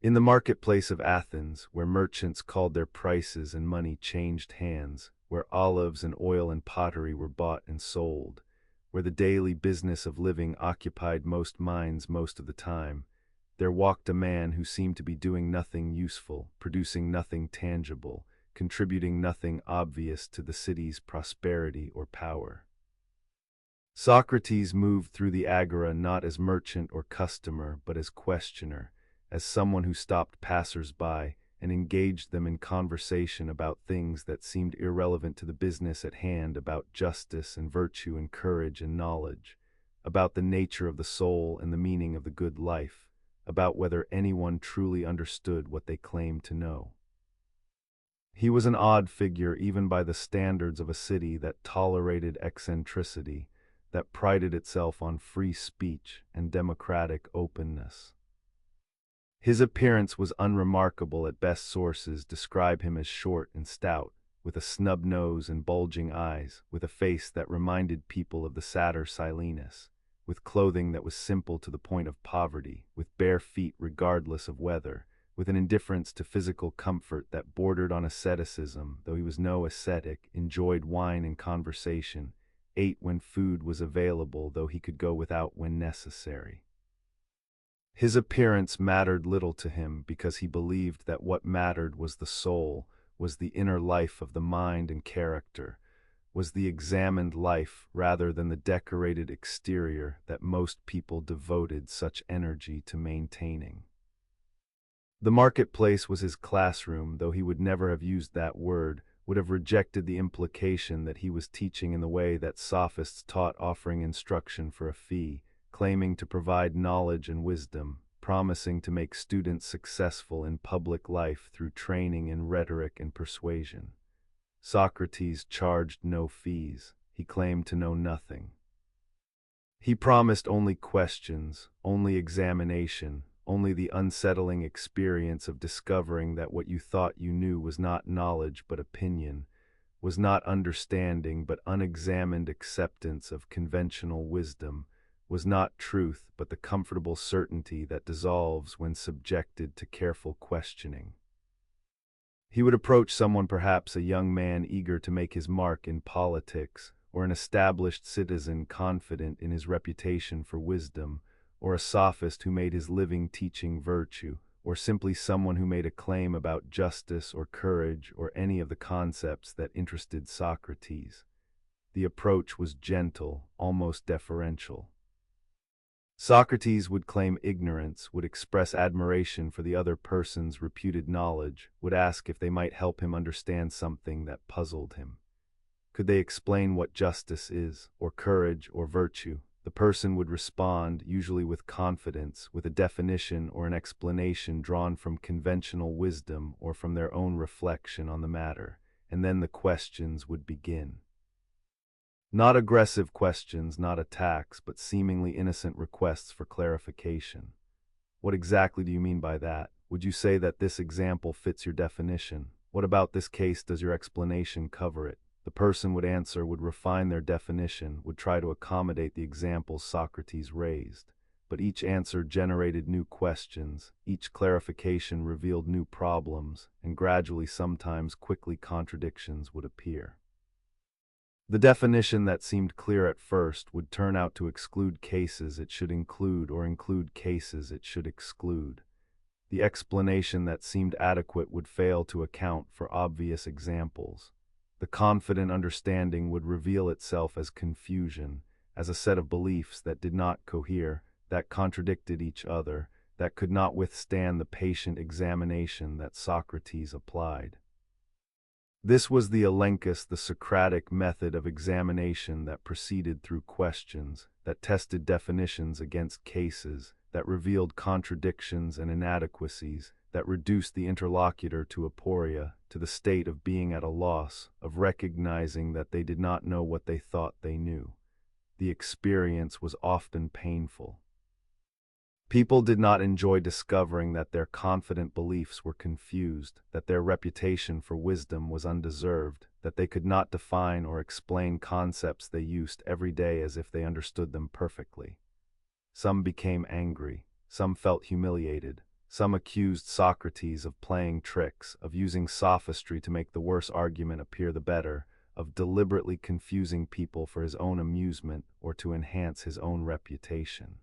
In the marketplace of Athens, where merchants called their prices and money changed hands, where olives and oil and pottery were bought and sold, where the daily business of living occupied most minds most of the time, there walked a man who seemed to be doing nothing useful, producing nothing tangible, contributing nothing obvious to the city's prosperity or power. Socrates moved through the agora not as merchant or customer, but as questioner, as someone who stopped passers-by and engaged them in conversation about things that seemed irrelevant to the business at hand, about justice and virtue and courage and knowledge, about the nature of the soul and the meaning of the good life, about whether anyone truly understood what they claimed to know. He was an odd figure even by the standards of a city that tolerated eccentricity, that prided itself on free speech and democratic openness. His appearance was unremarkable at best. Sources describe him as short and stout, with a snub nose and bulging eyes, with a face that reminded people of the satyr Silenus, with clothing that was simple to the point of poverty, with bare feet regardless of weather, with an indifference to physical comfort that bordered on asceticism, though he was no ascetic, enjoyed wine and conversation, ate when food was available, though he could go without when necessary. His appearance mattered little to him because he believed that what mattered was the soul, was the inner life of the mind and character, was the examined life rather than the decorated exterior that most people devoted such energy to maintaining. The marketplace was his classroom, though he would never have used that word, would have rejected the implication that he was teaching in the way that sophists taught, offering instruction for a fee, claiming to provide knowledge and wisdom, promising to make students successful in public life through training in rhetoric and persuasion. Socrates charged no fees. He claimed to know nothing. He promised only questions, only examination, only the unsettling experience of discovering that what you thought you knew was not knowledge but opinion, was not understanding but unexamined acceptance of conventional wisdom, was not truth but the comfortable certainty that dissolves when subjected to careful questioning. He would approach someone, perhaps a young man eager to make his mark in politics, or an established citizen confident in his reputation for wisdom, or a sophist who made his living teaching virtue, or simply someone who made a claim about justice or courage or any of the concepts that interested Socrates. The approach was gentle, almost deferential. Socrates would claim ignorance, would express admiration for the other person's reputed knowledge, would ask if they might help him understand something that puzzled him. Could they explain what justice is, or courage, or virtue? The person would respond, usually with confidence, with a definition or an explanation drawn from conventional wisdom or from their own reflection on the matter, and then the questions would begin. Not aggressive questions, not attacks, but seemingly innocent requests for clarification. What exactly do you mean by that? Would you say that this example fits your definition? What about this case does your explanation cover it? The person would answer, would refine their definition, would try to accommodate the examples Socrates raised. But each answer generated new questions, each clarification revealed new problems, and gradually, sometimes quickly, contradictions would appear. The definition that seemed clear at first would turn out to exclude cases it should include or include cases it should exclude. The explanation that seemed adequate would fail to account for obvious examples. The confident understanding would reveal itself as confusion, as a set of beliefs that did not cohere, that contradicted each other, that could not withstand the patient examination that Socrates applied. This was the elenchus, the Socratic method of examination that proceeded through questions, that tested definitions against cases, that revealed contradictions and inadequacies, that reduced the interlocutor to aporia, to the state of being at a loss, of recognizing that they did not know what they thought they knew. The experience was often painful. People did not enjoy discovering that their confident beliefs were confused, that their reputation for wisdom was undeserved, that they could not define or explain concepts they used every day as if they understood them perfectly. Some became angry, some felt humiliated, Some accused Socrates of playing tricks, of using sophistry to make the worse argument appear the better, of deliberately confusing people for his own amusement or to enhance his own reputation.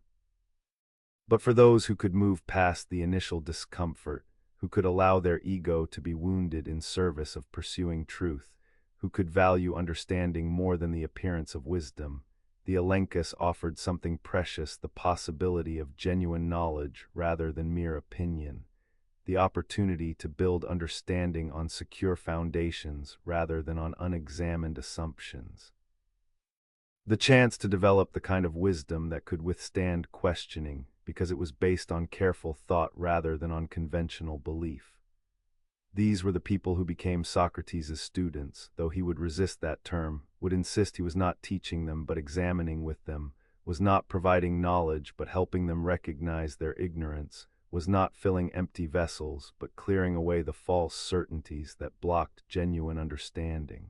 But for those who could move past the initial discomfort, who could allow their ego to be wounded in service of pursuing truth, who could value understanding more than the appearance of wisdom, the Elenchus offered something precious, the possibility of genuine knowledge rather than mere opinion, the opportunity to build understanding on secure foundations rather than on unexamined assumptions. The chance to develop the kind of wisdom that could withstand questioning because it was based on careful thought rather than on conventional belief. These were the people who became Socrates' students, though he would resist that term, would insist he was not teaching them but examining with them, was not providing knowledge but helping them recognize their ignorance, was not filling empty vessels but clearing away the false certainties that blocked genuine understanding.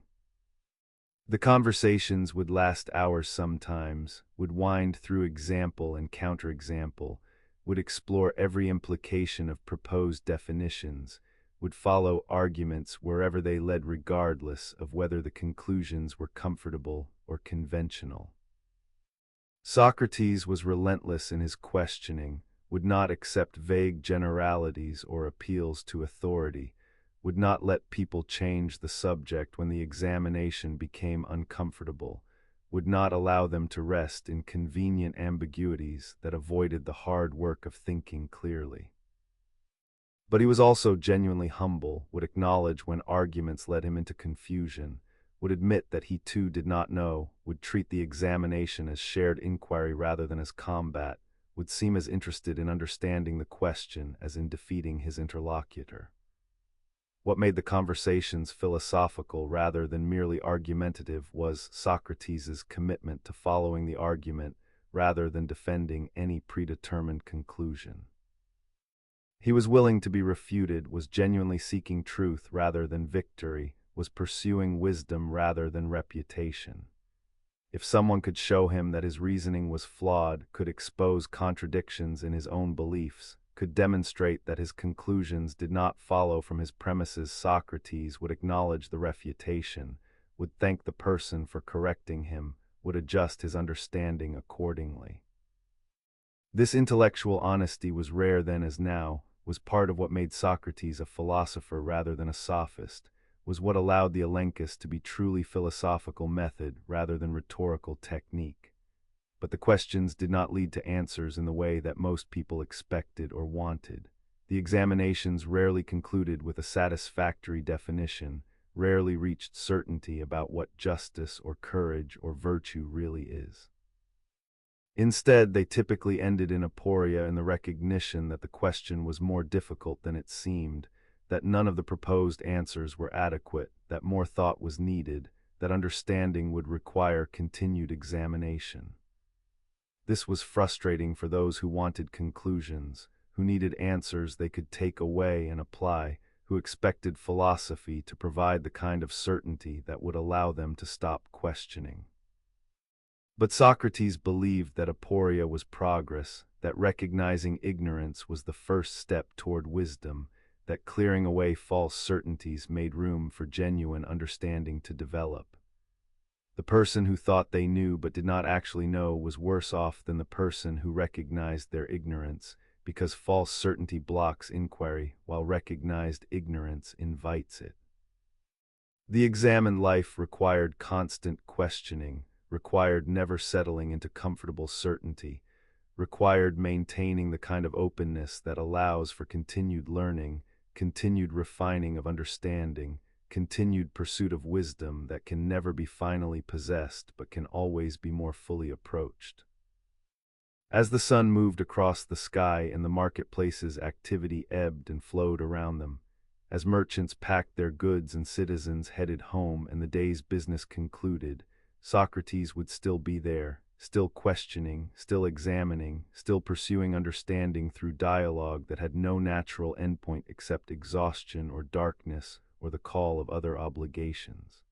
The conversations would last hours sometimes, would wind through example and counterexample, would explore every implication of proposed definitions, would follow arguments wherever they led regardless of whether the conclusions were comfortable or conventional. Socrates was relentless in his questioning, would not accept vague generalities or appeals to authority, would not let people change the subject when the examination became uncomfortable, would not allow them to rest in convenient ambiguities that avoided the hard work of thinking clearly. But he was also genuinely humble, would acknowledge when arguments led him into confusion, would admit that he too did not know, would treat the examination as shared inquiry rather than as combat, would seem as interested in understanding the question as in defeating his interlocutor. What made the conversations philosophical rather than merely argumentative was Socrates' commitment to following the argument rather than defending any predetermined conclusion. He was willing to be refuted, was genuinely seeking truth rather than victory, was pursuing wisdom rather than reputation. If someone could show him that his reasoning was flawed, could expose contradictions in his own beliefs, could demonstrate that his conclusions did not follow from his premises, Socrates would acknowledge the refutation, would thank the person for correcting him, would adjust his understanding accordingly. This intellectual honesty was rare then as now, was part of what made Socrates a philosopher rather than a sophist, was what allowed the Elenchus to be truly philosophical method rather than rhetorical technique. But the questions did not lead to answers in the way that most people expected or wanted. The examinations rarely concluded with a satisfactory definition, rarely reached certainty about what justice or courage or virtue really is. Instead, they typically ended in aporia, in the recognition that the question was more difficult than it seemed, that none of the proposed answers were adequate, that more thought was needed, that understanding would require continued examination. This was frustrating for those who wanted conclusions, who needed answers they could take away and apply, who expected philosophy to provide the kind of certainty that would allow them to stop questioning. But Socrates believed that aporia was progress, that recognizing ignorance was the first step toward wisdom, that clearing away false certainties made room for genuine understanding to develop. The person who thought they knew but did not actually know was worse off than the person who recognized their ignorance, because false certainty blocks inquiry, while recognized ignorance invites it. The examined life required constant questioning, required never settling into comfortable certainty, required maintaining the kind of openness that allows for continued learning, continued refining of understanding, continued pursuit of wisdom that can never be finally possessed but can always be more fully approached. As the sun moved across the sky and the marketplace's activity ebbed and flowed around them, as merchants packed their goods and citizens headed home and the day's business concluded, Socrates would still be there, still questioning, still examining, still pursuing understanding through dialogue that had no natural endpoint except exhaustion or darkness or the call of other obligations.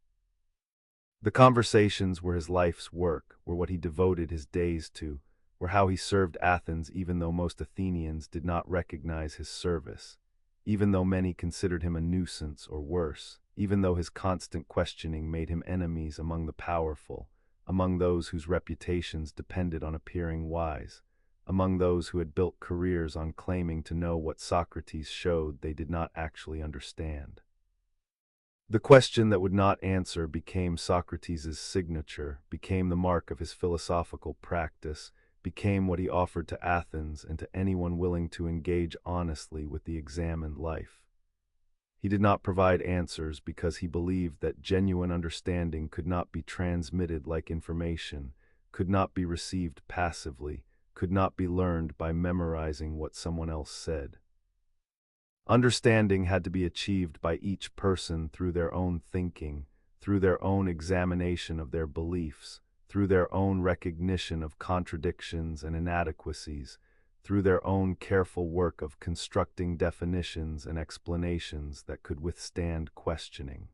The conversations were his life's work, were what he devoted his days to, or how he served Athens even though most Athenians did not recognize his service, even though many considered him a nuisance or worse, even though his constant questioning made him enemies among the powerful, among those whose reputations depended on appearing wise, among those who had built careers on claiming to know what Socrates showed they did not actually understand. The question that would not answer became Socrates' signature, became the mark of his philosophical practice, became what he offered to Athens and to anyone willing to engage honestly with the examined life. He did not provide answers because he believed that genuine understanding could not be transmitted like information, could not be received passively, could not be learned by memorizing what someone else said. Understanding had to be achieved by each person through their own thinking, through their own examination of their beliefs, through their own recognition of contradictions and inadequacies, through their own careful work of constructing definitions and explanations that could withstand questioning.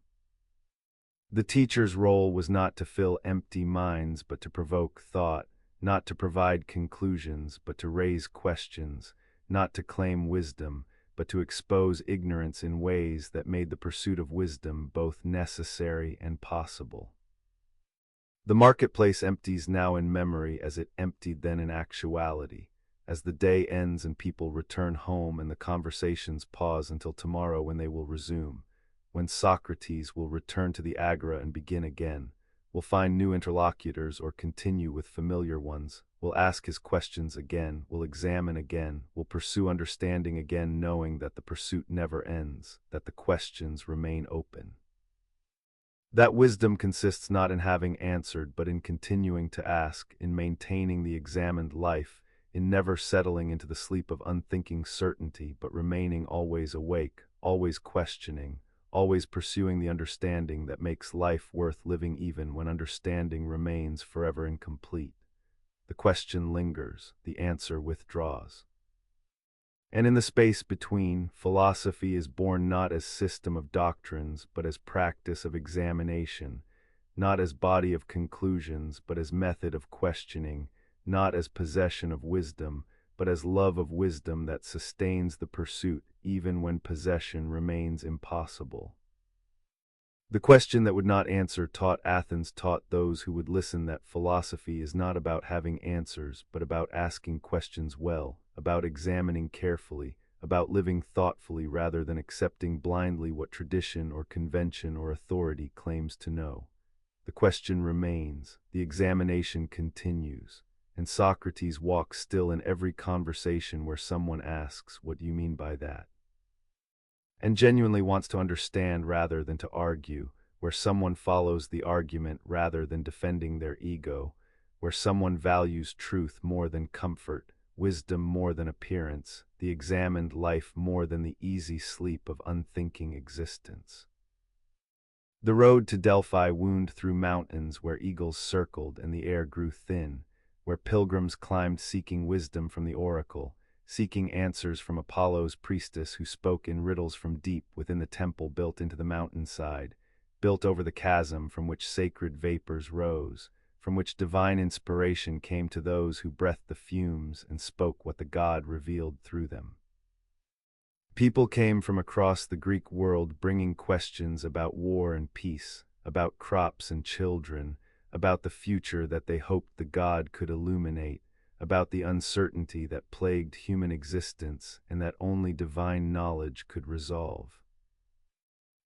The teacher's role was not to fill empty minds but to provoke thought, not to provide conclusions but to raise questions, not to claim wisdom, but to expose ignorance in ways that made the pursuit of wisdom both necessary and possible. The marketplace empties now in memory as it emptied then in actuality. As the day ends and people return home and the conversations pause until tomorrow when they will resume, when Socrates will return to the agora and begin again, will find new interlocutors or continue with familiar ones, will ask his questions again, will examine again, will pursue understanding again, knowing that the pursuit never ends, that the questions remain open. That wisdom consists not in having answered, but in continuing to ask, in maintaining the examined life, in never settling into the sleep of unthinking certainty, but remaining always awake, always questioning, always pursuing the understanding that makes life worth living even when understanding remains forever incomplete. The question lingers, the answer withdraws. And in the space between, philosophy is born not as system of doctrines, but as practice of examination, not as body of conclusions, but as method of questioning, not as possession of wisdom, but as love of wisdom that sustains the pursuit even when possession remains impossible. The question that would not answer taught Athens taught those who would listen that philosophy is not about having answers, but about asking questions well, about examining carefully, about living thoughtfully rather than accepting blindly what tradition or convention or authority claims to know. The question remains, the examination continues, and Socrates walks still in every conversation where someone asks, "What do you mean by that?" and genuinely wants to understand rather than to argue, where someone follows the argument rather than defending their ego, where someone values truth more than comfort, wisdom more than appearance, the examined life more than the easy sleep of unthinking existence. The road to Delphi wound through mountains where eagles circled and the air grew thin, where pilgrims climbed seeking wisdom from the oracle, seeking answers from Apollo's priestess who spoke in riddles from deep within the temple built into the mountainside, built over the chasm from which sacred vapors rose, from which divine inspiration came to those who breathed the fumes and spoke what the god revealed through them. People came from across the Greek world bringing questions about war and peace, about crops and children, about the future that they hoped the god could illuminate, about the uncertainty that plagued human existence and that only divine knowledge could resolve.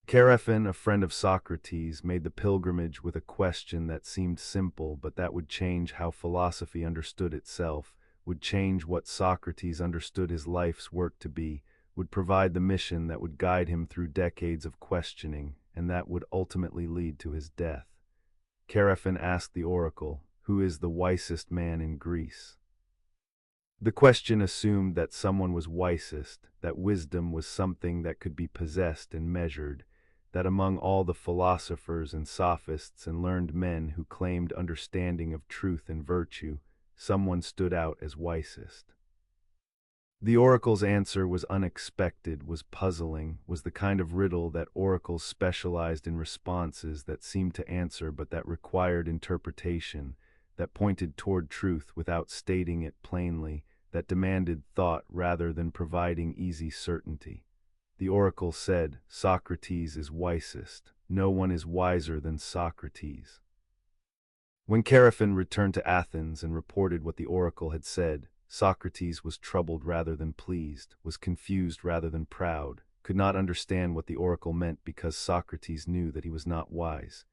Chaerephon, a friend of Socrates, made the pilgrimage with a question that seemed simple but that would change how philosophy understood itself, would change what Socrates understood his life's work to be, would provide the mission that would guide him through decades of questioning and that would ultimately lead to his death. Chaerephon asked the oracle, "Who is the wisest man in Greece?" The question assumed that someone was wisest, that wisdom was something that could be possessed and measured, that among all the philosophers and sophists and learned men who claimed understanding of truth and virtue, someone stood out as wisest. The oracle's answer was unexpected, was puzzling, was the kind of riddle that oracles specialized in responses that seemed to answer but that required interpretation, that pointed toward truth without stating it plainly, that demanded thought rather than providing easy certainty. The oracle said, "Socrates is wisest. No one is wiser than Socrates." When Chaerephon returned to Athens and reported what the oracle had said, Socrates was troubled rather than pleased, was confused rather than proud, could not understand what the oracle meant because Socrates knew that he was not wise,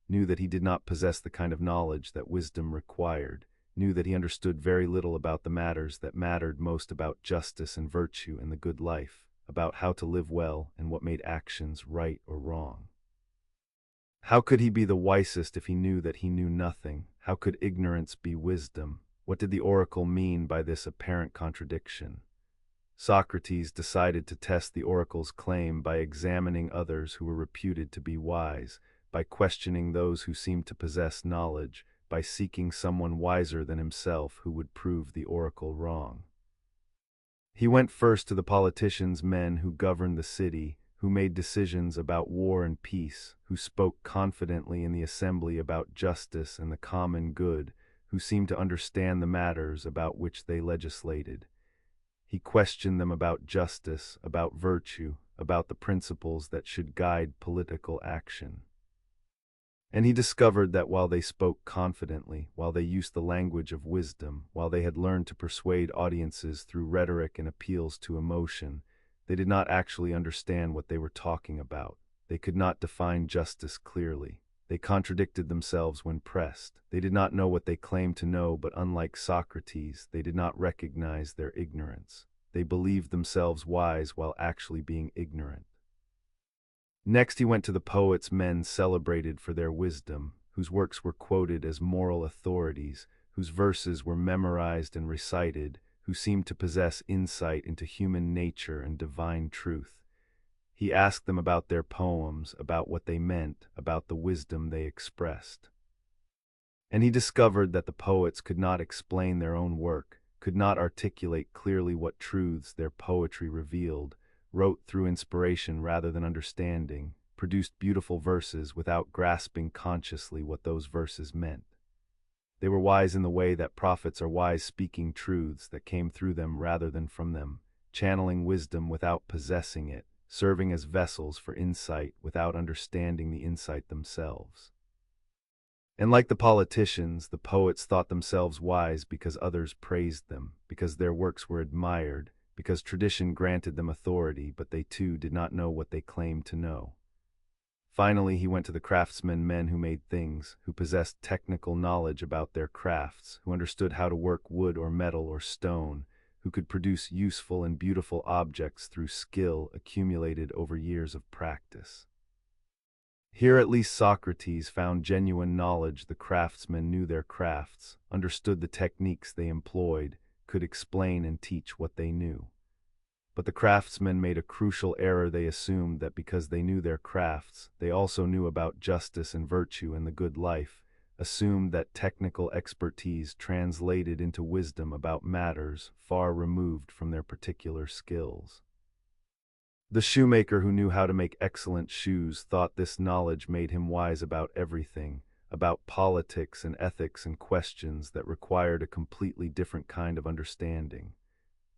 knew that he did not possess the kind of knowledge that wisdom required, knew that he understood very little about the matters that mattered most, about justice and virtue and the good life, about how to live well and what made actions right or wrong. How could he be the wisest if he knew that he knew nothing? How could ignorance be wisdom? What did the oracle mean by this apparent contradiction? Socrates decided to test the oracle's claim by examining others who were reputed to be wise, by questioning those who seemed to possess knowledge, by seeking someone wiser than himself who would prove the oracle wrong. He went first to the politicians, men who governed the city, who made decisions about war and peace, who spoke confidently in the assembly about justice and the common good, who seemed to understand the matters about which they legislated. He questioned them about justice, about virtue, about the principles that should guide political action. And he discovered that while they spoke confidently, while they used the language of wisdom, while they had learned to persuade audiences through rhetoric and appeals to emotion, they did not actually understand what they were talking about. They could not define justice clearly. They contradicted themselves when pressed. They did not know what they claimed to know, but unlike Socrates, they did not recognize their ignorance. They believed themselves wise while actually being ignorant. Next he went to the poets, men celebrated for their wisdom, whose works were quoted as moral authorities, whose verses were memorized and recited, who seemed to possess insight into human nature and divine truth. He asked them about their poems, about what they meant, about the wisdom they expressed. And he discovered that the poets could not explain their own work, could not articulate clearly what truths their poetry revealed, wrote through inspiration rather than understanding, produced beautiful verses without grasping consciously what those verses meant. They were wise in the way that prophets are wise, speaking truths that came through them rather than from them, channeling wisdom without possessing it, serving as vessels for insight without understanding the insight themselves. And like the politicians, the poets thought themselves wise because others praised them, because their works were admired, because tradition granted them authority, but they too did not know what they claimed to know. Finally, he went to the craftsmen, men who made things, who possessed technical knowledge about their crafts, who understood how to work wood or metal or stone, who could produce useful and beautiful objects through skill accumulated over years of practice. Here at least Socrates found genuine knowledge. The craftsmen knew their crafts, understood the techniques they employed, could explain and teach what they knew. But the craftsmen made a crucial error. They assumed that because they knew their crafts, they also knew about justice and virtue and the good life, assumed that technical expertise translated into wisdom about matters far removed from their particular skills. The shoemaker who knew how to make excellent shoes thought this knowledge made him wise about everything, about politics and ethics and questions that required a completely different kind of understanding.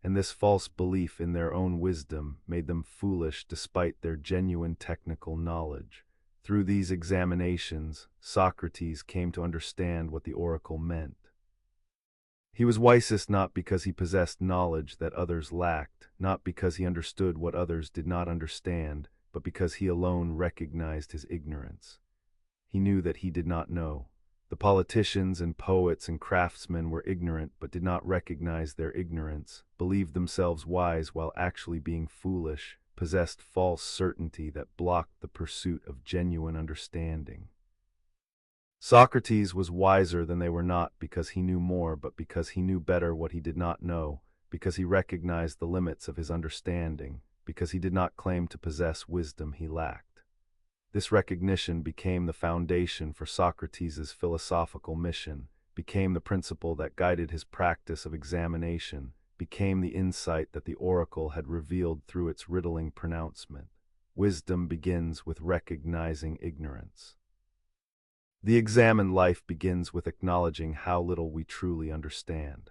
And this false belief in their own wisdom made them foolish despite their genuine technical knowledge. Through these examinations, Socrates came to understand what the oracle meant. He was wisest not because he possessed knowledge that others lacked, not because he understood what others did not understand, but because he alone recognized his ignorance. He knew that he did not know. The politicians and poets and craftsmen were ignorant but did not recognize their ignorance, believed themselves wise while actually being foolish, possessed false certainty that blocked the pursuit of genuine understanding. Socrates was wiser than they were not because he knew more, but because he knew better what he did not know, because he recognized the limits of his understanding, because he did not claim to possess wisdom he lacked. This recognition became the foundation for Socrates' philosophical mission, became the principle that guided his practice of examination, became the insight that the oracle had revealed through its riddling pronouncement. Wisdom begins with recognizing ignorance. The examined life begins with acknowledging how little we truly understand.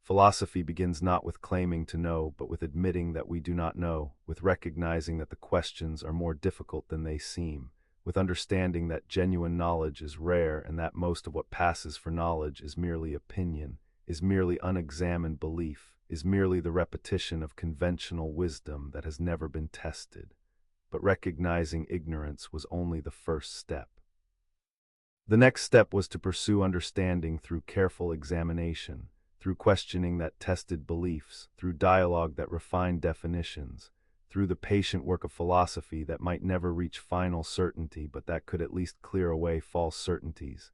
Philosophy begins not with claiming to know, but with admitting that we do not know, with recognizing that the questions are more difficult than they seem, with understanding that genuine knowledge is rare and that most of what passes for knowledge is merely opinion, is merely unexamined belief, is merely the repetition of conventional wisdom that has never been tested. But recognizing ignorance was only the first step. The next step was to pursue understanding through careful examination, through questioning that tested beliefs, through dialogue that refined definitions, through the patient work of philosophy that might never reach final certainty but that could at least clear away false certainties,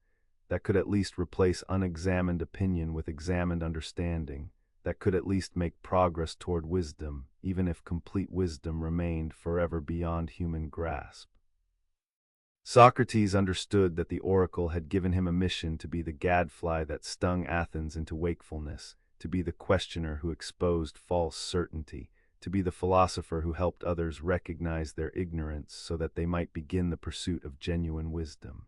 that could at least replace unexamined opinion with examined understanding, that could at least make progress toward wisdom, even if complete wisdom remained forever beyond human grasp. Socrates understood that the oracle had given him a mission to be the gadfly that stung Athens into wakefulness, to be the questioner who exposed false certainty, to be the philosopher who helped others recognize their ignorance so that they might begin the pursuit of genuine wisdom.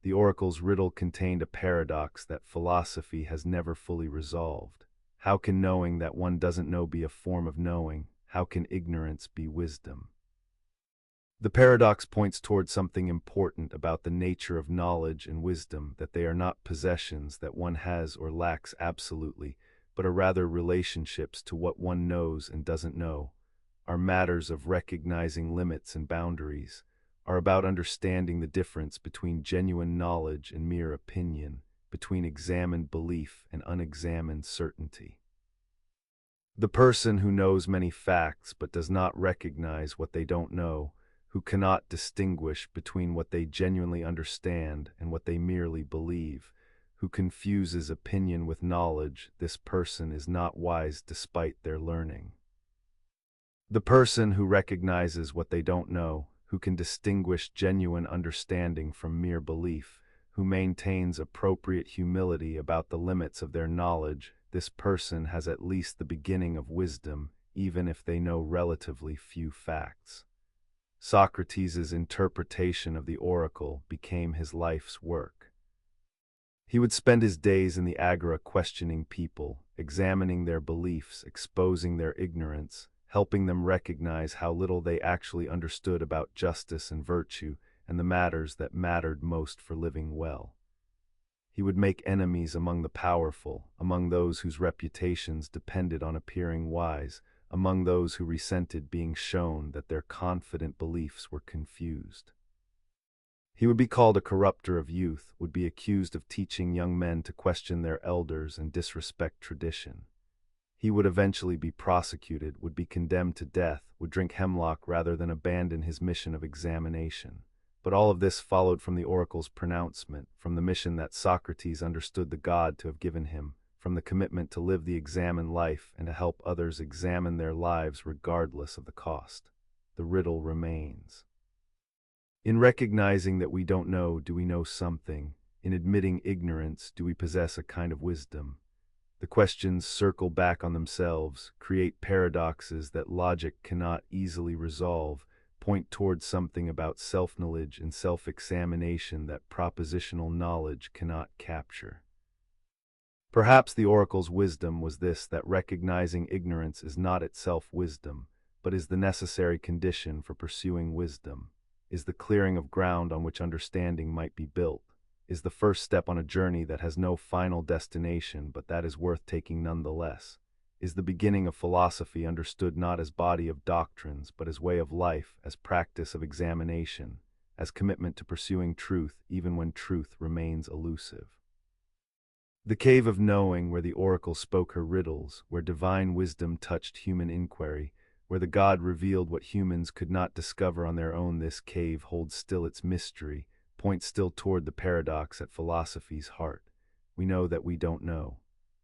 The oracle's riddle contained a paradox that philosophy has never fully resolved. How can knowing that one doesn't know be a form of knowing? How can ignorance be wisdom? The paradox points toward something important about the nature of knowledge and wisdom, that they are not possessions that one has or lacks absolutely, but are rather relationships to what one knows and doesn't know, are matters of recognizing limits and boundaries, are about understanding the difference between genuine knowledge and mere opinion, between examined belief and unexamined certainty. The person who knows many facts but does not recognize what they don't know, who cannot distinguish between what they genuinely understand and what they merely believe, who confuses opinion with knowledge, this person is not wise despite their learning. The person who recognizes what they don't know, who can distinguish genuine understanding from mere belief, who maintains appropriate humility about the limits of their knowledge, this person has at least the beginning of wisdom, even if they know relatively few facts. Socrates' interpretation of the oracle became his life's work. He would spend his days in the agora questioning people, examining their beliefs, exposing their ignorance, helping them recognize how little they actually understood about justice and virtue and the matters that mattered most for living well. He would make enemies among the powerful, among those whose reputations depended on appearing wise, among those who resented being shown that their confident beliefs were confused. He would be called a corrupter of youth, would be accused of teaching young men to question their elders and disrespect tradition. He would eventually be prosecuted, would be condemned to death, would drink hemlock rather than abandon his mission of examination. But all of this followed from the oracle's pronouncement, from the mission that Socrates understood the God to have given him, from the commitment to live the examined life and to help others examine their lives regardless of the cost. The riddle remains. In recognizing that we don't know, do we know something? In admitting ignorance, do we possess a kind of wisdom? The questions circle back on themselves, create paradoxes that logic cannot easily resolve, point towards something about self-knowledge and self-examination that propositional knowledge cannot capture. Perhaps the oracle's wisdom was this, that recognizing ignorance is not itself wisdom, but is the necessary condition for pursuing wisdom, is the clearing of ground on which understanding might be built, is the first step on a journey that has no final destination but that is worth taking nonetheless, is the beginning of philosophy understood not as body of doctrines but as way of life, as practice of examination, as commitment to pursuing truth even when truth remains elusive. The cave of knowing, where the oracle spoke her riddles, where divine wisdom touched human inquiry, where the God revealed what humans could not discover on their own, this cave holds still its mystery, points still toward the paradox at philosophy's heart. We know that we don't know.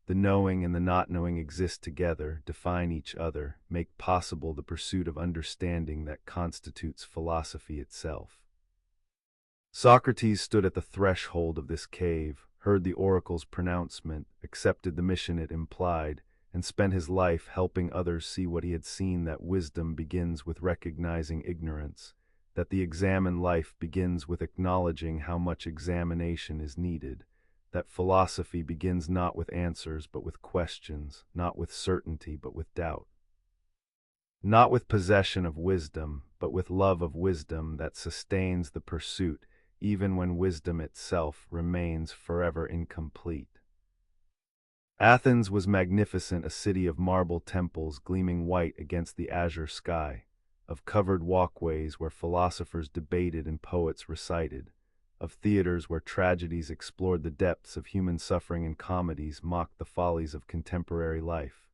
The knowing and the not knowing exist together, define each other, make possible the pursuit of understanding that constitutes philosophy itself. Socrates stood at the threshold of this cave, heard the oracle's pronouncement, accepted the mission it implied, and spent his life helping others see what he had seen, that wisdom begins with recognizing ignorance, that the examined life begins with acknowledging how much examination is needed, that philosophy begins not with answers but with questions, not with certainty but with doubt, not with possession of wisdom but with love of wisdom that sustains the pursuit even when wisdom itself remains forever incomplete. Athens was magnificent, a city of marble temples gleaming white against the azure sky, of covered walkways where philosophers debated and poets recited, of theaters where tragedies explored the depths of human suffering and comedies mocked the follies of contemporary life,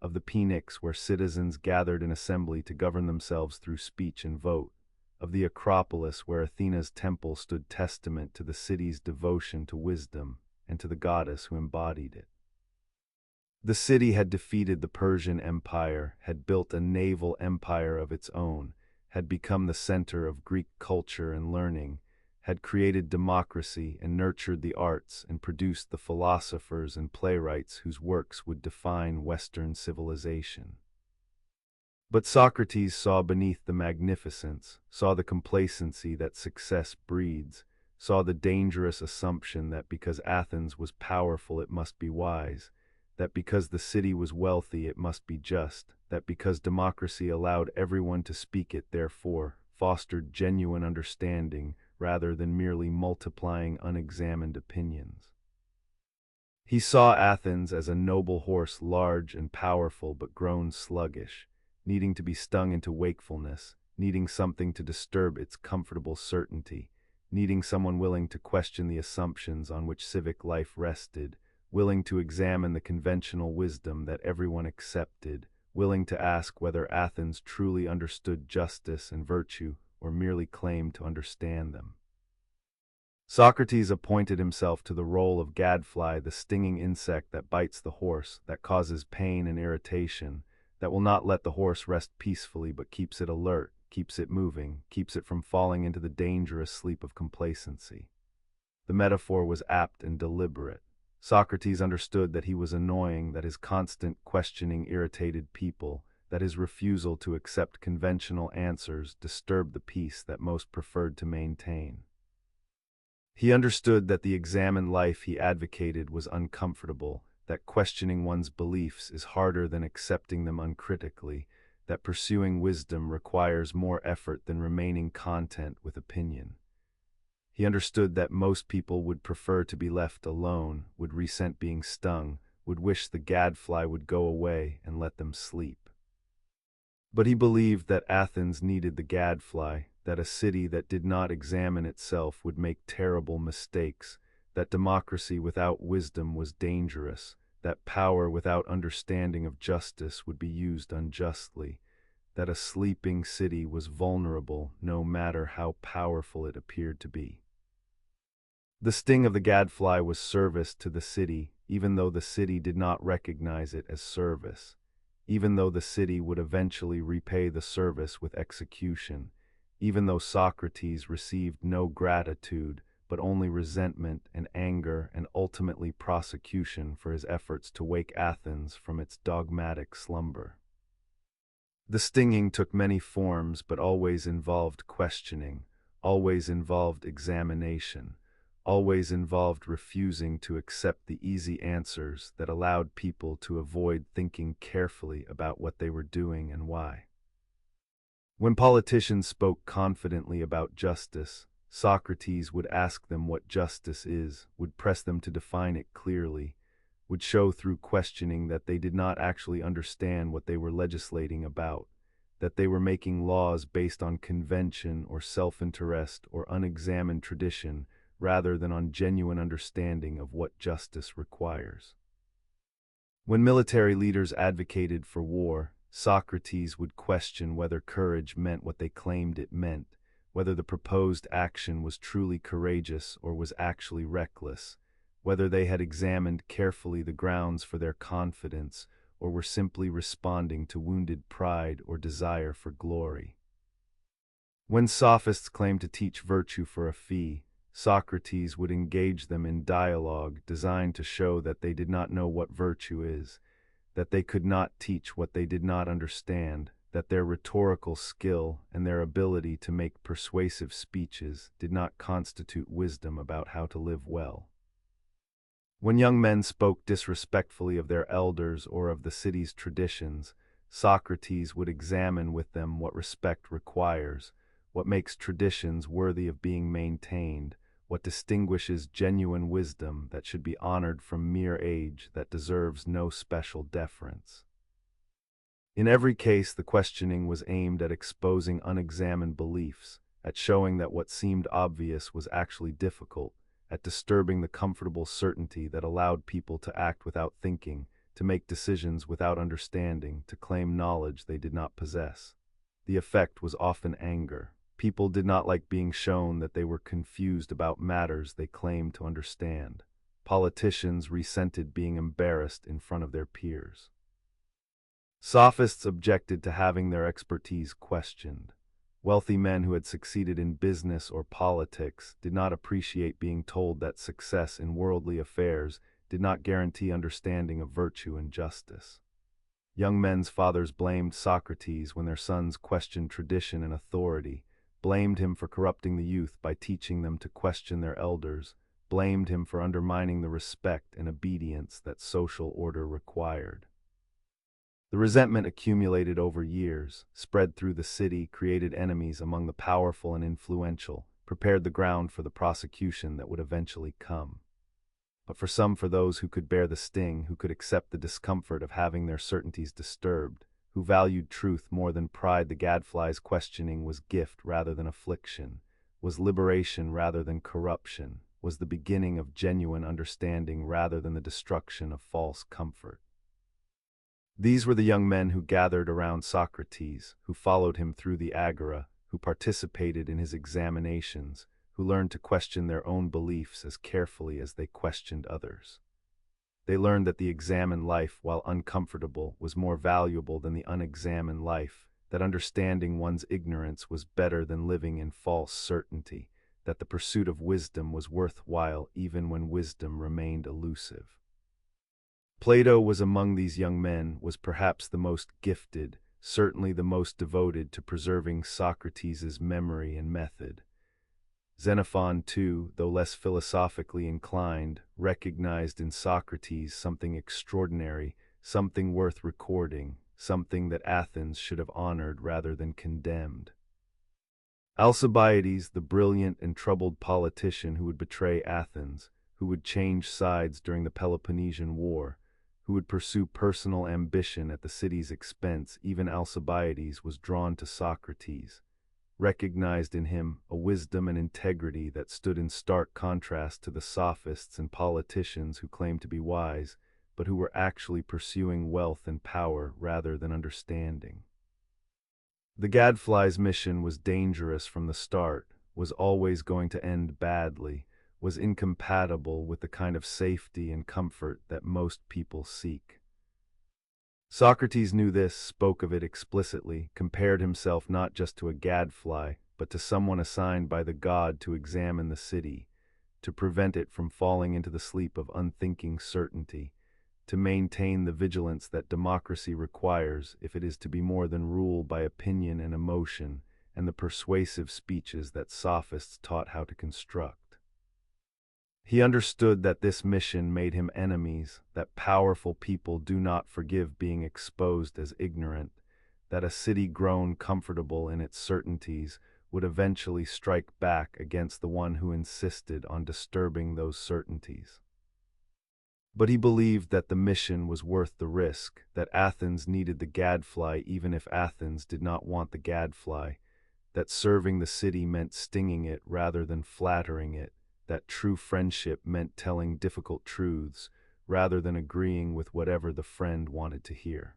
of the Pnyx where citizens gathered in assembly to govern themselves through speech and vote, of the Acropolis where Athena's temple stood testament to the city's devotion to wisdom and to the goddess who embodied it. The city had defeated the Persian Empire, had built a naval empire of its own, had become the center of Greek culture and learning, had created democracy and nurtured the arts and produced the philosophers and playwrights whose works would define Western civilization. But Socrates saw beneath the magnificence, saw the complacency that success breeds, saw the dangerous assumption that because Athens was powerful it must be wise, that because the city was wealthy it must be just, that because democracy allowed everyone to speak it therefore fostered genuine understanding rather than merely multiplying unexamined opinions. He saw Athens as a noble horse, large and powerful but grown sluggish, needing to be stung into wakefulness, needing something to disturb its comfortable certainty, needing someone willing to question the assumptions on which civic life rested, willing to examine the conventional wisdom that everyone accepted, willing to ask whether Athens truly understood justice and virtue or merely claimed to understand them. Socrates appointed himself to the role of gadfly, the stinging insect that bites the horse, that causes pain and irritation, that will not let the horse rest peacefully but keeps it alert, keeps it moving, keeps it from falling into the dangerous sleep of complacency. The metaphor was apt and deliberate. Socrates understood that he was annoying, that his constant questioning irritated people, that his refusal to accept conventional answers disturbed the peace that most preferred to maintain. He understood that the examined life he advocated was uncomfortable, that questioning one's beliefs is harder than accepting them uncritically, that pursuing wisdom requires more effort than remaining content with opinion. He understood that most people would prefer to be left alone, would resent being stung, would wish the gadfly would go away and let them sleep. But he believed that Athens needed the gadfly, that a city that did not examine itself would make terrible mistakes, that democracy without wisdom was dangerous, that power without understanding of justice would be used unjustly, that a sleeping city was vulnerable no matter how powerful it appeared to be. The sting of the gadfly was service to the city, even though the city did not recognize it as service, even though the city would eventually repay the service with execution, even though Socrates received no gratitude, but only resentment and anger and ultimately prosecution for his efforts to wake Athens from its dogmatic slumber. The stinging took many forms, but always involved questioning, always involved examination, always involved refusing to accept the easy answers that allowed people to avoid thinking carefully about what they were doing and why. When politicians spoke confidently about justice, Socrates would ask them what justice is, would press them to define it clearly, would show through questioning that they did not actually understand what they were legislating about, that they were making laws based on convention or self-interest or unexamined tradition rather than on genuine understanding of what justice requires. When military leaders advocated for war, Socrates would question whether courage meant what they claimed it meant, whether the proposed action was truly courageous or was actually reckless, whether they had examined carefully the grounds for their confidence or were simply responding to wounded pride or desire for glory. When sophists claimed to teach virtue for a fee, Socrates would engage them in dialogue designed to show that they did not know what virtue is, that they could not teach what they did not understand, that their rhetorical skill and their ability to make persuasive speeches did not constitute wisdom about how to live well. When young men spoke disrespectfully of their elders or of the city's traditions, Socrates would examine with them what respect requires, what makes traditions worthy of being maintained, what distinguishes genuine wisdom that should be honored from mere age that deserves no special deference. In every case, the questioning was aimed at exposing unexamined beliefs, at showing that what seemed obvious was actually difficult, at disturbing the comfortable certainty that allowed people to act without thinking, to make decisions without understanding, to claim knowledge they did not possess. The effect was often anger. People did not like being shown that they were confused about matters they claimed to understand. Politicians resented being embarrassed in front of their peers. Sophists objected to having their expertise questioned. Wealthy men who had succeeded in business or politics did not appreciate being told that success in worldly affairs did not guarantee understanding of virtue and justice. Young men's fathers blamed Socrates when their sons questioned tradition and authority, blamed him for corrupting the youth by teaching them to question their elders, blamed him for undermining the respect and obedience that social order required. The resentment accumulated over years, spread through the city, created enemies among the powerful and influential, prepared the ground for the prosecution that would eventually come. But for those who could bear the sting, who could accept the discomfort of having their certainties disturbed, who valued truth more than pride, the gadfly's questioning was gift rather than affliction, was liberation rather than corruption, was the beginning of genuine understanding rather than the destruction of false comfort. These were the young men who gathered around Socrates, who followed him through the agora, who participated in his examinations, who learned to question their own beliefs as carefully as they questioned others. They learned that the examined life, while uncomfortable, was more valuable than the unexamined life, that understanding one's ignorance was better than living in false certainty, that the pursuit of wisdom was worthwhile even when wisdom remained elusive. Plato was among these young men, was perhaps the most gifted, certainly the most devoted to preserving Socrates' memory and method. Xenophon, too, though less philosophically inclined, recognized in Socrates something extraordinary, something worth recording, something that Athens should have honored rather than condemned. Alcibiades, the brilliant and troubled politician who would betray Athens, who would change sides during the Peloponnesian War, who would pursue personal ambition at the city's expense, even Alcibiades was drawn to Socrates, recognized in him a wisdom and integrity that stood in stark contrast to the sophists and politicians who claimed to be wise, but who were actually pursuing wealth and power rather than understanding. The gadfly's mission was dangerous from the start, was always going to end badly, was incompatible with the kind of safety and comfort that most people seek. Socrates knew this, spoke of it explicitly, compared himself not just to a gadfly, but to someone assigned by the god to examine the city, to prevent it from falling into the sleep of unthinking certainty, to maintain the vigilance that democracy requires if it is to be more than ruled by opinion and emotion and the persuasive speeches that sophists taught how to construct. He understood that this mission made him enemies, that powerful people do not forgive being exposed as ignorant, that a city grown comfortable in its certainties would eventually strike back against the one who insisted on disturbing those certainties. But he believed that the mission was worth the risk, that Athens needed the gadfly even if Athens did not want the gadfly, that serving the city meant stinging it rather than flattering it, that true friendship meant telling difficult truths rather than agreeing with whatever the friend wanted to hear.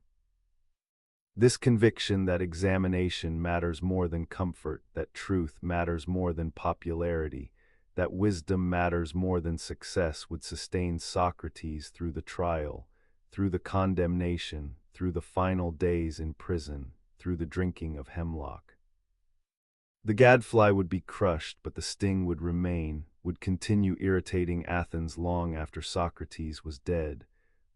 This conviction that examination matters more than comfort, that truth matters more than popularity, that wisdom matters more than success would sustain Socrates through the trial, through the condemnation, through the final days in prison, through the drinking of hemlock. The gadfly would be crushed, but the sting would remain, would continue irritating Athens long after Socrates was dead,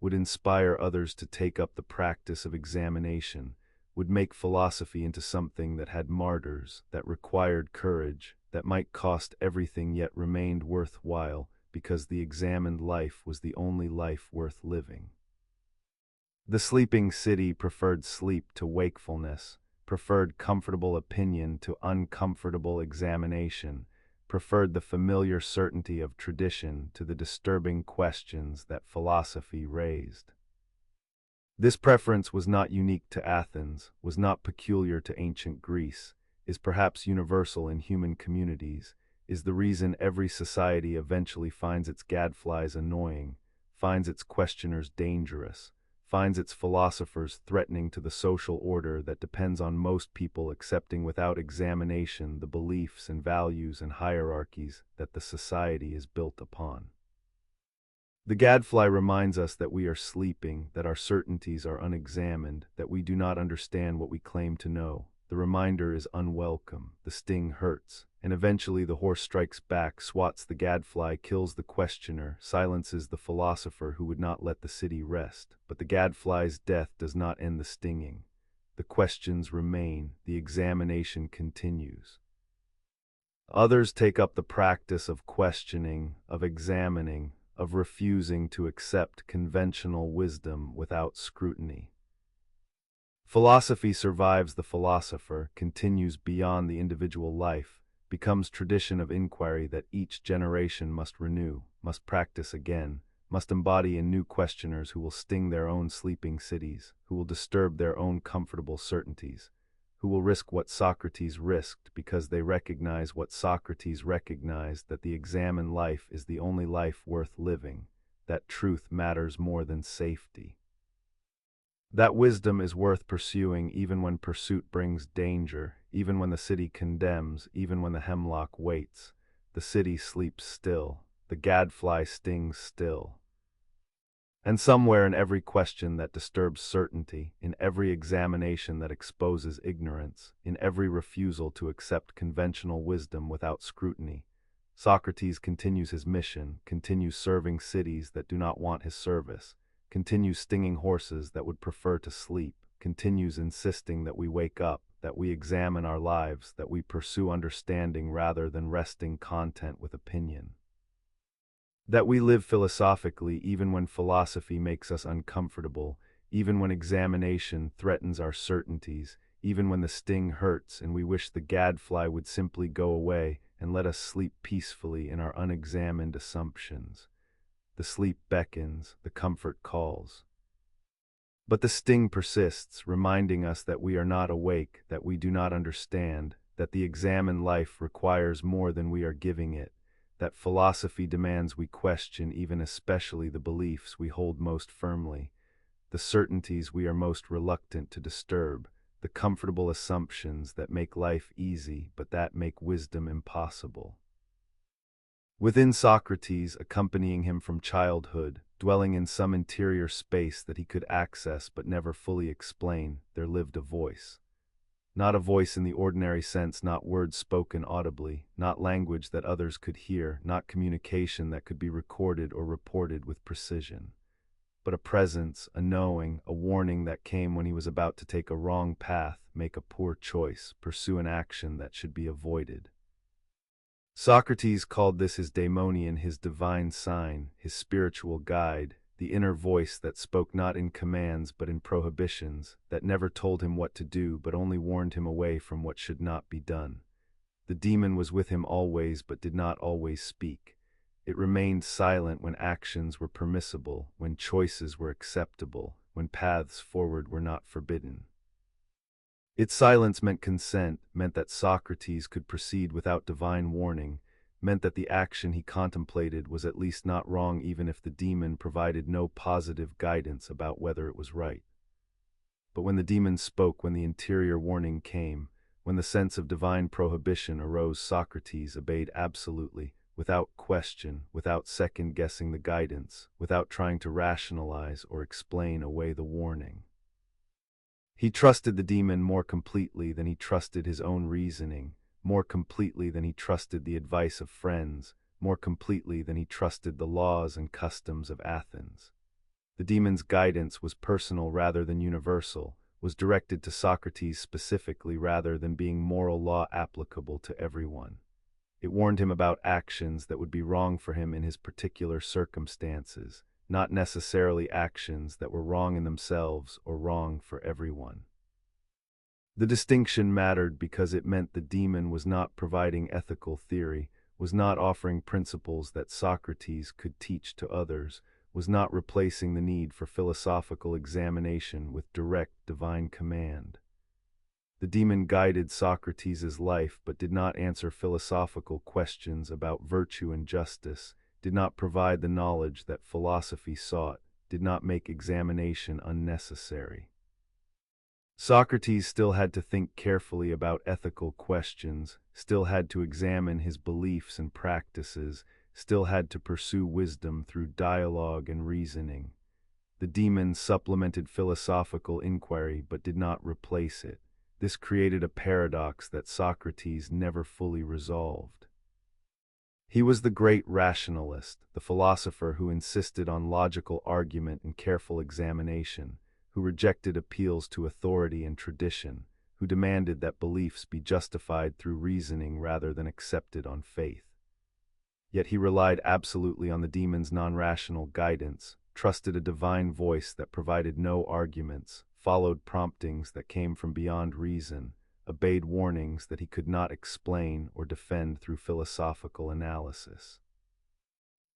would inspire others to take up the practice of examination, would make philosophy into something that had martyrs, that required courage, that might cost everything yet remained worthwhile, because the examined life was the only life worth living. The sleeping city preferred sleep to wakefulness, preferred comfortable opinion to uncomfortable examination, preferred the familiar certainty of tradition to the disturbing questions that philosophy raised. This preference was not unique to Athens, was not peculiar to ancient Greece, is perhaps universal in human communities, is the reason every society eventually finds its gadflies annoying, finds its questioners dangerous, finds its philosophers threatening to the social order that depends on most people accepting without examination the beliefs and values and hierarchies that the society is built upon. The gadfly reminds us that we are sleeping, that our certainties are unexamined, that we do not understand what we claim to know. The reminder is unwelcome, the sting hurts, and eventually the horse strikes back, swats the gadfly, kills the questioner, silences the philosopher who would not let the city rest. But the gadfly's death does not end the stinging. The questions remain, the examination continues. Others take up the practice of questioning, of examining, of refusing to accept conventional wisdom without scrutiny. Philosophy survives the philosopher, continues beyond the individual life, becomes tradition of inquiry that each generation must renew, must practice again, must embody in new questioners who will sting their own sleeping cities, who will disturb their own comfortable certainties, who will risk what Socrates risked because they recognize what Socrates recognized, that the examined life is the only life worth living, that truth matters more than safety. That wisdom is worth pursuing even when pursuit brings danger, even when the city condemns, even when the hemlock waits. The city sleeps still, the gadfly stings still. And somewhere in every question that disturbs certainty, in every examination that exposes ignorance, in every refusal to accept conventional wisdom without scrutiny, Socrates continues his mission, continues serving cities that do not want his service, continues stinging horses that would prefer to sleep, continues insisting that we wake up, that we examine our lives, that we pursue understanding rather than wresting content with opinion. That we live philosophically even when philosophy makes us uncomfortable, even when examination threatens our certainties, even when the sting hurts and we wish the gadfly would simply go away and let us sleep peacefully in our unexamined assumptions. The sleep beckons, the comfort calls. But the sting persists, reminding us that we are not awake, that we do not understand, that the examined life requires more than we are giving it, that philosophy demands we question even especially the beliefs we hold most firmly, the certainties we are most reluctant to disturb, the comfortable assumptions that make life easy but that make wisdom impossible. Within Socrates, accompanying him from childhood, dwelling in some interior space that he could access but never fully explain, there lived a voice. Not a voice in the ordinary sense, not words spoken audibly, not language that others could hear, not communication that could be recorded or reported with precision, but a presence, a knowing, a warning that came when he was about to take a wrong path, make a poor choice, pursue an action that should be avoided. Socrates called this his daemonion, his divine sign, his spiritual guide, the inner voice that spoke not in commands but in prohibitions, that never told him what to do but only warned him away from what should not be done. The demon was with him always but did not always speak. It remained silent when actions were permissible, when choices were acceptable, when paths forward were not forbidden. Its silence meant consent, meant that Socrates could proceed without divine warning, meant that the action he contemplated was at least not wrong even if the demon provided no positive guidance about whether it was right. But when the demon spoke, when the interior warning came, when the sense of divine prohibition arose, Socrates obeyed absolutely, without question, without second-guessing the guidance, without trying to rationalize or explain away the warning. He trusted the demon more completely than he trusted his own reasoning, more completely than he trusted the advice of friends, more completely than he trusted the laws and customs of Athens. The demon's guidance was personal rather than universal, was directed to Socrates specifically rather than being moral law applicable to everyone. It warned him about actions that would be wrong for him in his particular circumstances, not necessarily actions that were wrong in themselves or wrong for everyone. The distinction mattered because it meant the demon was not providing ethical theory, was not offering principles that Socrates could teach to others, was not replacing the need for philosophical examination with direct divine command. The demon guided Socrates' life but did not answer philosophical questions about virtue and justice, did not provide the knowledge that philosophy sought, did not make examination unnecessary. Socrates still had to think carefully about ethical questions, still had to examine his beliefs and practices, still had to pursue wisdom through dialogue and reasoning. The demon supplemented philosophical inquiry but did not replace it. This created a paradox that Socrates never fully resolved. He was the great rationalist, the philosopher who insisted on logical argument and careful examination, who rejected appeals to authority and tradition, who demanded that beliefs be justified through reasoning rather than accepted on faith. Yet he relied absolutely on the demon's non-rational guidance, trusted a divine voice that provided no arguments, followed promptings that came from beyond reason, obeyed warnings that he could not explain or defend through philosophical analysis.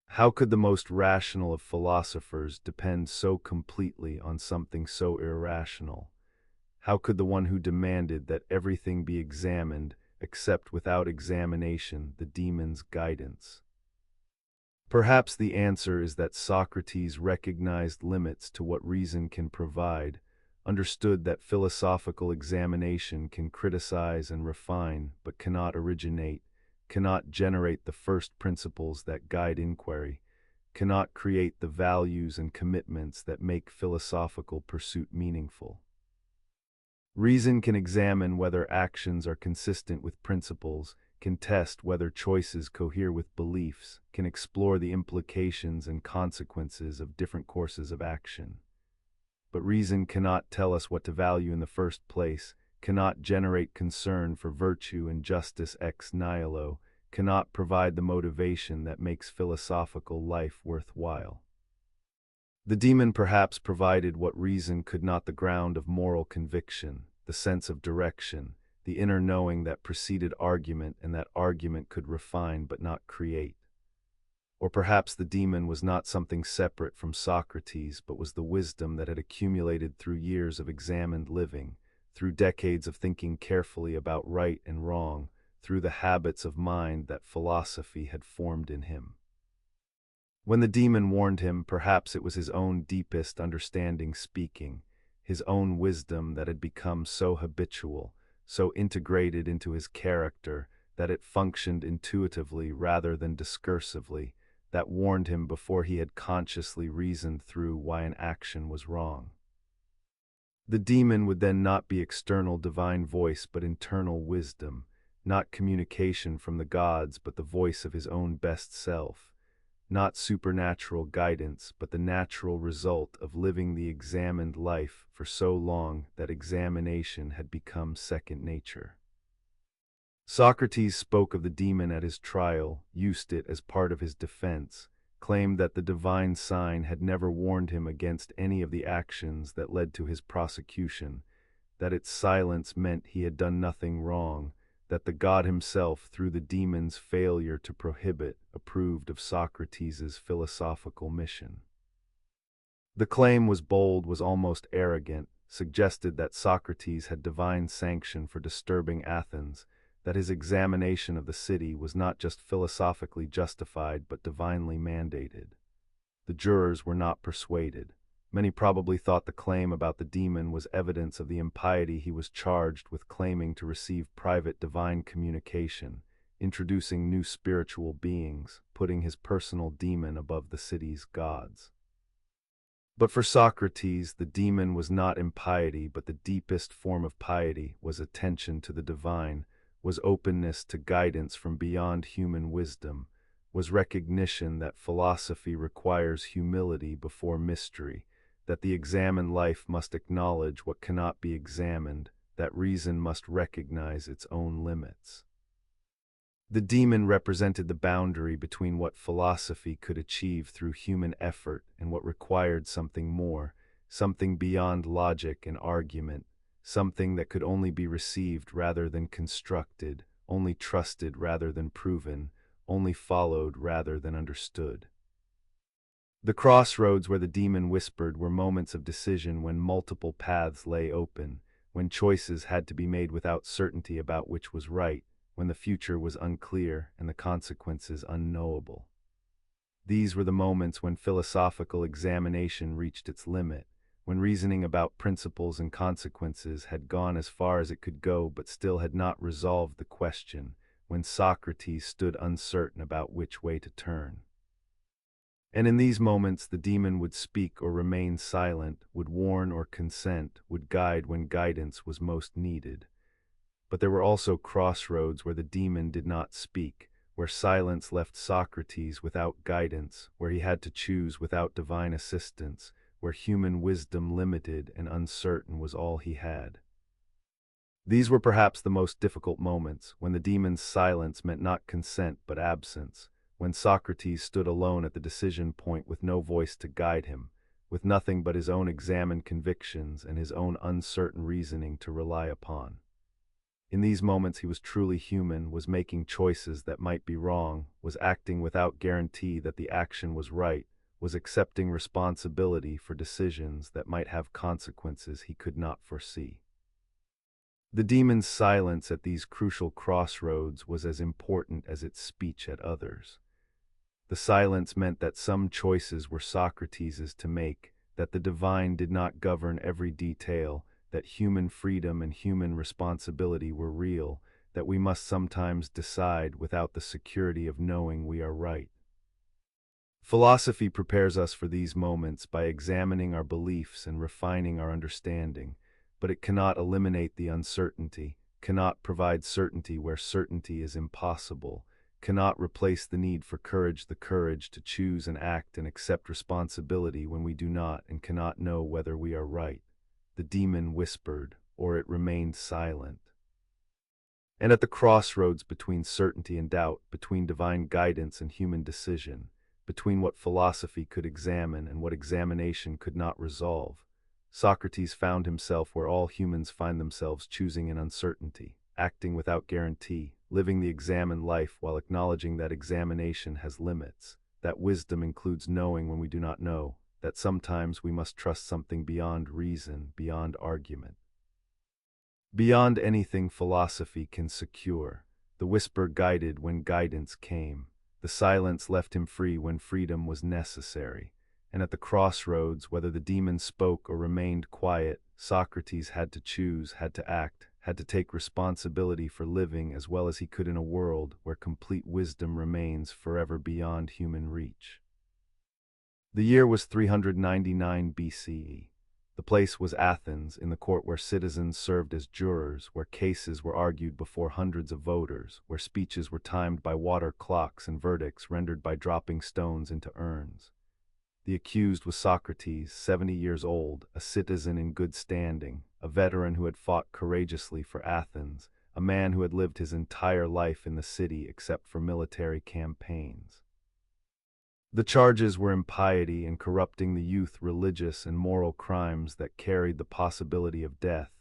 How could the most rational of philosophers depend so completely on something so irrational? How could the one who demanded that everything be examined accept without examination the demon's guidance? Perhaps the answer is that Socrates recognized limits to what reason can provide, understood that philosophical examination can criticize and refine but cannot originate, cannot generate the first principles that guide inquiry, cannot create the values and commitments that make philosophical pursuit meaningful. Reason can examine whether actions are consistent with principles, can test whether choices cohere with beliefs, can explore the implications and consequences of different courses of action. But reason cannot tell us what to value in the first place, cannot generate concern for virtue and justice ex nihilo, cannot provide the motivation that makes philosophical life worthwhile. The demon perhaps provided what reason could not: the ground of moral conviction, the sense of direction, the inner knowing that preceded argument and that argument could refine but not create. Or perhaps the demon was not something separate from Socrates, but was the wisdom that had accumulated through years of examined living, through decades of thinking carefully about right and wrong, through the habits of mind that philosophy had formed in him. When the demon warned him, perhaps it was his own deepest understanding speaking, his own wisdom that had become so habitual, so integrated into his character, that it functioned intuitively rather than discursively, that warned him before he had consciously reasoned through why an action was wrong. The demon would then not be external divine voice but internal wisdom, not communication from the gods but the voice of his own best self, not supernatural guidance but the natural result of living the examined life for so long that examination had become second nature. Socrates spoke of the demon at his trial, used it as part of his defense, claimed that the divine sign had never warned him against any of the actions that led to his prosecution, that its silence meant he had done nothing wrong, that the god himself, through the demon's failure to prohibit, approved of Socrates' philosophical mission. The claim was bold, was almost arrogant, suggested that Socrates had divine sanction for disturbing Athens, that his examination of the city was not just philosophically justified but divinely mandated. The jurors were not persuaded. Many probably thought the claim about the demon was evidence of the impiety he was charged with, claiming to receive private divine communication, introducing new spiritual beings, putting his personal demon above the city's gods. But for Socrates, the demon was not impiety, but the deepest form of piety was attention to the divine, was openness to guidance from beyond human wisdom, was recognition that philosophy requires humility before mystery, that the examined life must acknowledge what cannot be examined, that reason must recognize its own limits. The demon represented the boundary between what philosophy could achieve through human effort and what required something more, something beyond logic and argument, something that could only be received rather than constructed, only trusted rather than proven, only followed rather than understood. The crossroads where the demon whispered were moments of decision when multiple paths lay open, when choices had to be made without certainty about which was right, when the future was unclear and the consequences unknowable. These were the moments when philosophical examination reached its limit, when reasoning about principles and consequences had gone as far as it could go but still had not resolved the question, when Socrates stood uncertain about which way to turn. And in these moments the demon would speak or remain silent, would warn or consent, would guide when guidance was most needed. But there were also crossroads where the demon did not speak, where silence left Socrates without guidance, where he had to choose without divine assistance, where human wisdom limited and uncertain was all he had. These were perhaps the most difficult moments, when the demon's silence meant not consent but absence, when Socrates stood alone at the decision point with no voice to guide him, with nothing but his own examined convictions and his own uncertain reasoning to rely upon. In these moments he was truly human, was making choices that might be wrong, was acting without guarantee that the action was right, was accepting responsibility for decisions that might have consequences he could not foresee. The demon's silence at these crucial crossroads was as important as its speech at others. The silence meant that some choices were Socrates's to make, that the divine did not govern every detail, that human freedom and human responsibility were real, that we must sometimes decide without the security of knowing we are right. Philosophy prepares us for these moments by examining our beliefs and refining our understanding, but it cannot eliminate the uncertainty, cannot provide certainty where certainty is impossible, cannot replace the need for courage, the courage to choose and act and accept responsibility when we do not and cannot know whether we are right. The demon whispered, or it remained silent. And at the crossroads between certainty and doubt, between divine guidance and human decision, between what philosophy could examine and what examination could not resolve, Socrates found himself where all humans find themselves, choosing in uncertainty, acting without guarantee, living the examined life while acknowledging that examination has limits, that wisdom includes knowing when we do not know, that sometimes we must trust something beyond reason, beyond argument. Beyond anything philosophy can secure, the whisper guided when guidance came, the silence left him free when freedom was necessary, and at the crossroads, whether the demon spoke or remained quiet, Socrates had to choose, had to act, had to take responsibility for living as well as he could in a world where complete wisdom remains forever beyond human reach. The year was 399 BCE. The place was Athens, in the court where citizens served as jurors, where cases were argued before hundreds of voters, where speeches were timed by water clocks and verdicts rendered by dropping stones into urns. The accused was Socrates, 70 years old, a citizen in good standing, a veteran who had fought courageously for Athens, a man who had lived his entire life in the city except for military campaigns. The charges were impiety and corrupting the youth, religious and moral crimes that carried the possibility of death,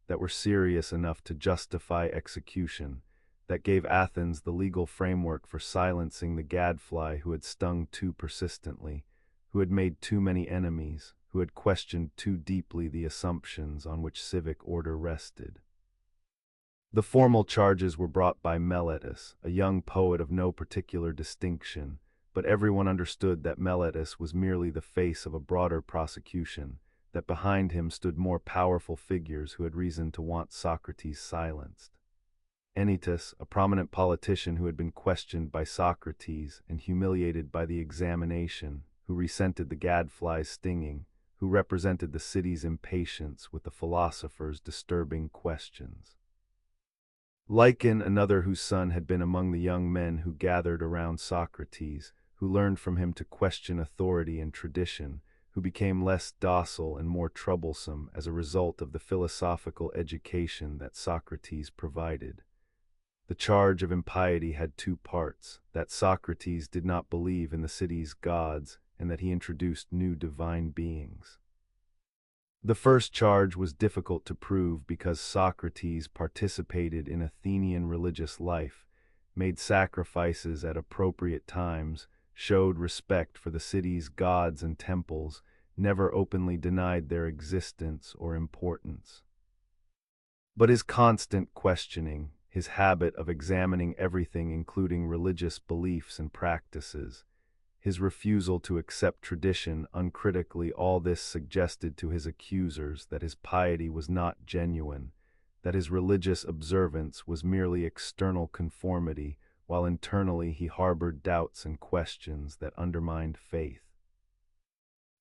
that were serious enough to justify execution, that gave Athens the legal framework for silencing the gadfly who had stung too persistently, who had made too many enemies, who had questioned too deeply the assumptions on which civic order rested. The formal charges were brought by Meletus, a young poet of no particular distinction, but everyone understood that Meletus was merely the face of a broader prosecution, that behind him stood more powerful figures who had reason to want Socrates silenced. Anytus, a prominent politician who had been questioned by Socrates and humiliated by the examination, who resented the gadfly's stinging, who represented the city's impatience with the philosopher's disturbing questions. Lycon, another whose son had been among the young men who gathered around Socrates, who learned from him to question authority and tradition, who became less docile and more troublesome as a result of the philosophical education that Socrates provided. The charge of impiety had two parts: that Socrates did not believe in the city's gods, and that he introduced new divine beings. The first charge was difficult to prove because Socrates participated in Athenian religious life, made sacrifices at appropriate times, showed respect for the city's gods and temples, never openly denied their existence or importance. But his constant questioning, his habit of examining everything including religious beliefs and practices, his refusal to accept tradition uncritically, all this suggested to his accusers that his piety was not genuine, that his religious observance was merely external conformity, while internally he harbored doubts and questions that undermined faith.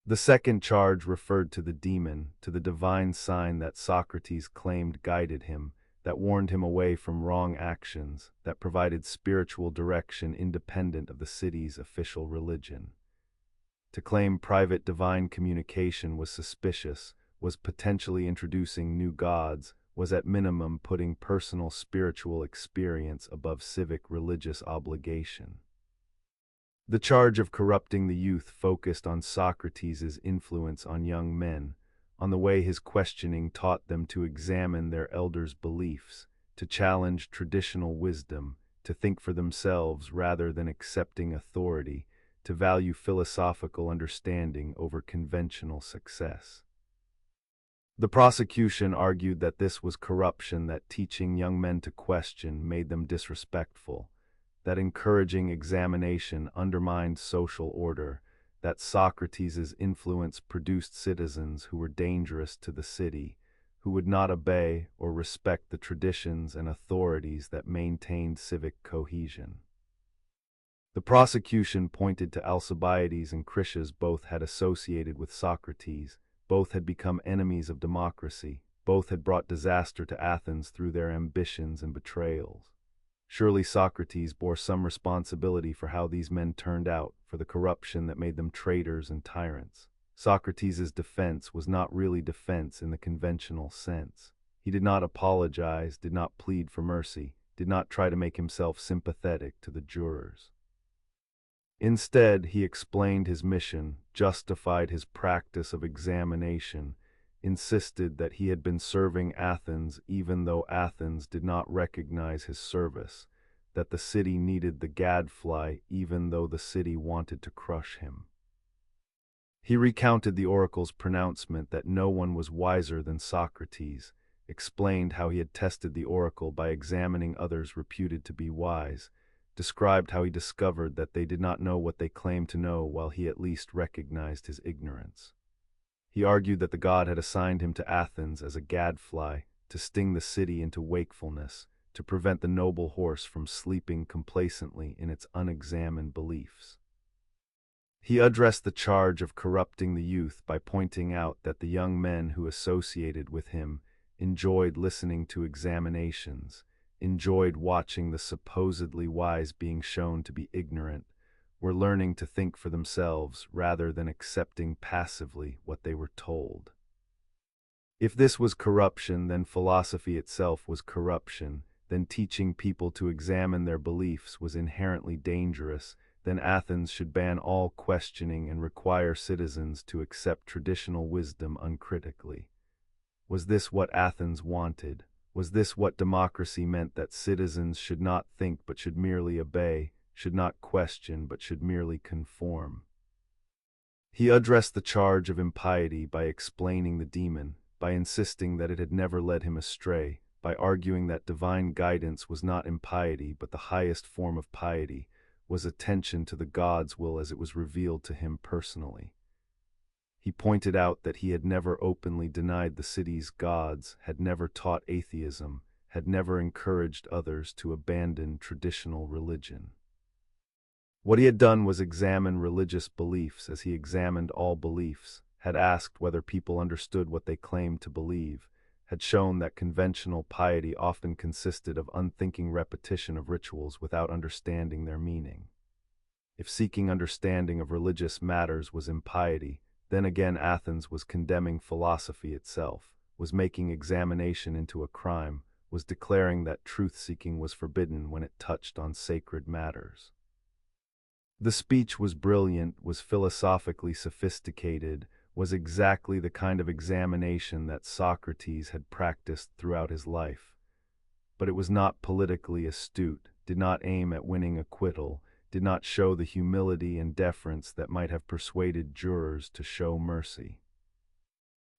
The second charge referred to the demon, to the divine sign that Socrates claimed guided him, that warned him away from wrong actions, that provided spiritual direction independent of the city's official religion. To claim private divine communication was suspicious, was potentially introducing new gods, was at minimum putting personal spiritual experience above civic religious obligation. The charge of corrupting the youth focused on Socrates' influence on young men, on the way his questioning taught them to examine their elders' beliefs, to challenge traditional wisdom, to think for themselves rather than accepting authority, to value philosophical understanding over conventional success. The prosecution argued that this was corruption, that teaching young men to question made them disrespectful, that encouraging examination undermined social order, that Socrates' influence produced citizens who were dangerous to the city, who would not obey or respect the traditions and authorities that maintained civic cohesion. The prosecution pointed to Alcibiades and Critias. Both had associated with Socrates, both had become enemies of democracy, both had brought disaster to Athens through their ambitions and betrayals. Surely Socrates bore some responsibility for how these men turned out, for the corruption that made them traitors and tyrants. Socrates' defense was not really defense in the conventional sense. He did not apologize, did not plead for mercy, did not try to make himself sympathetic to the jurors. Instead, he explained his mission, justified his practice of examination, insisted that he had been serving Athens even though Athens did not recognize his service, that the city needed the gadfly even though the city wanted to crush him. He recounted the oracle's pronouncement that no one was wiser than Socrates, explained how he had tested the oracle by examining others reputed to be wise, described how he discovered that they did not know what they claimed to know while he at least recognized his ignorance. He argued that the god had assigned him to Athens as a gadfly, to sting the city into wakefulness, to prevent the noble horse from sleeping complacently in its unexamined beliefs. He addressed the charge of corrupting the youth by pointing out that the young men who associated with him enjoyed listening to examinations, enjoyed watching the supposedly wise being shown to be ignorant, were learning to think for themselves rather than accepting passively what they were told. If this was corruption, then philosophy itself was corruption, then teaching people to examine their beliefs was inherently dangerous, then Athens should ban all questioning and require citizens to accept traditional wisdom uncritically. Was this what Athens wanted? Was this what democracy meant, that citizens should not think but should merely obey, should not question but should merely conform? He addressed the charge of impiety by explaining the demon, by insisting that it had never led him astray, by arguing that divine guidance was not impiety but the highest form of piety, was attention to the God's will as it was revealed to him personally. He pointed out that he had never openly denied the city's gods, had never taught atheism, had never encouraged others to abandon traditional religion. What he had done was examine religious beliefs as he examined all beliefs, had asked whether people understood what they claimed to believe, had shown that conventional piety often consisted of unthinking repetition of rituals without understanding their meaning. If seeking understanding of religious matters was impiety, Then again, Athens was condemning philosophy itself, was making examination into a crime, was declaring that truth-seeking was forbidden when it touched on sacred matters. The speech was brilliant, was philosophically sophisticated, was exactly the kind of examination that Socrates had practiced throughout his life. But it was not politically astute, did not aim at winning acquittal, did not show the humility and deference that might have persuaded jurors to show mercy.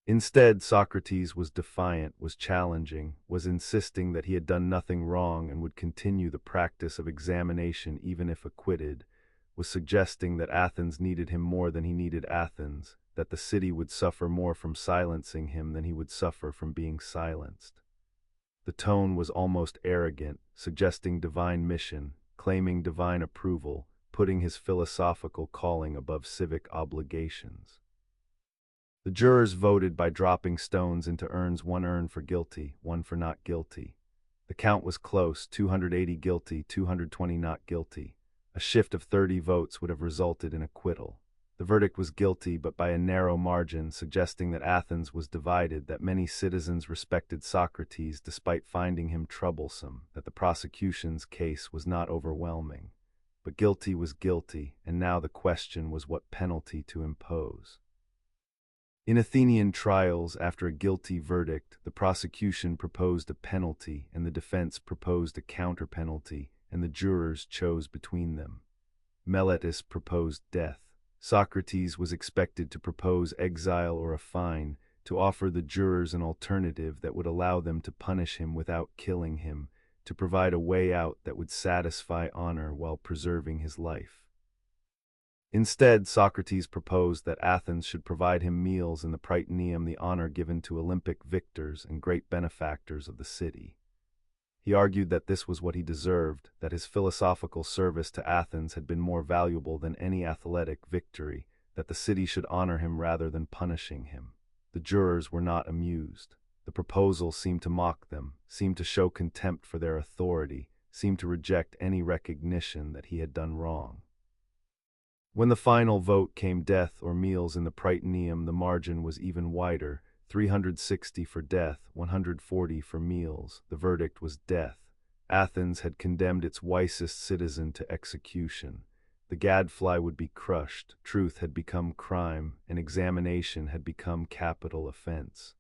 Instead, Socrates was defiant, was challenging, was insisting that he had done nothing wrong and would continue the practice of examination even if acquitted, was suggesting that Athens needed him more than he needed Athens, that the city would suffer more from silencing him than he would suffer from being silenced. The tone was almost arrogant, suggesting divine mission, claiming divine approval, putting his philosophical calling above civic obligations. The jurors voted by dropping stones into urns, one urn for guilty, one for not guilty. The count was close, 280 guilty, 220 not guilty. A shift of 30 votes would have resulted in acquittal. The verdict was guilty, but by a narrow margin, suggesting that Athens was divided, that many citizens respected Socrates despite finding him troublesome, that the prosecution's case was not overwhelming. But guilty was guilty, and now the question was what penalty to impose. In Athenian trials, after a guilty verdict, the prosecution proposed a penalty, and the defense proposed a counter-penalty, and the jurors chose between them. Meletus proposed death. Socrates was expected to propose exile or a fine, to offer the jurors an alternative that would allow them to punish him without killing him, to provide a way out that would satisfy honor while preserving his life. Instead, Socrates proposed that Athens should provide him meals in the Prytaneum, the honor given to Olympic victors and great benefactors of the city. He argued that this was what he deserved, that his philosophical service to Athens had been more valuable than any athletic victory, that the city should honor him rather than punishing him. The jurors were not amused. The proposal seemed to mock them, seemed to show contempt for their authority, seemed to reject any recognition that he had done wrong. When the final vote came, death or meals in the Prytaneum, the margin was even wider, 360 for death, 140 for meals. The verdict was death. Athens had condemned its wisest citizen to execution. The gadfly would be crushed, truth had become crime, and examination had become capital offense.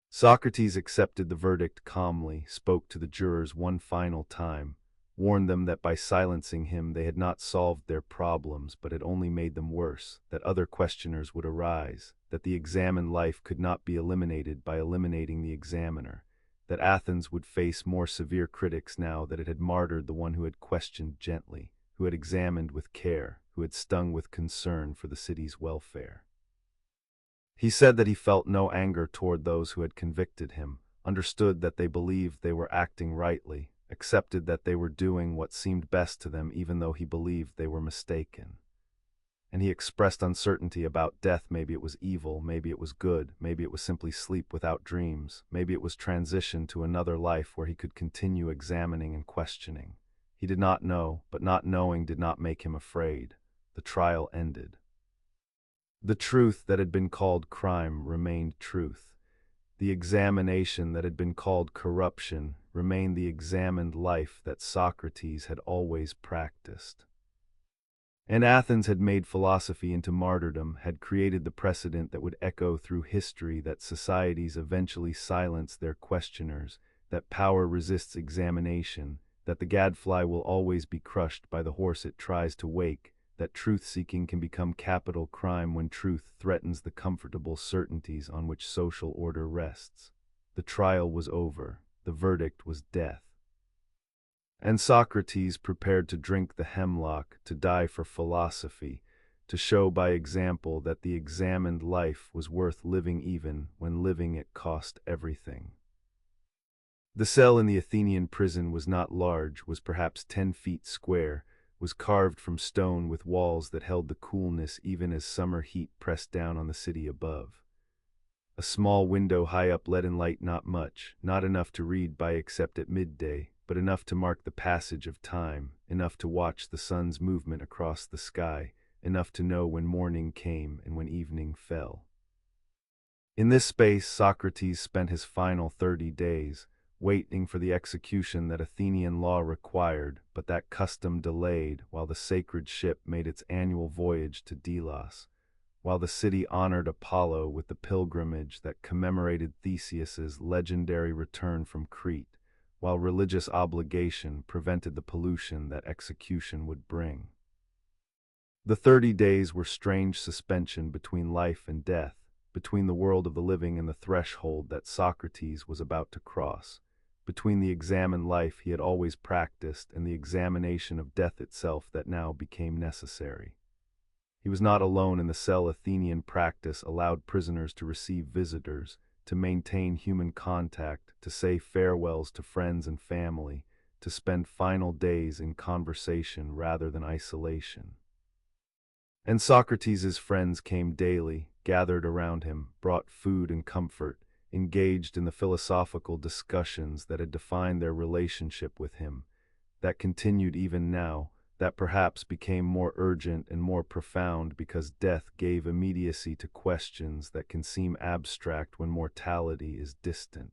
Socrates accepted the verdict calmly, spoke to the jurors one final time, warned them that by silencing him they had not solved their problems but had only made them worse, that other questioners would arise, that the examined life could not be eliminated by eliminating the examiner, that Athens would face more severe critics now that it had martyred the one who had questioned gently, who had examined with care, who had stung with concern for the city's welfare. He said that he felt no anger toward those who had convicted him, understood that they believed they were acting rightly, accepted that they were doing what seemed best to them even though he believed they were mistaken. And he expressed uncertainty about death. Maybe it was evil, maybe it was good, maybe it was simply sleep without dreams, maybe it was transition to another life where he could continue examining and questioning. He did not know, but not knowing did not make him afraid. The trial ended. The truth that had been called crime remained truth. The examination that had been called corruption remained the examined life that Socrates had always practiced. And Athens had made philosophy into martyrdom, had created the precedent that would echo through history, that societies eventually silence their questioners, that power resists examination, that the gadfly will always be crushed by the horse it tries to wake, that truth-seeking can become capital crime when truth threatens the comfortable certainties on which social order rests. The trial was over. The verdict was death. And Socrates prepared to drink the hemlock, to die for philosophy, to show by example that the examined life was worth living even when living it cost everything. The cell in the Athenian prison was not large, was perhaps 10 feet square, was carved from stone with walls that held the coolness even as summer heat pressed down on the city above. A small window high up let in light, not much, not enough to read by except at midday, but enough to mark the passage of time, enough to watch the sun's movement across the sky, enough to know when morning came and when evening fell. In this space, Socrates spent his final 30 days, waiting for the execution that Athenian law required, but that custom delayed while the sacred ship made its annual voyage to Delos, while the city honored Apollo with the pilgrimage that commemorated Theseus's legendary return from Crete, while religious obligation prevented the pollution that execution would bring. The 30 days were strange suspension between life and death, between the world of the living and the threshold that Socrates was about to cross, between the examined life he had always practiced and the examination of death itself that now became necessary. He was not alone in the cell. Athenian practice allowed prisoners to receive visitors, to maintain human contact, to say farewells to friends and family, to spend final days in conversation rather than isolation. And Socrates' friends came daily, gathered around him, brought food and comfort, engaged in the philosophical discussions that had defined their relationship with him, that continued even now, that perhaps became more urgent and more profound because death gave immediacy to questions that can seem abstract when mortality is distant.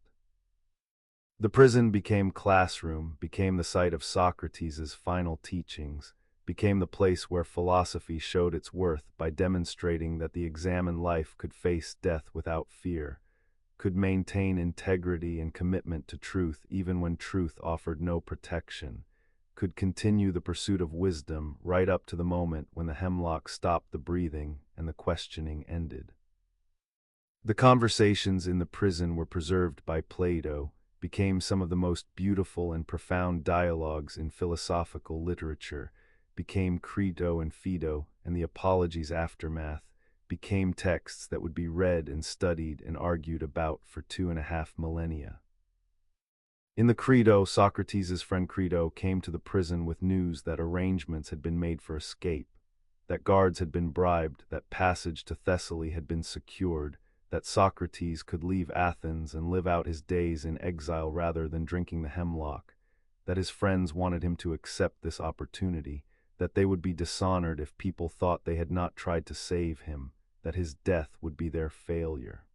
The prison became classroom, became the site of Socrates' final teachings, became the place where philosophy showed its worth by demonstrating that the examined life could face death without fear, could maintain integrity and commitment to truth even when truth offered no protection, could continue the pursuit of wisdom right up to the moment when the hemlock stopped the breathing and the questioning ended. The conversations in the prison were preserved by Plato, became some of the most beautiful and profound dialogues in philosophical literature, became Crito and Phaedo and the Apology's aftermath, became texts that would be read and studied and argued about for 2.5 millennia. In the Crito, Socrates' friend Crito came to the prison with news that arrangements had been made for escape, that guards had been bribed, that passage to Thessaly had been secured, that Socrates could leave Athens and live out his days in exile rather than drinking the hemlock, that his friends wanted him to accept this opportunity, that they would be dishonored if people thought they had not tried to save him, that his death would be their failure.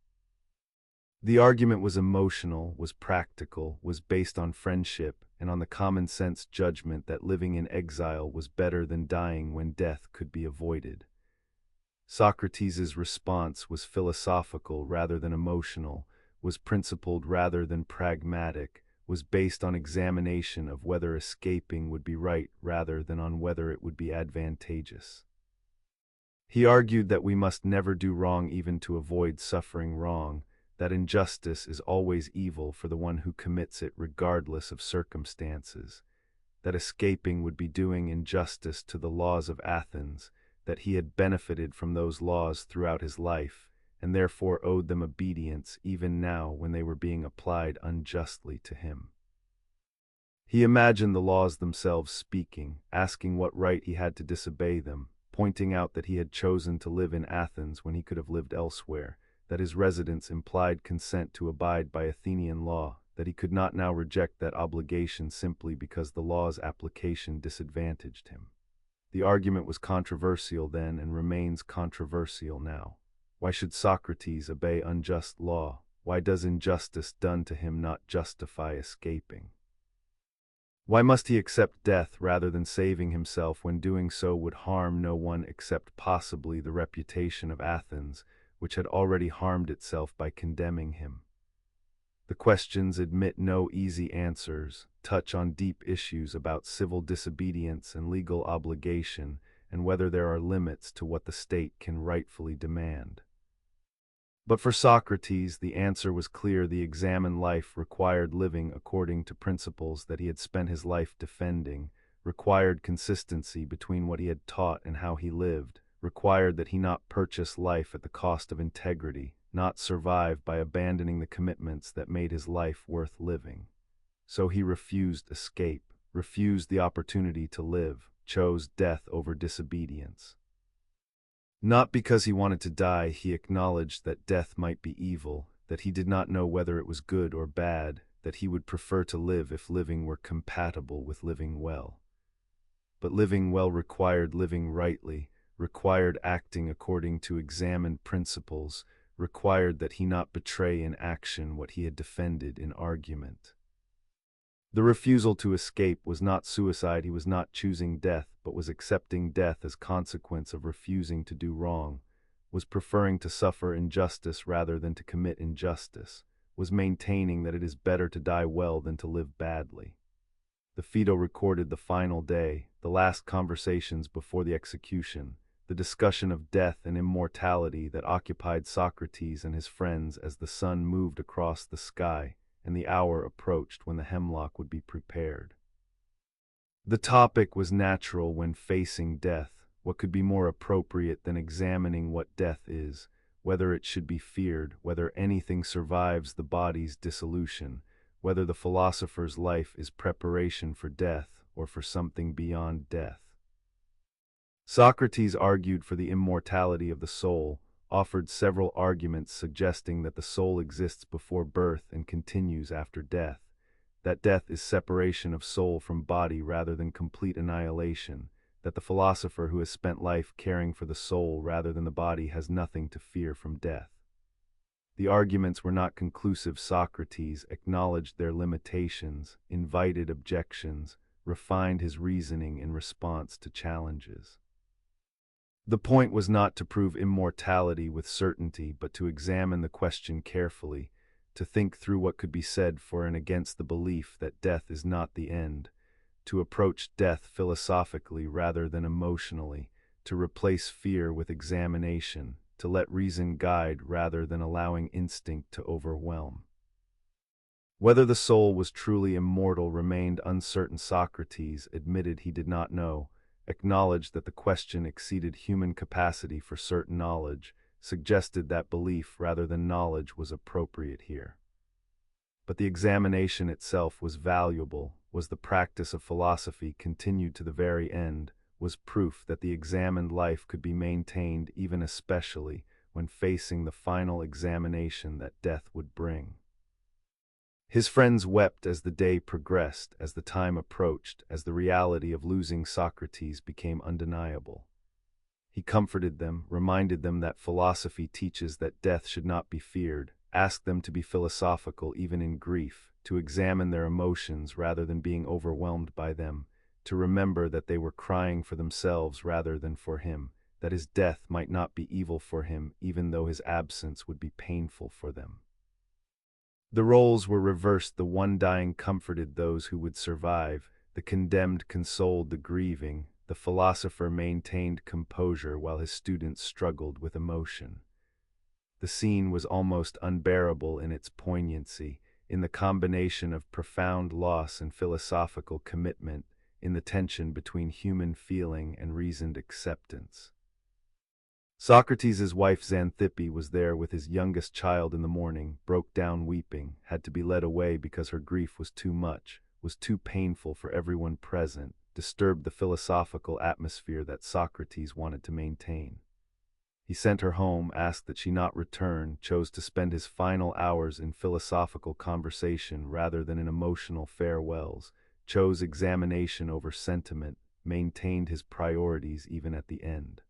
The argument was emotional, was practical, was based on friendship and on the common sense judgment that living in exile was better than dying when death could be avoided. Socrates' response was philosophical rather than emotional, was principled rather than pragmatic, was based on examination of whether escaping would be right rather than on whether it would be advantageous. He argued that we must never do wrong even to avoid suffering wrong, that injustice is always evil for the one who commits it regardless of circumstances, that escaping would be doing injustice to the laws of Athens, that he had benefited from those laws throughout his life, and therefore owed them obedience even now when they were being applied unjustly to him. He imagined the laws themselves speaking, asking what right he had to disobey them, pointing out that he had chosen to live in Athens when he could have lived elsewhere, that his residence implied consent to abide by Athenian law, that he could not now reject that obligation simply because the law's application disadvantaged him. The argument was controversial then and remains controversial now. Why should Socrates obey unjust law? Why does injustice done to him not justify escaping? Why must he accept death rather than saving himself when doing so would harm no one except possibly the reputation of Athens, which had already harmed itself by condemning him? The questions admit no easy answers, touch on deep issues about civil disobedience and legal obligation, and whether there are limits to what the state can rightfully demand. But for Socrates, the answer was clear. The examined life required living according to principles that he had spent his life defending, required consistency between what he had taught and how he lived, required that he not purchase life at the cost of integrity, not survive by abandoning the commitments that made his life worth living. So he refused escape, refused the opportunity to live, chose death over disobedience. Not because he wanted to die, he acknowledged that death might be evil, that he did not know whether it was good or bad, that he would prefer to live if living were compatible with living well. But living well required living rightly, required acting according to examined principles, required that he not betray in action what he had defended in argument. The refusal to escape was not suicide. He was not choosing death, but was accepting death as consequence of refusing to do wrong, was preferring to suffer injustice rather than to commit injustice, was maintaining that it is better to die well than to live badly. The Phaedo recorded the final day, the last conversations before the execution, the discussion of death and immortality that occupied Socrates and his friends as the sun moved across the sky and the hour approached when the hemlock would be prepared. The topic was natural when facing death. What could be more appropriate than examining what death is, whether it should be feared, whether anything survives the body's dissolution, whether the philosopher's life is preparation for death or for something beyond death. Socrates argued for the immortality of the soul, offered several arguments suggesting that the soul exists before birth and continues after death, that death is separation of soul from body rather than complete annihilation, that the philosopher who has spent life caring for the soul rather than the body has nothing to fear from death. The arguments were not conclusive. Socrates acknowledged their limitations, invited objections, refined his reasoning in response to challenges. The point was not to prove immortality with certainty, but to examine the question carefully, to think through what could be said for and against the belief that death is not the end, to approach death philosophically rather than emotionally, to replace fear with examination, to let reason guide rather than allowing instinct to overwhelm. Whether the soul was truly immortal remained uncertain. Socrates admitted he did not know, acknowledged that the question exceeded human capacity for certain knowledge, suggested that belief rather than knowledge was appropriate here. But the examination itself was valuable, was the practice of philosophy continued to the very end, was proof that the examined life could be maintained even especially when facing the final examination that death would bring. His friends wept as the day progressed, as the time approached, as the reality of losing Socrates became undeniable. He comforted them, reminded them that philosophy teaches that death should not be feared, asked them to be philosophical even in grief, to examine their emotions rather than being overwhelmed by them, to remember that they were crying for themselves rather than for him, that his death might not be evil for him even though his absence would be painful for them. The roles were reversed. The one dying comforted those who would survive, the condemned consoled the grieving, the philosopher maintained composure while his students struggled with emotion. The scene was almost unbearable in its poignancy, in the combination of profound loss and philosophical commitment, in the tension between human feeling and reasoned acceptance. Socrates' wife Xanthippe was there with his youngest child in the morning, broke down weeping, had to be led away because her grief was too much, was too painful for everyone present, disturbed the philosophical atmosphere that Socrates wanted to maintain. He sent her home, asked that she not return, chose to spend his final hours in philosophical conversation rather than in emotional farewells, chose examination over sentiment, maintained his priorities even at the end.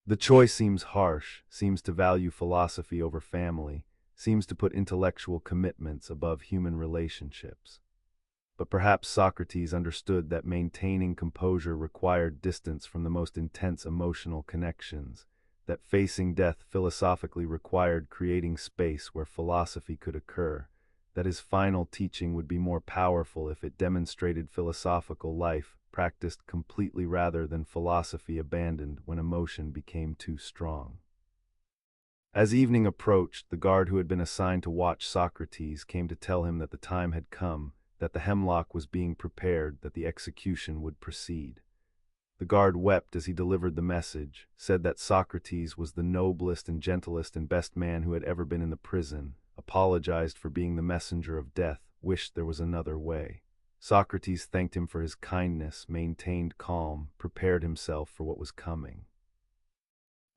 The choice seems harsh, seems to value philosophy over family, seems to put intellectual commitments above human relationships. But perhaps Socrates understood that maintaining composure required distance from the most intense emotional connections, that facing death philosophically required creating space where philosophy could occur, that his final teaching would be more powerful if it demonstrated philosophical life practiced completely rather than philosophy abandoned when emotion became too strong. As evening approached, the guard who had been assigned to watch Socrates came to tell him that the time had come, that the hemlock was being prepared, that the execution would proceed. The guard wept as he delivered the message, said that Socrates was the noblest and gentlest and best man who had ever been in the prison, apologized for being the messenger of death, wished there was another way. Socrates thanked him for his kindness, maintained calm, prepared himself for what was coming.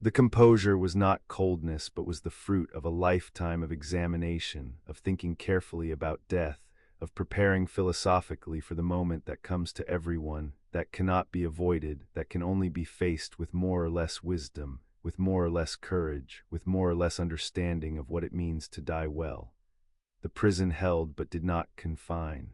The composure was not coldness, but was the fruit of a lifetime of examination, of thinking carefully about death, of preparing philosophically for the moment that comes to everyone, that cannot be avoided, that can only be faced with more or less wisdom, with more or less courage, with more or less understanding of what it means to die well. The prison held but did not confine.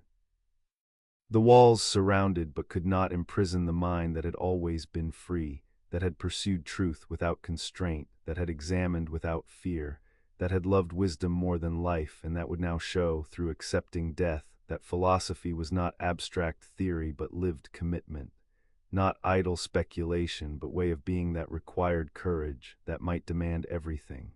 The walls surrounded but could not imprison the mind that had always been free, that had pursued truth without constraint, that had examined without fear, that had loved wisdom more than life, and that would now show, through accepting death, that philosophy was not abstract theory but lived commitment, not idle speculation but way of being that required courage, that might demand everything.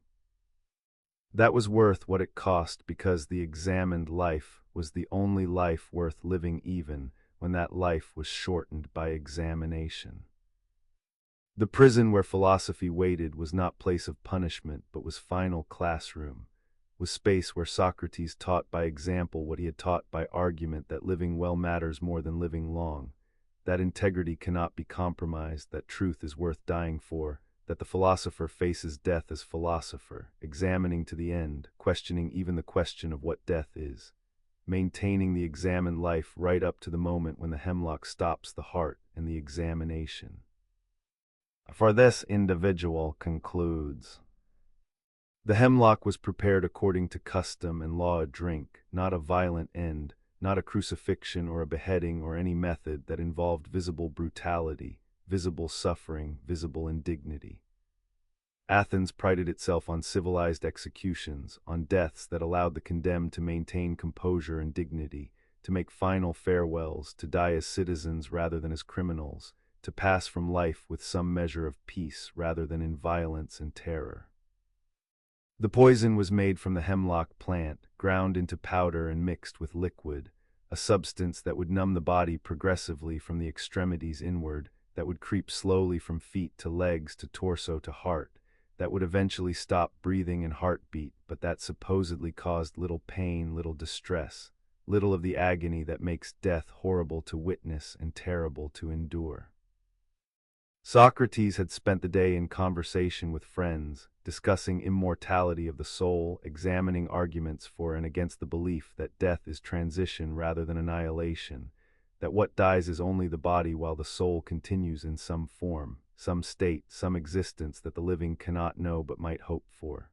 That was worth what it cost because the examined life was the only life worth living even when that life was shortened by examination. The prison where philosophy waited was not place of punishment but was final classroom, was space where Socrates taught by example what he had taught by argument, that living well matters more than living long, that integrity cannot be compromised, that truth is worth dying for, that the philosopher faces death as philosopher, examining to the end, questioning even the question of what death is, maintaining the examined life right up to the moment when the hemlock stops the heart and the examination. For this individual concludes. The hemlock was prepared according to custom and law, a drink, not a violent end, not a crucifixion or a beheading or any method that involved visible brutality, visible suffering, visible indignity. Athens prided itself on civilized executions, on deaths that allowed the condemned to maintain composure and dignity, to make final farewells, to die as citizens rather than as criminals, to pass from life with some measure of peace rather than in violence and terror. The poison was made from the hemlock plant, ground into powder and mixed with liquid, a substance that would numb the body progressively from the extremities inward, that would creep slowly from feet to legs to torso to heart, that would eventually stop breathing and heartbeat, but that supposedly caused little pain, little distress, little of the agony that makes death horrible to witness and terrible to endure. Socrates had spent the day in conversation with friends, discussing immortality of the soul, examining arguments for and against the belief that death is transition rather than annihilation, that what dies is only the body while the soul continues in some form, some state, some existence that the living cannot know but might hope for.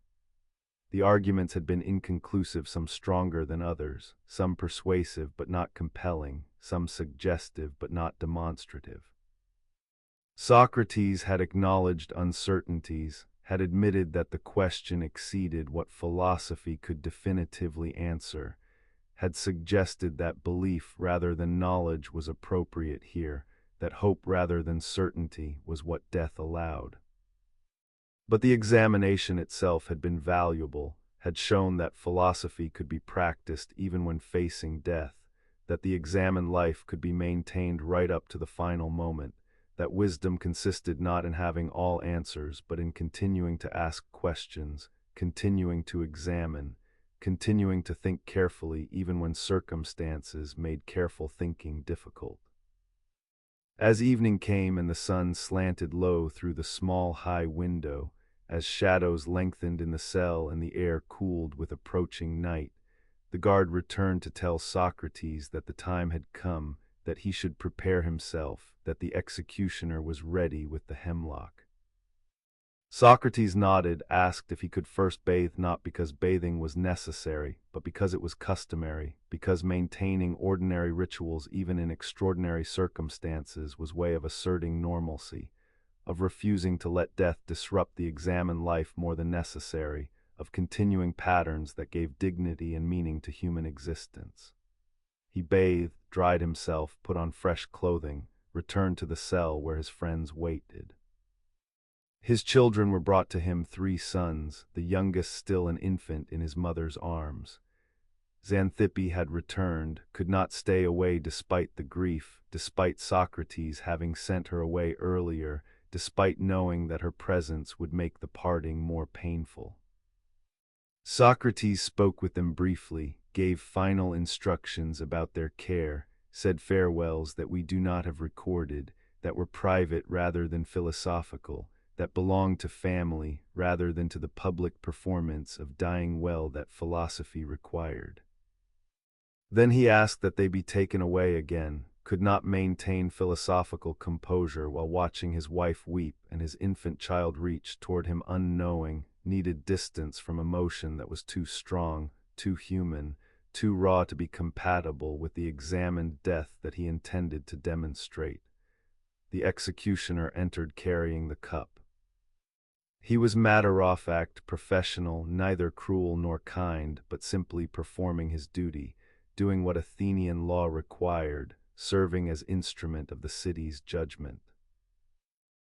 The arguments had been inconclusive, some stronger than others, some persuasive but not compelling, some suggestive but not demonstrative. Socrates had acknowledged uncertainties, had admitted that the question exceeded what philosophy could definitively answer, had suggested that belief rather than knowledge was appropriate here, that hope rather than certainty was what death allowed. But the examination itself had been valuable, had shown that philosophy could be practiced even when facing death, that the examined life could be maintained right up to the final moment, that wisdom consisted not in having all answers but in continuing to ask questions, continuing to examine, continuing to think carefully even when circumstances made careful thinking difficult. As evening came and the sun slanted low through the small high window, as shadows lengthened in the cell and the air cooled with approaching night, the guard returned to tell Socrates that the time had come, that he should prepare himself, that the executioner was ready with the hemlock. Socrates nodded, asked if he could first bathe, not because bathing was necessary, but because it was customary, because maintaining ordinary rituals even in extraordinary circumstances was way of asserting normalcy, of refusing to let death disrupt the examined life more than necessary, of continuing patterns that gave dignity and meaning to human existence. He bathed, dried himself, put on fresh clothing, returned to the cell where his friends waited. His children were brought to him, 3 sons, the youngest still an infant in his mother's arms. Xanthippe had returned, could not stay away despite the grief, despite Socrates having sent her away earlier, despite knowing that her presence would make the parting more painful. Socrates spoke with them briefly, gave final instructions about their care, said farewells that we do not have recorded, that were private rather than philosophical, that belonged to family rather than to the public performance of dying well that philosophy required. Then he asked that they be taken away again, could not maintain philosophical composure while watching his wife weep and his infant child reach toward him unknowing, needed distance from emotion that was too strong, too human, too raw to be compatible with the examined death that he intended to demonstrate. The executioner entered carrying the cup. He was matter-of-fact, professional, neither cruel nor kind, but simply performing his duty, doing what Athenian law required, serving as instrument of the city's judgment.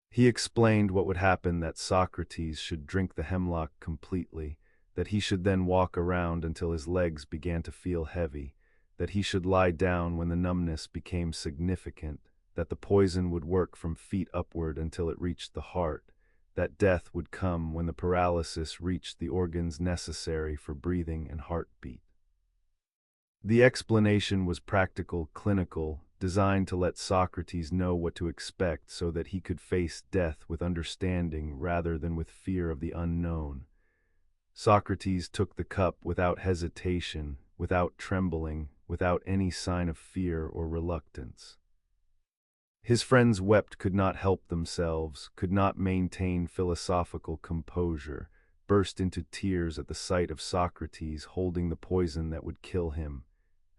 He explained what would happen: that Socrates should drink the hemlock completely, that he should then walk around until his legs began to feel heavy, that he should lie down when the numbness became significant, that the poison would work from feet upward until it reached the heart, that death would come when the paralysis reached the organs necessary for breathing and heartbeat. The explanation was practical, clinical, designed to let Socrates know what to expect so that he could face death with understanding rather than with fear of the unknown. Socrates took the cup without hesitation, without trembling, without any sign of fear or reluctance. His friends wept, could not help themselves, could not maintain philosophical composure, burst into tears at the sight of Socrates holding the poison that would kill him,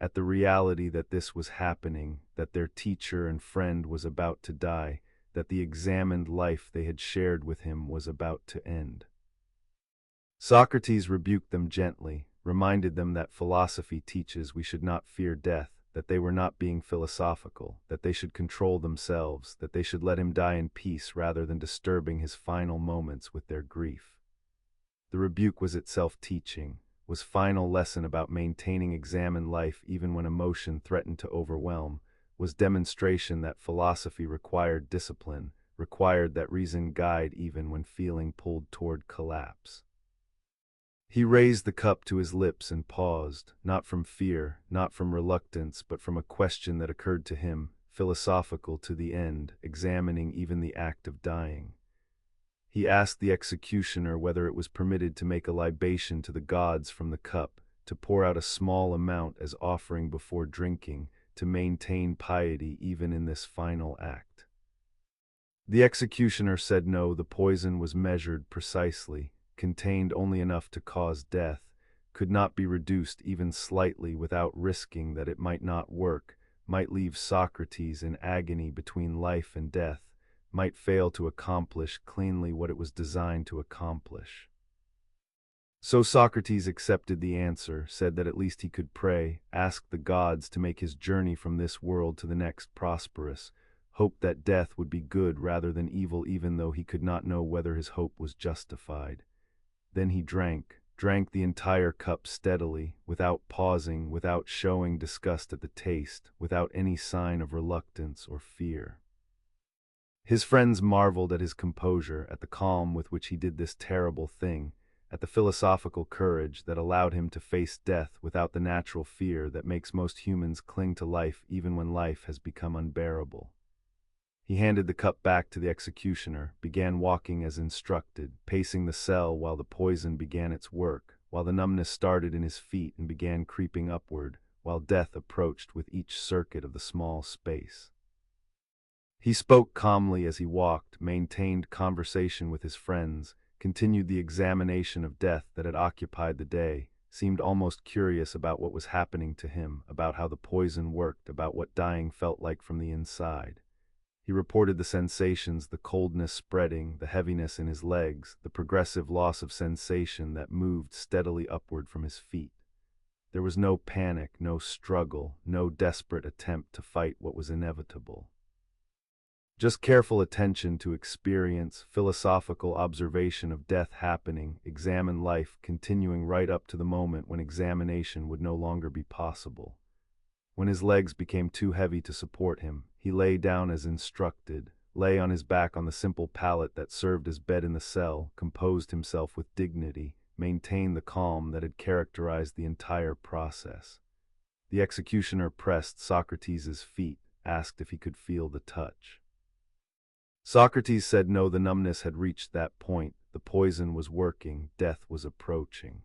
at the reality that this was happening, that their teacher and friend was about to die, that the examined life they had shared with him was about to end. Socrates rebuked them gently, reminded them that philosophy teaches we should not fear death, that they were not being philosophical, that they should control themselves, that they should let him die in peace rather than disturbing his final moments with their grief. The rebuke was itself teaching, was final lesson about maintaining examined life even when emotion threatened to overwhelm, was demonstration that philosophy required discipline, required that reason guide even when feeling pulled toward collapse. He raised the cup to his lips and paused, not from fear, not from reluctance, but from a question that occurred to him, philosophical to the end, examining even the act of dying. He asked the executioner whether it was permitted to make a libation to the gods from the cup, to pour out a small amount as offering before drinking, to maintain piety even in this final act. The executioner said no. The poison was measured precisely, contained only enough to cause death, could not be reduced even slightly without risking that it might not work, might leave Socrates in agony between life and death, might fail to accomplish cleanly what it was designed to accomplish. So Socrates accepted the answer, said that at least he could pray, ask the gods to make his journey from this world to the next prosperous, hoped that death would be good rather than evil, even though he could not know whether his hope was justified. Then he drank the entire cup steadily, without pausing, without showing disgust at the taste, without any sign of reluctance or fear. His friends marveled at his composure, at the calm with which he did this terrible thing, at the philosophical courage that allowed him to face death without the natural fear that makes most humans cling to life even when life has become unbearable. He handed the cup back to the executioner, began walking as instructed, pacing the cell while the poison began its work, while the numbness started in his feet and began creeping upward, while death approached with each circuit of the small space. He spoke calmly as he walked, maintained conversation with his friends, continued the examination of death that had occupied the day, seemed almost curious about what was happening to him, about how the poison worked, about what dying felt like from the inside. He reported the sensations, the coldness spreading, the heaviness in his legs, the progressive loss of sensation that moved steadily upward from his feet. There was no panic, no struggle, no desperate attempt to fight what was inevitable. Just careful attention to experience, philosophical observation of death happening, examine life continuing right up to the moment when examination would no longer be possible. When his legs became too heavy to support him, he lay down as instructed, lay on his back on the simple pallet that served as bed in the cell, composed himself with dignity, maintained the calm that had characterized the entire process. The executioner pressed Socrates' feet, asked if he could feel the touch. Socrates said no. The numbness had reached that point, the poison was working, death was approaching.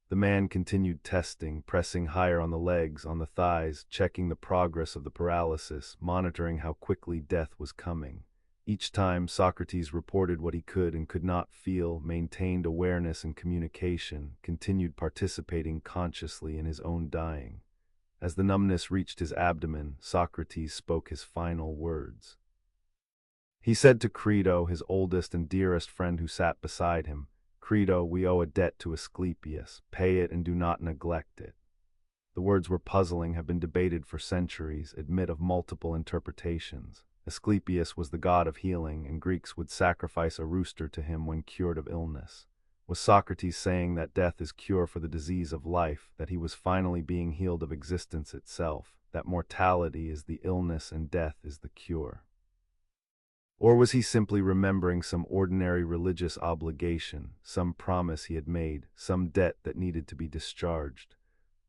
The man continued testing, pressing higher on the legs, on the thighs, checking the progress of the paralysis, monitoring how quickly death was coming. Each time, Socrates reported what he could and could not feel, maintained awareness and communication, continued participating consciously in his own dying. As the numbness reached his abdomen, Socrates spoke his final words. He said to Crito, his oldest and dearest friend who sat beside him, "Crito, we owe a debt to Asclepius. Pay it and do not neglect it." The words were puzzling, have been debated for centuries, admit of multiple interpretations. Asclepius was the god of healing, and Greeks would sacrifice a rooster to him when cured of illness. Was Socrates saying that death is cure for the disease of life, that he was finally being healed of existence itself, that mortality is the illness and death is the cure? Or was he simply remembering some ordinary religious obligation, some promise he had made, some debt that needed to be discharged?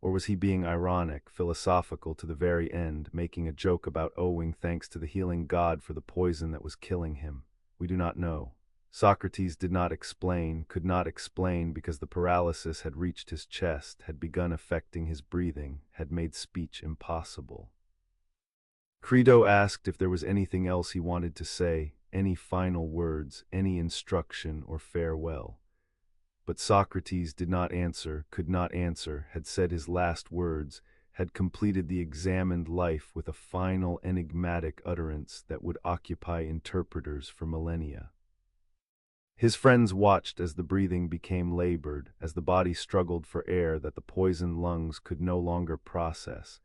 Or was he being ironic, philosophical to the very end, making a joke about owing thanks to the healing god for the poison that was killing him? We do not know. Socrates did not explain, could not explain, because the paralysis had reached his chest, had begun affecting his breathing, had made speech impossible. Crito asked if there was anything else he wanted to say, any final words, any instruction or farewell. But Socrates did not answer, could not answer, had said his last words, had completed the examined life with a final enigmatic utterance that would occupy interpreters for millennia. His friends watched as the breathing became labored, as the body struggled for air that the poisoned lungs could no longer process,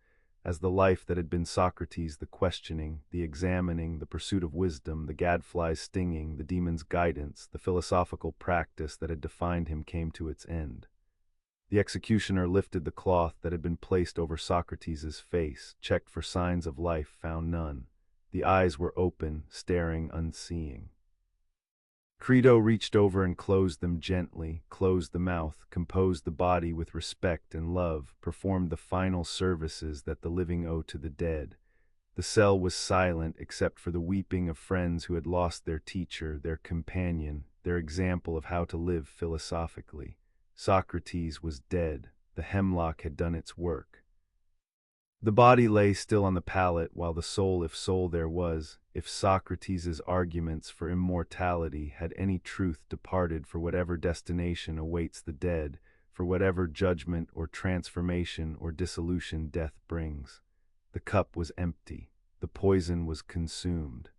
as the life that had been Socrates, the questioning, the examining, the pursuit of wisdom, the gadfly's stinging, the demon's guidance, the philosophical practice that had defined him came to its end. The executioner lifted the cloth that had been placed over Socrates' face, checked for signs of life, found none. The eyes were open, staring, unseeing. Crito reached over and closed them gently, closed the mouth, composed the body with respect and love, performed the final services that the living owe to the dead. The cell was silent except for the weeping of friends who had lost their teacher, their companion, their example of how to live philosophically. Socrates was dead. The hemlock had done its work. The body lay still on the pallet, while the soul, if soul there was, if Socrates' arguments for immortality had any truth, departed for whatever destination awaits the dead, for whatever judgment or transformation or dissolution death brings. The cup was empty. The poison was consumed.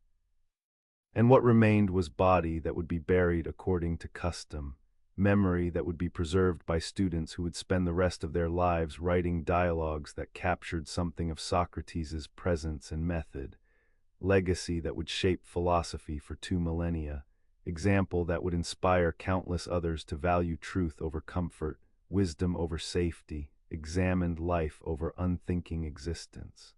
And what remained was body that would be buried according to custom, memory that would be preserved by students who would spend the rest of their lives writing dialogues that captured something of Socrates' presence and method, legacy that would shape philosophy for 2 millennia, example that would inspire countless others to value truth over comfort, wisdom over safety, examined life over unthinking existence.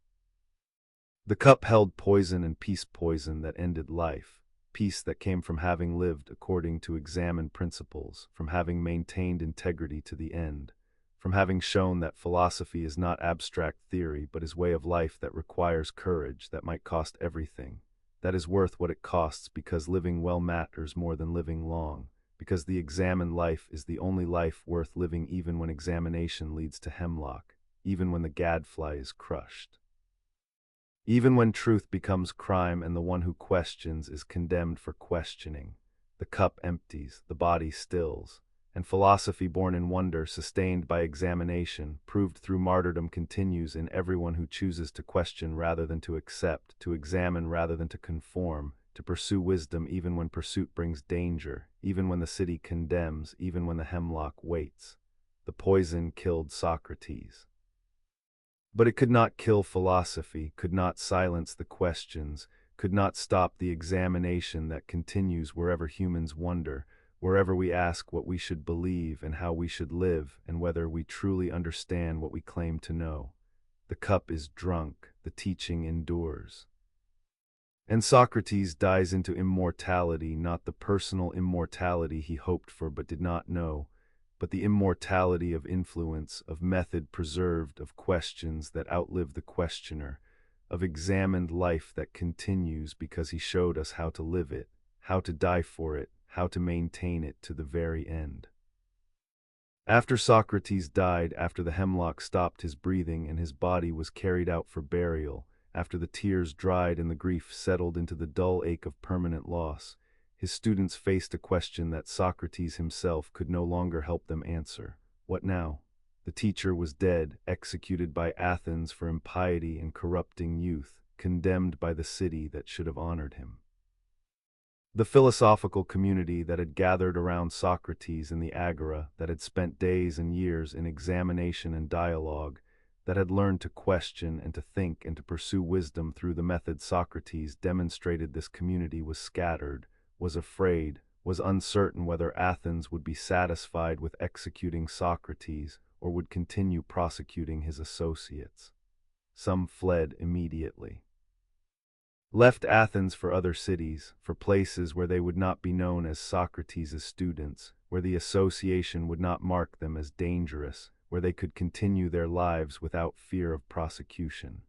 The cup held poison and peace poison that ended life. Peace that came from having lived according to examined principles, from having maintained integrity to the end, from having shown that philosophy is not abstract theory but is way of life that requires courage, that might cost everything, that is worth what it costs because living well matters more than living long, because the examined life is the only life worth living even when examination leads to hemlock, even when the gadfly is crushed. Even when truth becomes crime and the one who questions is condemned for questioning, the cup empties, the body stills, and philosophy born in wonder, sustained by examination, proved through martyrdom continues in everyone who chooses to question rather than to accept, to examine rather than to conform, to pursue wisdom even when pursuit brings danger, even when the city condemns, even when the hemlock waits. The poison killed Socrates. But it could not kill philosophy, could not silence the questions, could not stop the examination that continues wherever humans wonder, wherever we ask what we should believe and how we should live and whether we truly understand what we claim to know. The cup is drunk, the teaching endures. And Socrates dies into immortality, not the personal immortality he hoped for but did not know, but the immortality of influence, of method preserved, of questions that outlive the questioner, of examined life that continues because he showed us how to live it, how to die for it, how to maintain it to the very end. After Socrates died, after the hemlock stopped his breathing and his body was carried out for burial, after the tears dried and the grief settled into the dull ache of permanent loss, his students faced a question that Socrates himself could no longer help them answer. What now? The teacher was dead, executed by Athens for impiety and corrupting youth, condemned by the city that should have honored him. The philosophical community that had gathered around Socrates in the Agora, that had spent days and years in examination and dialogue, that had learned to question and to think and to pursue wisdom through the method Socrates demonstrated, this community was scattered, was afraid, was uncertain whether Athens would be satisfied with executing Socrates or would continue prosecuting his associates. Some fled immediately, left Athens for other cities, for places where they would not be known as Socrates' students, where the association would not mark them as dangerous, where they could continue their lives without fear of prosecution.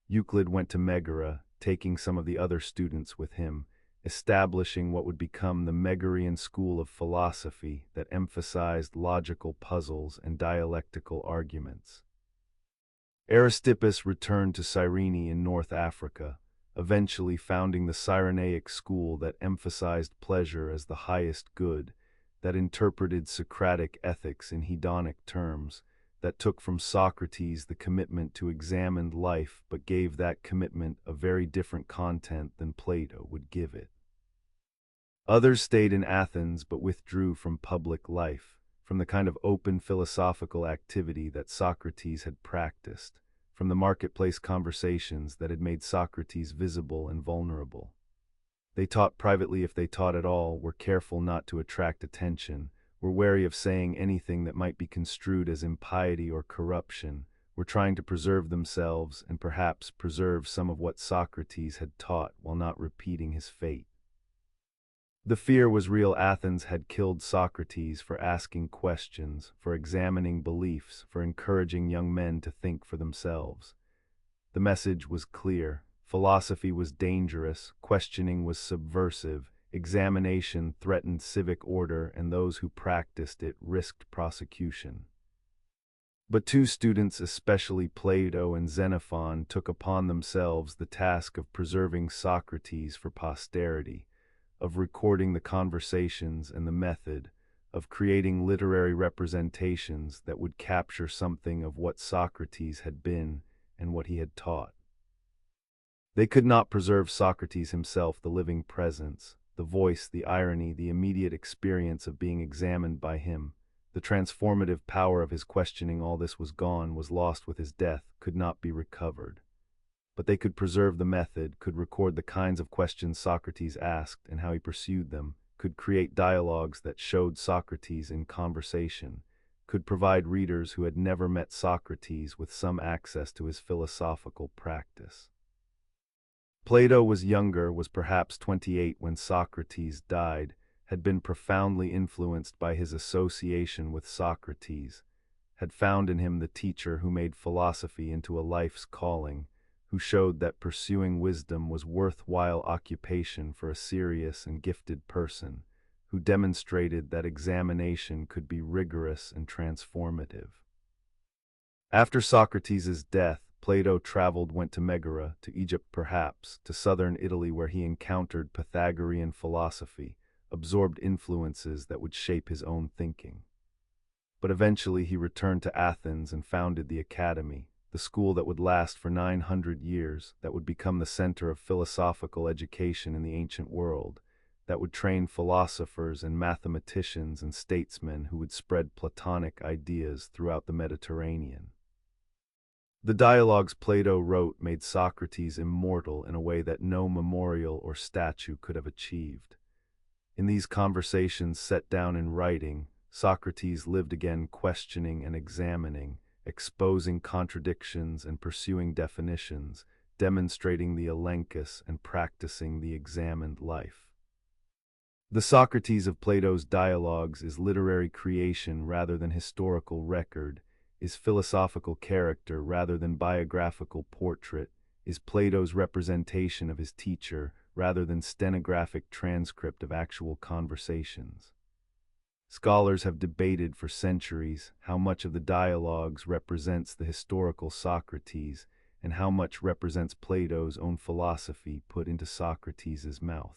Euclid went to Megara, taking some of the other students with him, establishing what would become the Megarian school of philosophy that emphasized logical puzzles and dialectical arguments. Aristippus returned to Cyrene in North Africa, eventually founding the Cyrenaic school that emphasized pleasure as the highest good, that interpreted Socratic ethics in hedonic terms, that took from Socrates the commitment to examined life but gave that commitment a very different content than Plato would give it. Others stayed in Athens but withdrew from public life, from the kind of open philosophical activity that Socrates had practiced, from the marketplace conversations that had made Socrates visible and vulnerable. They taught privately if they taught at all, were careful not to attract attention, were wary of saying anything that might be construed as impiety or corruption, were trying to preserve themselves and perhaps preserve some of what Socrates had taught while not repeating his fate. The fear was real. Athens had killed Socrates for asking questions, for examining beliefs, for encouraging young men to think for themselves. The message was clear. Philosophy was dangerous, questioning was subversive, examination threatened civic order, and those who practiced it risked prosecution. But two students, especially Plato and Xenophon, took upon themselves the task of preserving Socrates for posterity, of recording the conversations and the method, of creating literary representations that would capture something of what Socrates had been and what he had taught. They could not preserve Socrates himself, the living presence, the voice, the irony, the immediate experience of being examined by him. The transformative power of his questioning, all this was gone, was lost with his death, could not be recovered. But they could preserve the method, could record the kinds of questions Socrates asked and how he pursued them, could create dialogues that showed Socrates in conversation, could provide readers who had never met Socrates with some access to his philosophical practice. Plato was younger, was perhaps 28 when Socrates died, had been profoundly influenced by his association with Socrates, had found in him the teacher who made philosophy into a life's calling, who showed that pursuing wisdom was worthwhile occupation for a serious and gifted person, who demonstrated that examination could be rigorous and transformative. After Socrates' death, Plato traveled, went to Megara, to Egypt perhaps, to southern Italy, where he encountered Pythagorean philosophy, absorbed influences that would shape his own thinking. But eventually he returned to Athens and founded the Academy, the school that would last for 900 years, that would become the center of philosophical education in the ancient world, that would train philosophers and mathematicians and statesmen who would spread Platonic ideas throughout the Mediterranean. The dialogues Plato wrote made Socrates immortal in a way that no memorial or statue could have achieved. In these conversations set down in writing, Socrates lived again, questioning and examining, exposing contradictions and pursuing definitions, demonstrating the elenchus and practicing the examined life. The Socrates of Plato's dialogues is literary creation rather than historical record, is philosophical character rather than biographical portrait, is Plato's representation of his teacher rather than stenographic transcript of actual conversations. Scholars have debated for centuries how much of the dialogues represents the historical Socrates and how much represents Plato's own philosophy put into Socrates' mouth.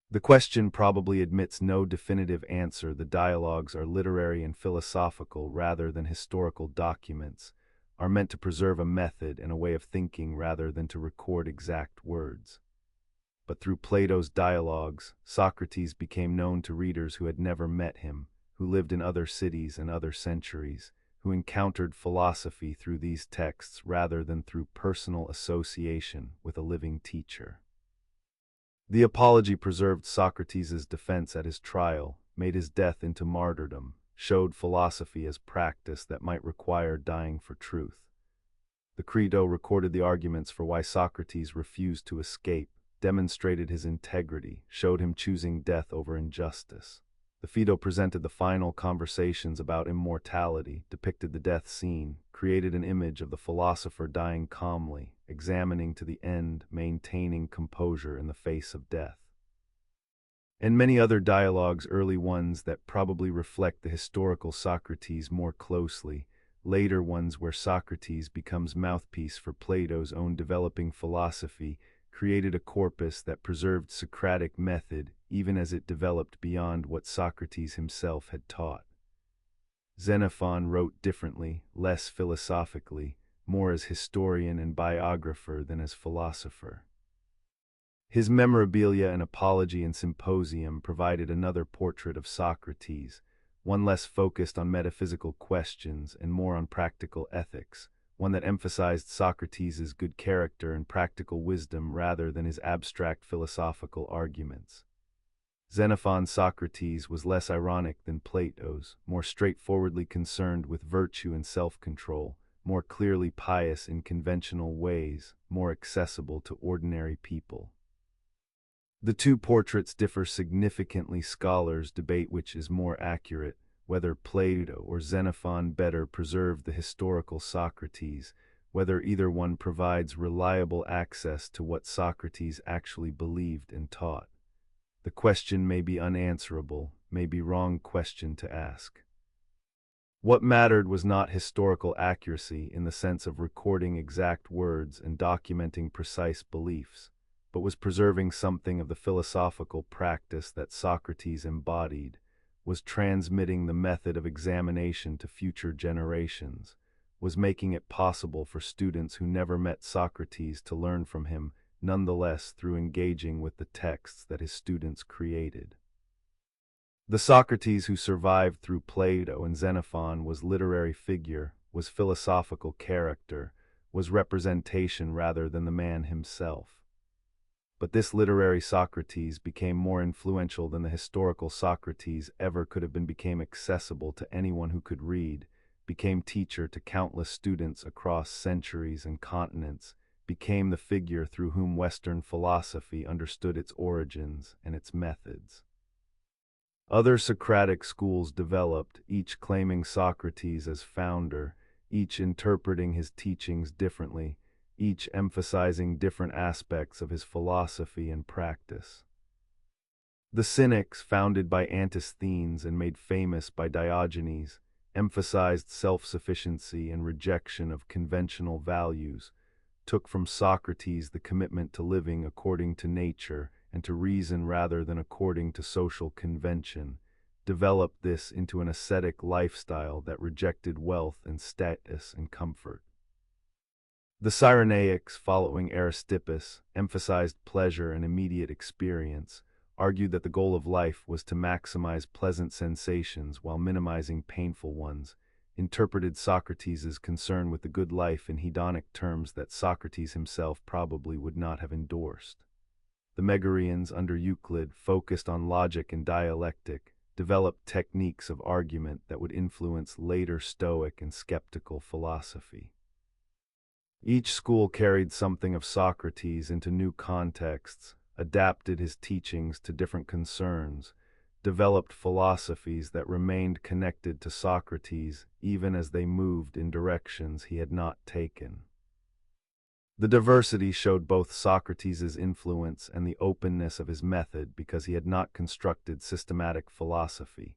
The question probably admits no definitive answer. The dialogues are literary and philosophical rather than historical documents, are meant to preserve a method and a way of thinking rather than to record exact words. But through Plato's dialogues, Socrates became known to readers who had never met him, who lived in other cities and other centuries, who encountered philosophy through these texts rather than through personal association with a living teacher. The Apology preserved Socrates' defense at his trial, made his death into martyrdom, showed philosophy as practice that might require dying for truth. The Credo recorded the arguments for why Socrates refused to escape, demonstrated his integrity, showed him choosing death over injustice. The Phaedo presented the final conversations about immortality, depicted the death scene, created an image of the philosopher dying calmly, examining to the end, maintaining composure in the face of death. And many other dialogues, early ones that probably reflect the historical Socrates more closely, later ones where Socrates becomes mouthpiece for Plato's own developing philosophy, created a corpus that preserved Socratic method even as it developed beyond what Socrates himself had taught. Xenophon wrote differently, less philosophically, more as historian and biographer than as philosopher. His Memorabilia and Apology and Symposium provided another portrait of Socrates, one less focused on metaphysical questions and more on practical ethics, one that emphasized Socrates' good character and practical wisdom rather than his abstract philosophical arguments. Xenophon's Socrates was less ironic than Plato's, more straightforwardly concerned with virtue and self-control, more clearly pious in conventional ways, more accessible to ordinary people. The two portraits differ significantly. Scholars debate which is more accurate, whether Plato or Xenophon better preserved the historical Socrates, whether either one provides reliable access to what Socrates actually believed and taught. The question may be unanswerable, may be wrong question to ask. What mattered was not historical accuracy in the sense of recording exact words and documenting precise beliefs, but was preserving something of the philosophical practice that Socrates embodied, was transmitting the method of examination to future generations, was making it possible for students who never met Socrates to learn from him, nonetheless through engaging with the texts that his students created. The Socrates who survived through Plato and Xenophon was literary figure, was philosophical character, was representation rather than the man himself. But this literary Socrates became more influential than the historical Socrates ever could have been, became accessible to anyone who could read, became teacher to countless students across centuries and continents, became the figure through whom Western philosophy understood its origins and its methods. Other Socratic schools developed, each claiming Socrates as founder, each interpreting his teachings differently, each emphasizing different aspects of his philosophy and practice. The Cynics, founded by Antisthenes and made famous by Diogenes, emphasized self-sufficiency and rejection of conventional values, took from Socrates the commitment to living according to nature and to reason rather than according to social convention, developed this into an ascetic lifestyle that rejected wealth and status and comfort. The Cyrenaics, following Aristippus, emphasized pleasure and immediate experience, argued that the goal of life was to maximize pleasant sensations while minimizing painful ones, interpreted Socrates' concern with the good life in hedonic terms that Socrates himself probably would not have endorsed. The Megarians, under Euclid, focused on logic and dialectic, developed techniques of argument that would influence later Stoic and skeptical philosophy. Each school carried something of Socrates into new contexts, adapted his teachings to different concerns, developed philosophies that remained connected to Socrates even as they moved in directions he had not taken. The diversity showed both Socrates' influence and the openness of his method because he had not constructed systematic philosophy,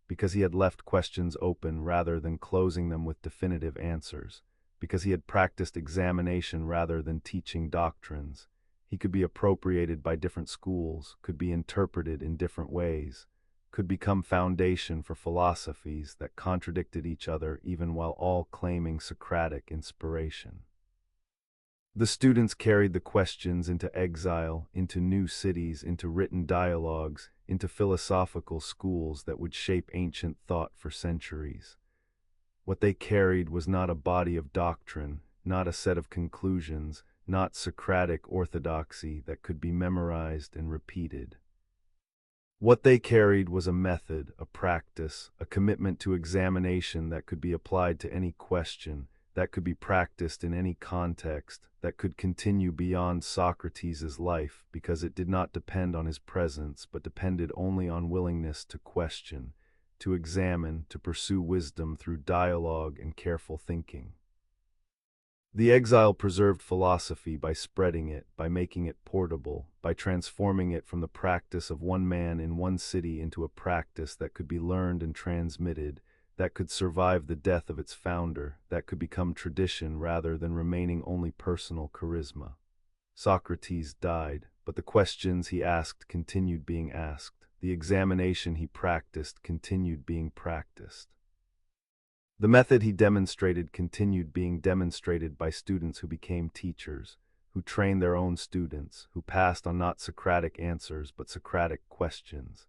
because he had left questions open rather than closing them with definitive answers, because he had practiced examination rather than teaching doctrines. He could be appropriated by different schools, could be interpreted in different ways, could become foundation for philosophies that contradicted each other even while all claiming Socratic inspiration. The students carried the questions into exile, into new cities, into written dialogues, into philosophical schools that would shape ancient thought for centuries. What they carried was not a body of doctrine, not a set of conclusions, not Socratic orthodoxy that could be memorized and repeated. What they carried was a method, a practice, a commitment to examination that could be applied to any question, that could be practiced in any context, that could continue beyond Socrates' life because it did not depend on his presence but depended only on willingness to question, to examine, to pursue wisdom through dialogue and careful thinking. The exile preserved philosophy by spreading it, by making it portable, by transforming it from the practice of one man in one city into a practice that could be learned and transmitted, that could survive the death of its founder, that could become tradition rather than remaining only personal charisma. Socrates died, but the questions he asked continued being asked. The examination he practiced continued being practiced. The method he demonstrated continued being demonstrated by students who became teachers, who trained their own students, who passed on not Socratic answers but Socratic questions,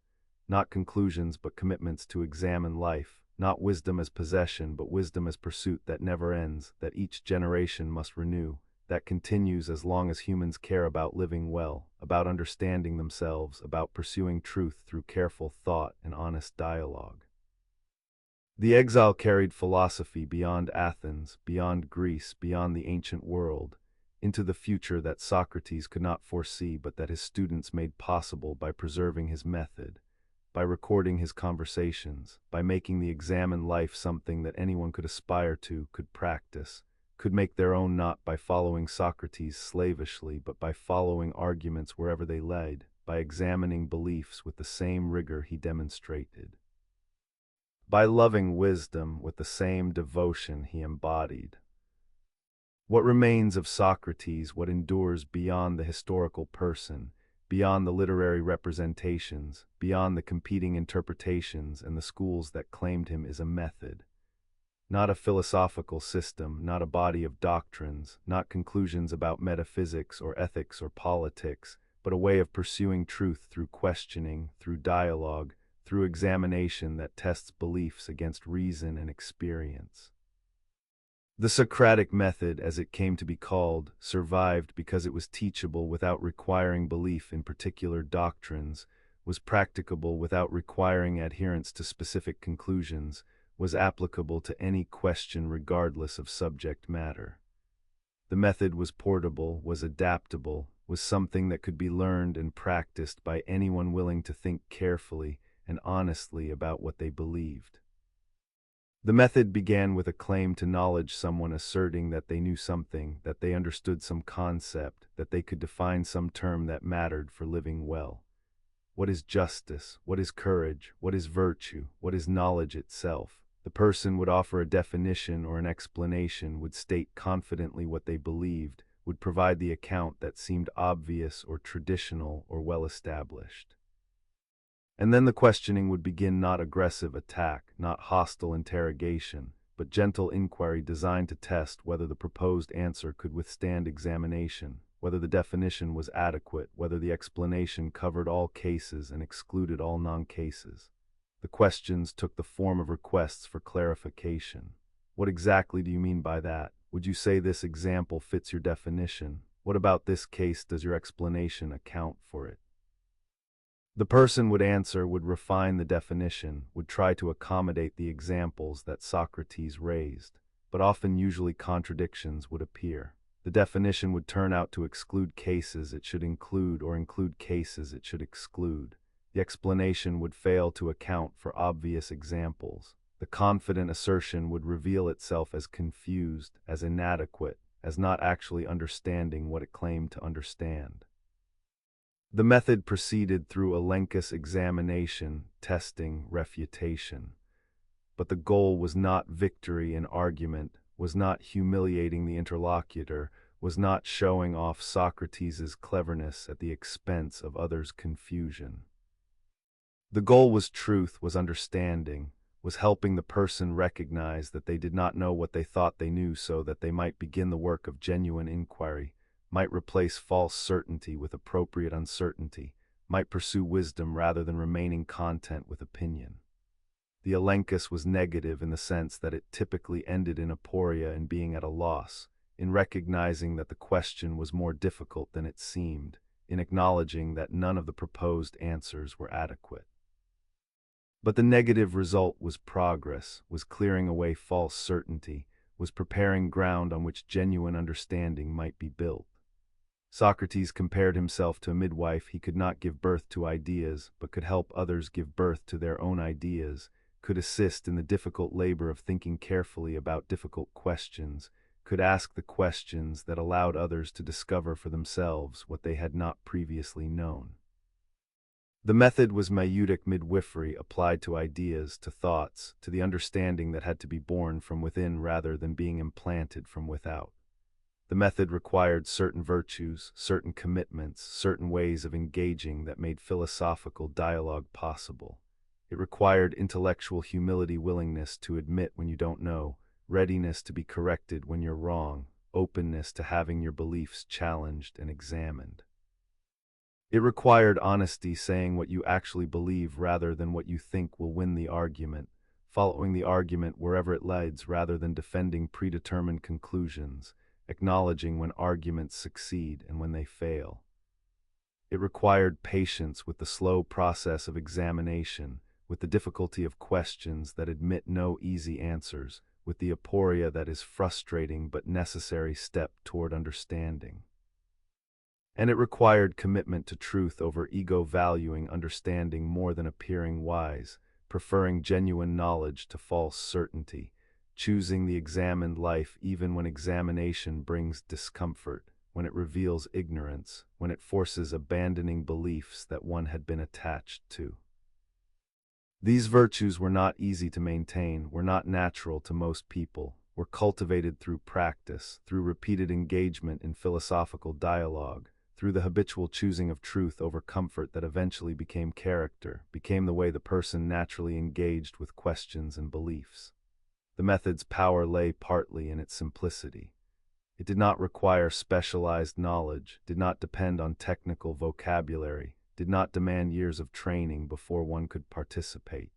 not conclusions but commitments to examine life, not wisdom as possession but wisdom as pursuit that never ends, that each generation must renew, that continues as long as humans care about living well, about understanding themselves, about pursuing truth through careful thought and honest dialogue. The exile carried philosophy beyond Athens, beyond Greece, beyond the ancient world, into the future that Socrates could not foresee but that his students made possible by preserving his method, by recording his conversations, by making the examined life something that anyone could aspire to, could practice, could make their own, not by following Socrates slavishly but by following arguments wherever they led, by examining beliefs with the same rigor he demonstrated, by loving wisdom with the same devotion he embodied. What remains of Socrates, what endures beyond the historical person, beyond the literary representations, beyond the competing interpretations and the schools that claimed him, is a method. Not a philosophical system, not a body of doctrines, not conclusions about metaphysics or ethics or politics, but a way of pursuing truth through questioning, through dialogue, through examination that tests beliefs against reason and experience. The Socratic method, as it came to be called, survived because it was teachable without requiring belief in particular doctrines, was practicable without requiring adherence to specific conclusions, was applicable to any question regardless of subject matter. The method was portable, was adaptable, was something that could be learned and practiced by anyone willing to think carefully and honestly about what they believed. The method began with a claim to knowledge, someone asserting that they knew something, that they understood some concept, that they could define some term that mattered for living well. What is justice? What is courage? What is virtue? What is knowledge itself? The person would offer a definition or an explanation, would state confidently what they believed, would provide the account that seemed obvious or traditional or well established. And then the questioning would begin, not aggressive attack, not hostile interrogation, but gentle inquiry designed to test whether the proposed answer could withstand examination, whether the definition was adequate, whether the explanation covered all cases and excluded all non-cases. The questions took the form of requests for clarification. What exactly do you mean by that? Would you say this example fits your definition? What about this case does your explanation account for it? The person would answer, would refine the definition, would try to accommodate the examples that Socrates raised, but often usually contradictions would appear. The definition would turn out to exclude cases it should include or include cases it should exclude. The explanation would fail to account for obvious examples. The confident assertion would reveal itself as confused, as inadequate. as not actually understanding what it claimed to understand. The method proceeded through a lengthy examination, testing, refutation. But the goal was not victory in argument, was not humiliating the interlocutor, was not showing off Socrates' cleverness at the expense of others' confusion. The goal was truth, was understanding, was helping the person recognize that they did not know what they thought they knew so that they might begin the work of genuine inquiry, might replace false certainty with appropriate uncertainty, might pursue wisdom rather than remaining content with opinion. The elenchus was negative in the sense that it typically ended in aporia and being at a loss, in recognizing that the question was more difficult than it seemed, in acknowledging that none of the proposed answers were adequate. But the negative result was progress, was clearing away false certainty, was preparing ground on which genuine understanding might be built. Socrates compared himself to a midwife. He could not give birth to ideas, but could help others give birth to their own ideas, could assist in the difficult labor of thinking carefully about difficult questions, could ask the questions that allowed others to discover for themselves what they had not previously known. The method was maieutic midwifery applied to ideas, to thoughts, to the understanding that had to be born from within rather than being implanted from without. The method required certain virtues, certain commitments, certain ways of engaging that made philosophical dialogue possible. It required intellectual humility, willingness to admit when you don't know, readiness to be corrected when you're wrong, openness to having your beliefs challenged and examined. It required honesty, saying what you actually believe rather than what you think will win the argument, following the argument wherever it leads rather than defending predetermined conclusions, acknowledging when arguments succeed and when they fail. It required patience with the slow process of examination, with the difficulty of questions that admit no easy answers, with the aporia that is frustrating but necessary step toward understanding. And it required commitment to truth over ego, valuing understanding more than appearing wise, preferring genuine knowledge to false certainty, choosing the examined life even when examination brings discomfort, when it reveals ignorance, when it forces abandoning beliefs that one had been attached to. These virtues were not easy to maintain, were not natural to most people, were cultivated through practice, through repeated engagement in philosophical dialogue, through the habitual choosing of truth over comfort that eventually became character, became the way the person naturally engaged with questions and beliefs. The method's power lay partly in its simplicity. It did not require specialized knowledge, did not depend on technical vocabulary, did not demand years of training before one could participate.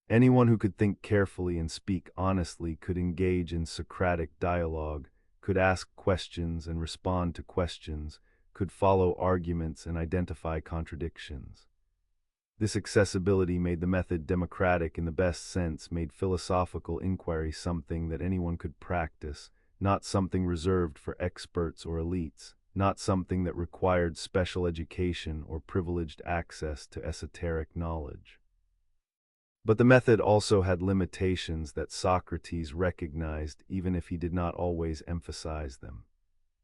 Anyone who could think carefully and speak honestly could engage in Socratic dialogue, could ask questions and respond to questions, could follow arguments and identify contradictions. This accessibility made the method democratic in the best sense, made philosophical inquiry something that anyone could practice, not something reserved for experts or elites, not something that required special education or privileged access to esoteric knowledge. But the method also had limitations that Socrates recognized even if he did not always emphasize them.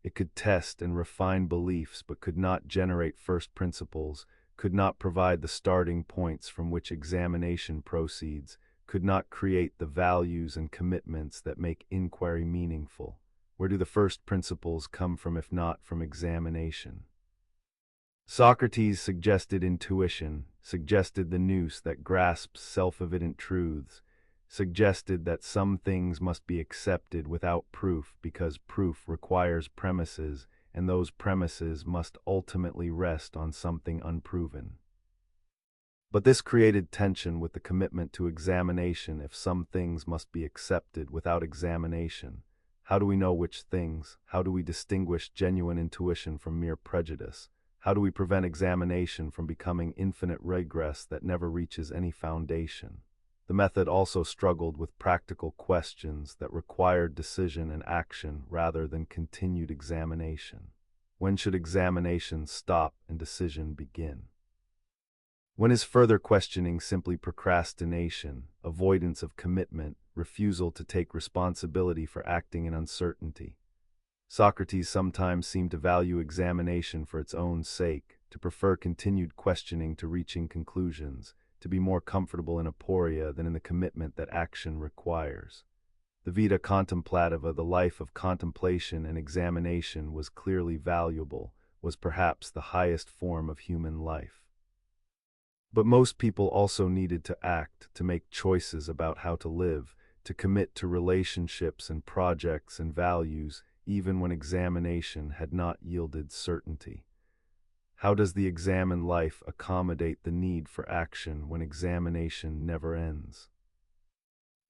It could test and refine beliefs but could not generate first principles, could not provide the starting points from which examination proceeds, could not create the values and commitments that make inquiry meaningful. Where do the first principles come from if not from examination? Socrates suggested intuition, suggested the nous that grasps self-evident truths, suggested that some things must be accepted without proof because proof requires premises, and those premises must ultimately rest on something unproven. But this created tension with the commitment to examination. If some things must be accepted without examination, how do we know which things? How do we distinguish genuine intuition from mere prejudice? How do we prevent examination from becoming infinite regress that never reaches any foundation? The method also struggled with practical questions that required decision and action rather than continued examination. When should examination stop and decision begin? When is further questioning simply procrastination, avoidance of commitment, refusal to take responsibility for acting in uncertainty? Socrates sometimes seemed to value examination for its own sake, to prefer continued questioning to reaching conclusions, to be more comfortable in aporia than in the commitment that action requires. The vita contemplativa, the life of contemplation and examination, was clearly valuable, was perhaps the highest form of human life. But most people also needed to act, to make choices about how to live, to commit to relationships and projects and values, even when examination had not yielded certainty. How does the examined life accommodate the need for action when examination never ends?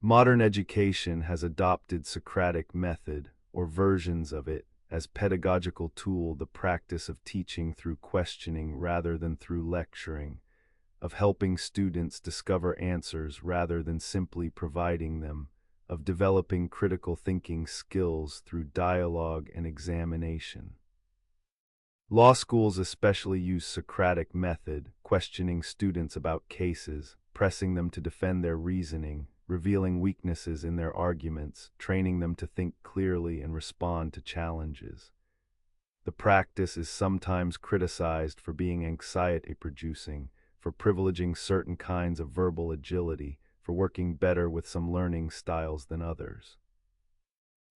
Modern education has adopted Socratic method, or versions of it, as pedagogical tool, the practice of teaching through questioning rather than through lecturing, of helping students discover answers rather than simply providing them, of developing critical thinking skills through dialogue and examination. Law schools especially use Socratic method, questioning students about cases, pressing them to defend their reasoning, revealing weaknesses in their arguments, training them to think clearly and respond to challenges. The practice is sometimes criticized for being anxiety-producing, for privileging certain kinds of verbal agility, for working better with some learning styles than others.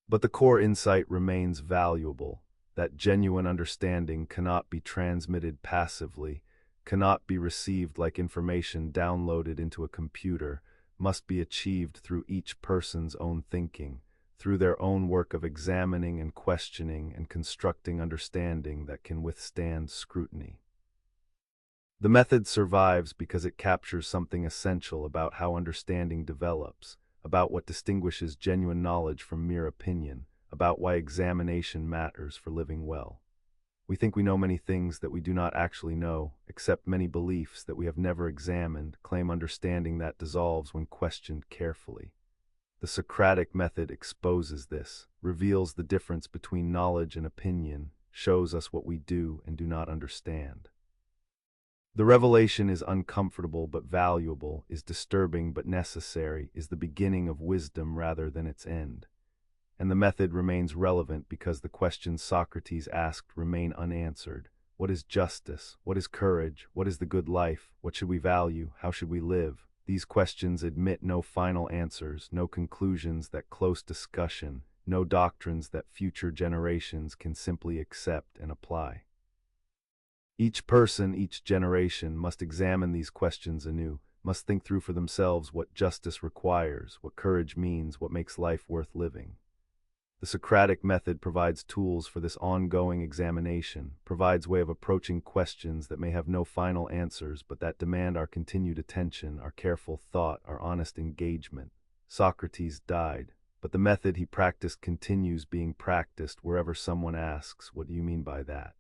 But the core insight remains valuable, that genuine understanding cannot be transmitted passively, cannot be received like information downloaded into a computer, must be achieved through each person's own thinking, through their own work of examining and questioning and constructing understanding that can withstand scrutiny. The method survives because it captures something essential about how understanding develops, about what distinguishes genuine knowledge from mere opinion, about why examination matters for living well. We think we know many things that we do not actually know, accept many beliefs that we have never examined, claim understanding that dissolves when questioned carefully. The Socratic method exposes this, reveals the difference between knowledge and opinion, shows us what we do and do not understand. The revelation is uncomfortable but valuable, is disturbing but necessary, is the beginning of wisdom rather than its end. And the method remains relevant because the questions Socrates asked remain unanswered. What is justice? What is courage? What is the good life? What should we value? How should we live? These questions admit no final answers, no conclusions that close discussion, no doctrines that future generations can simply accept and apply. Each person, each generation must examine these questions anew, must think through for themselves what justice requires, what courage means, what makes life worth living. The Socratic method provides tools for this ongoing examination, provides way of approaching questions that may have no final answers but that demand our continued attention, our careful thought, our honest engagement. Socrates died, but the method he practiced continues being practiced wherever someone asks, "What do you mean by that?"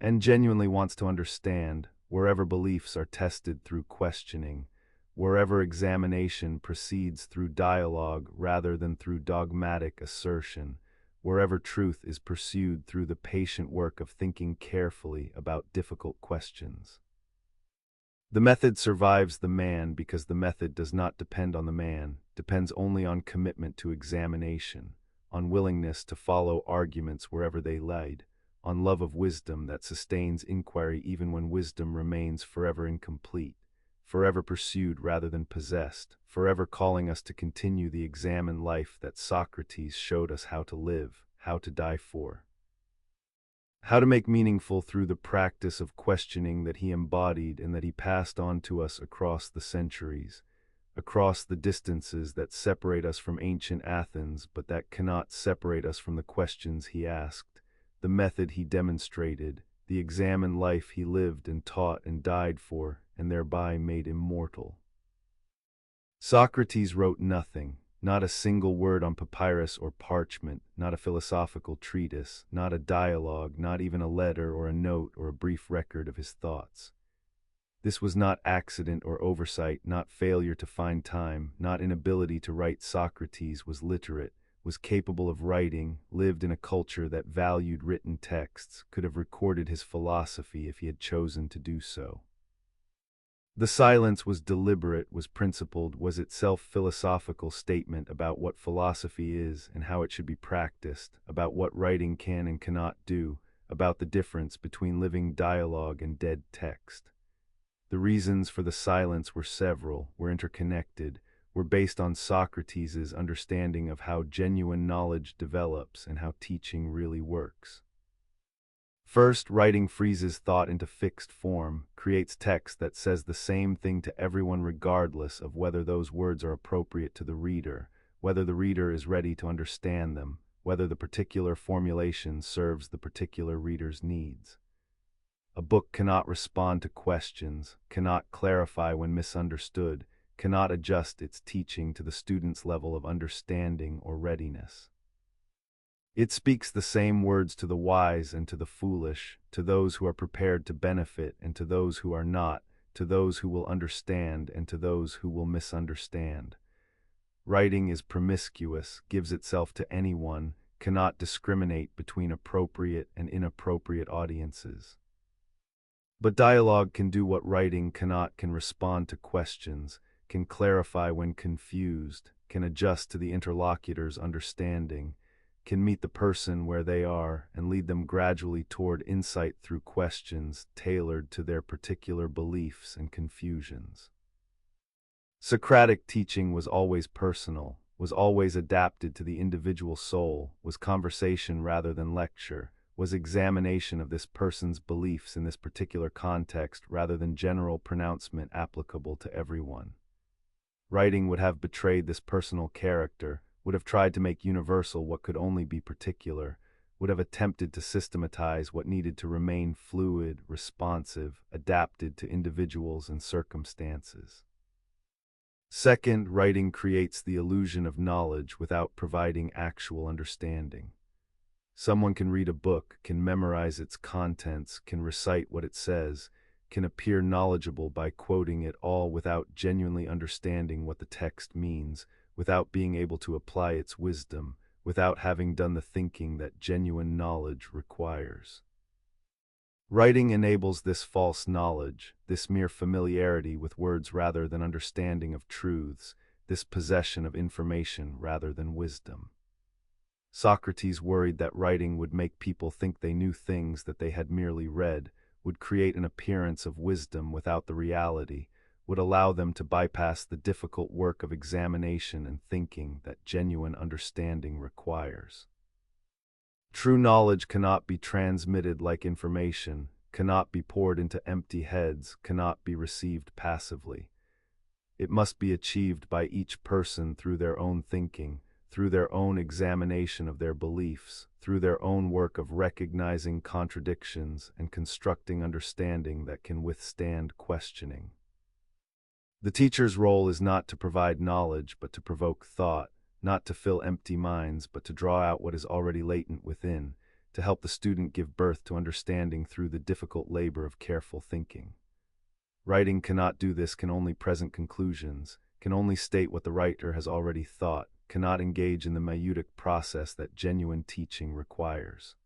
and genuinely wants to understand, wherever beliefs are tested through questioning, wherever examination proceeds through dialogue rather than through dogmatic assertion, wherever truth is pursued through the patient work of thinking carefully about difficult questions. The method survives the man because the method does not depend on the man, depends only on commitment to examination, on willingness to follow arguments wherever they lead, on love of wisdom that sustains inquiry even when wisdom remains forever incomplete, forever pursued rather than possessed, forever calling us to continue the examined life that Socrates showed us how to live, how to die for. How to make meaningful through the practice of questioning that he embodied and that he passed on to us across the centuries, across the distances that separate us from ancient Athens but that cannot separate us from the questions he asked, the method he demonstrated, the examined life he lived and taught and died for, and thereby made immortal. Socrates wrote nothing, not a single word on papyrus or parchment, not a philosophical treatise, not a dialogue, not even a letter or a note or a brief record of his thoughts. This was not accident or oversight, not failure to find time, not inability to write. Socrates was literate, was capable of writing, lived in a culture that valued written texts, could have recorded his philosophy if he had chosen to do so. The silence was deliberate, was principled, was itself philosophical statement about what philosophy is and how it should be practiced, about what writing can and cannot do, about the difference between living dialogue and dead text. The reasons for the silence were several, were interconnected, were based on Socrates' understanding of how genuine knowledge develops and how teaching really works. First, writing freezes thought into fixed form, creates text that says the same thing to everyone regardless of whether those words are appropriate to the reader, whether the reader is ready to understand them, whether the particular formulation serves the particular reader's needs. A book cannot respond to questions, cannot clarify when misunderstood, cannot adjust its teaching to the student's level of understanding or readiness. It speaks the same words to the wise and to the foolish, to those who are prepared to benefit and to those who are not, to those who will understand and to those who will misunderstand. Writing is promiscuous, gives itself to anyone, cannot discriminate between appropriate and inappropriate audiences. But dialogue can do what writing cannot, can respond to questions, can clarify when confused, can adjust to the interlocutor's understanding, can meet the person where they are and lead them gradually toward insight through questions tailored to their particular beliefs and confusions. Socratic teaching was always personal, was always adapted to the individual soul, was conversation rather than lecture, was examination of this person's beliefs in this particular context rather than general pronouncement applicable to everyone. Writing would have betrayed this personal character, would have tried to make universal what could only be particular, would have attempted to systematize what needed to remain fluid, responsive, adapted to individuals and circumstances. Second, writing creates the illusion of knowledge without providing actual understanding. Someone can read a book, can memorize its contents, can recite what it says, can appear knowledgeable by quoting it all without genuinely understanding what the text means, without being able to apply its wisdom, without having done the thinking that genuine knowledge requires. Writing enables this false knowledge, this mere familiarity with words rather than understanding of truths, this possession of information rather than wisdom. Socrates worried that writing would make people think they knew things that they had merely read, would create an appearance of wisdom without the reality, would allow them to bypass the difficult work of examination and thinking that genuine understanding requires. True knowledge cannot be transmitted like information, cannot be poured into empty heads, cannot be received passively. It must be achieved by each person through their own thinking, through their own examination of their beliefs, through their own work of recognizing contradictions and constructing understanding that can withstand questioning. The teacher's role is not to provide knowledge but to provoke thought, not to fill empty minds but to draw out what is already latent within, to help the student give birth to understanding through the difficult labor of careful thinking. Writing cannot do this, can only present conclusions, can only state what the writer has already thought, cannot engage in the maieutic process that genuine teaching requires.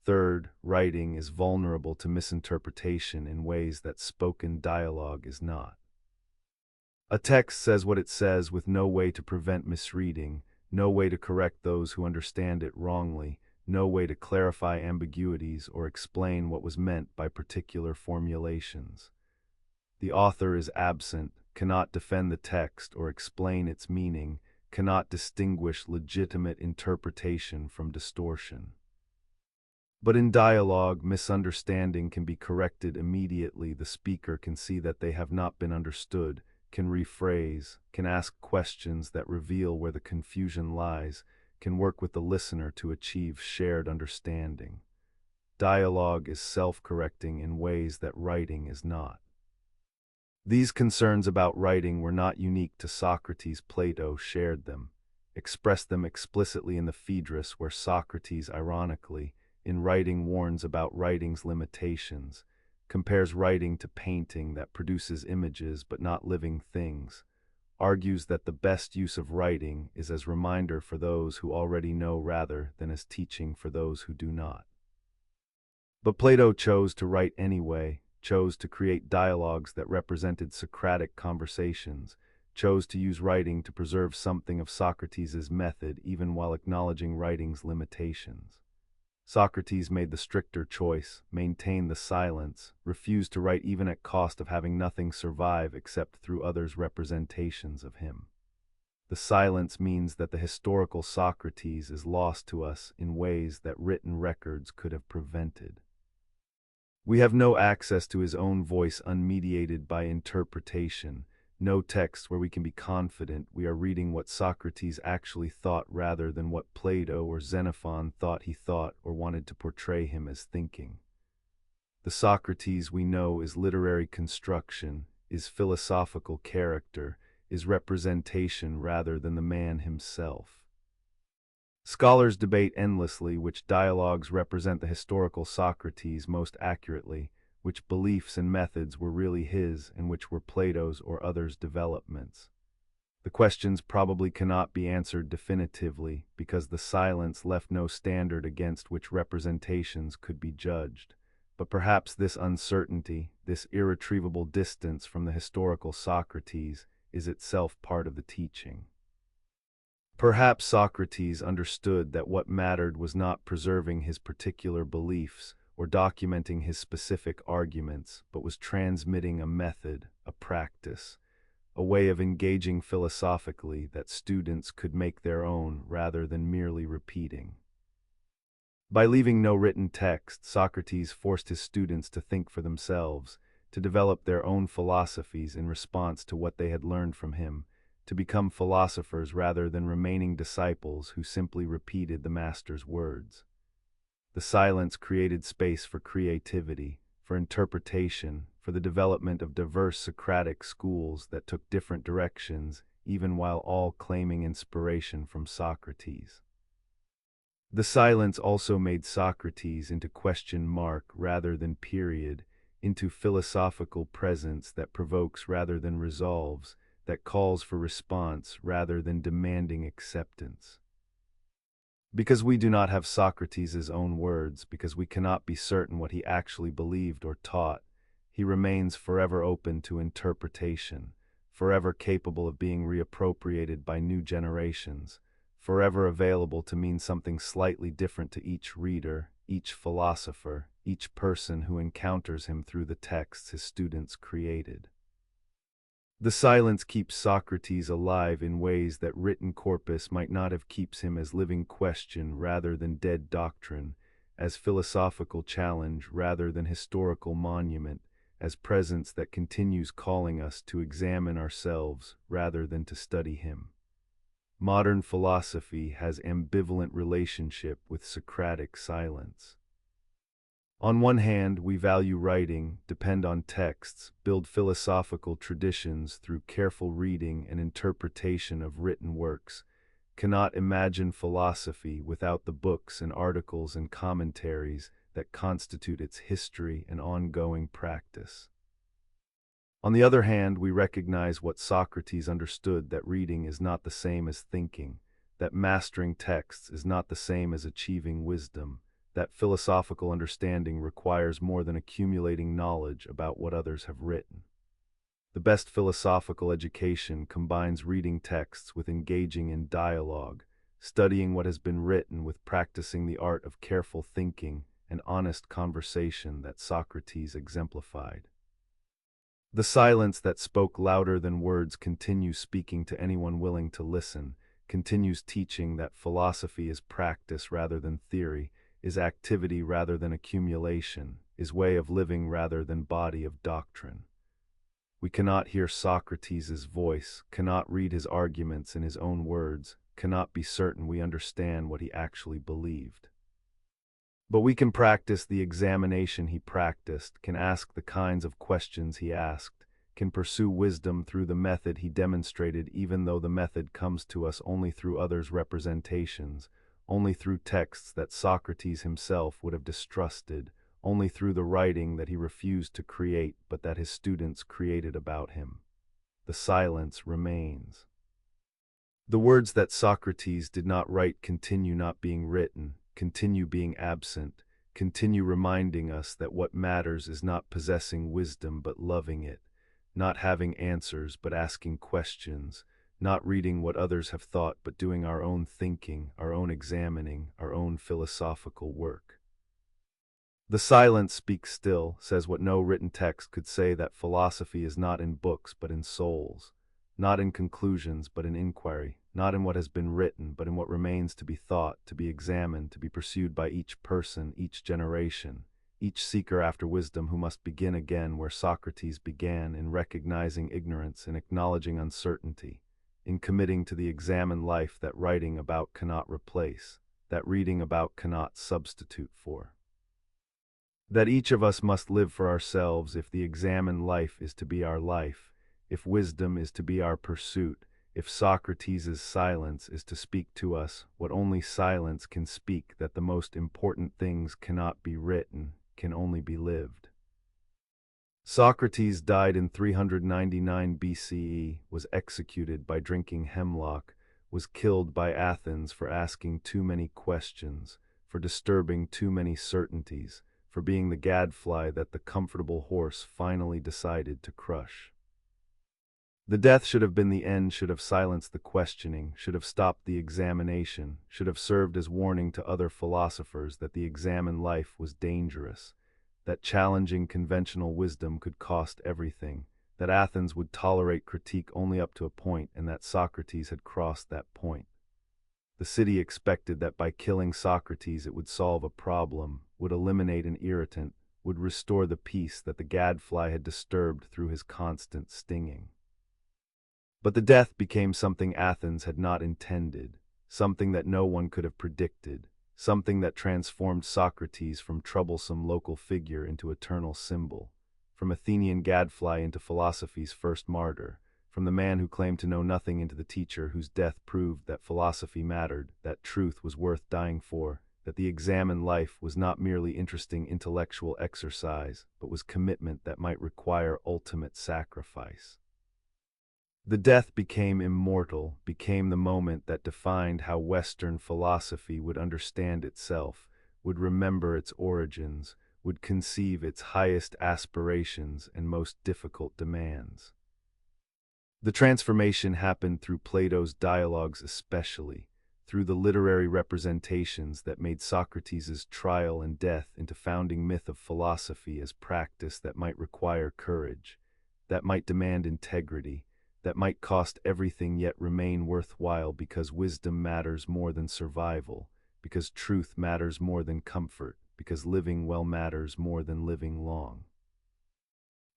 Third, writing is vulnerable to misinterpretation in ways that spoken dialogue is not. A text says what it says with no way to prevent misreading, no way to correct those who understand it wrongly, no way to clarify ambiguities or explain what was meant by particular formulations. The author is absent, cannot defend the text or explain its meaning, cannot distinguish legitimate interpretation from distortion. But in dialogue, misunderstanding can be corrected immediately. The speaker can see that they have not been understood, can rephrase, can ask questions that reveal where the confusion lies, can work with the listener to achieve shared understanding. Dialogue is self-correcting in ways that writing is not. These concerns about writing were not unique to Socrates. Plato shared them, expressed them explicitly in the Phaedrus, where Socrates, ironically, in writing warns about writing's limitations, compares writing to painting that produces images but not living things, argues that the best use of writing is as reminder for those who already know rather than as teaching for those who do not. But Plato chose to write anyway, chose to create dialogues that represented Socratic conversations, chose to use writing to preserve something of Socrates' method even while acknowledging writing's limitations. Socrates made the stricter choice, maintained the silence, refused to write even at cost of having nothing survive except through others' representations of him. The silence means that the historical Socrates is lost to us in ways that written records could have prevented. We have no access to his own voice unmediated by interpretation, no text where we can be confident we are reading what Socrates actually thought rather than what Plato or Xenophon thought he thought or wanted to portray him as thinking. The Socrates we know is literary construction, is philosophical character, is representation rather than the man himself. Scholars debate endlessly which dialogues represent the historical Socrates most accurately, which beliefs and methods were really his and which were Plato's or others' developments. The questions probably cannot be answered definitively because the silence left no standard against which representations could be judged. But perhaps this uncertainty, this irretrievable distance from the historical Socrates, is itself part of the teaching. Perhaps Socrates understood that what mattered was not preserving his particular beliefs or documenting his specific arguments, but was transmitting a method, a practice, a way of engaging philosophically that students could make their own rather than merely repeating. By leaving no written text, Socrates forced his students to think for themselves, to develop their own philosophies in response to what they had learned from him, to become philosophers rather than remaining disciples who simply repeated the master's words. The silence created space for creativity, for interpretation, for the development of diverse Socratic schools that took different directions, even while all claiming inspiration from Socrates. The silence also made Socrates into question mark rather than period, into philosophical presence that provokes rather than resolves, that calls for response rather than demanding acceptance. Because we do not have Socrates' own words, because we cannot be certain what he actually believed or taught, he remains forever open to interpretation, forever capable of being reappropriated by new generations, forever available to mean something slightly different to each reader, each philosopher, each person who encounters him through the texts his students created. The silence keeps Socrates alive in ways that written corpus might not have, keeps him as living question rather than dead doctrine, as philosophical challenge rather than historical monument, as presence that continues calling us to examine ourselves rather than to study him. Modern philosophy has ambivalent relationship with Socratic silence. On one hand, we value writing, depend on texts, build philosophical traditions through careful reading and interpretation of written works, cannot imagine philosophy without the books and articles and commentaries that constitute its history and ongoing practice. On the other hand, we recognize what Socrates understood, that reading is not the same as thinking, that mastering texts is not the same as achieving wisdom, that philosophical understanding requires more than accumulating knowledge about what others have written. The best philosophical education combines reading texts with engaging in dialogue, studying what has been written with practicing the art of careful thinking and honest conversation that Socrates exemplified. The silence that spoke louder than words continues speaking to anyone willing to listen, continues teaching that philosophy is practice rather than theory, is activity rather than accumulation, is way of living rather than body of doctrine. We cannot hear Socrates' voice, cannot read his arguments in his own words, cannot be certain we understand what he actually believed. But we can practice the examination he practiced, can ask the kinds of questions he asked, can pursue wisdom through the method he demonstrated, even though the method comes to us only through others' representations, only through texts that Socrates himself would have distrusted, only through the writing that he refused to create but that his students created about him. The silence remains. The words that Socrates did not write continue not being written, continue being absent, continue reminding us that what matters is not possessing wisdom but loving it, not having answers but asking questions, not reading what others have thought but doing our own thinking, our own examining, our own philosophical work. The silence speaks still, says what no written text could say, that philosophy is not in books but in souls, not in conclusions but in inquiry, not in what has been written but in what remains to be thought, to be examined, to be pursued by each person, each generation, each seeker after wisdom who must begin again where Socrates began, in recognizing ignorance, in acknowledging uncertainty, in committing to the examined life that writing about cannot replace, that reading about cannot substitute for. That each of us must live for ourselves if the examined life is to be our life, if wisdom is to be our pursuit, if Socrates' silence is to speak to us what only silence can speak, that the most important things cannot be written, can only be lived. Socrates died in 399 BCE, was executed by drinking hemlock, was killed by Athens for asking too many questions, for disturbing too many certainties, for being the gadfly that the comfortable horse finally decided to crush. The death should have been the end, should have silenced the questioning, should have stopped the examination, should have served as warning to other philosophers that the examined life was dangerous, that challenging conventional wisdom could cost everything, that Athens would tolerate critique only up to a point, and that Socrates had crossed that point. The city expected that by killing Socrates it would solve a problem, would eliminate an irritant, would restore the peace that the gadfly had disturbed through his constant stinging. But the death became something Athens had not intended, something that no one could have predicted, something that transformed Socrates from troublesome local figure into eternal symbol, from Athenian gadfly into philosophy's first martyr, from the man who claimed to know nothing into the teacher whose death proved that philosophy mattered, that truth was worth dying for, that the examined life was not merely interesting intellectual exercise, but was commitment that might require ultimate sacrifice. The death became immortal, became the moment that defined how Western philosophy would understand itself, would remember its origins, would conceive its highest aspirations and most difficult demands. The transformation happened through Plato's dialogues, especially through the literary representations that made Socrates' trial and death into founding myth of philosophy as practice that might require courage, that might demand integrity, that might cost everything yet remain worthwhile, because wisdom matters more than survival, because truth matters more than comfort, because living well matters more than living long.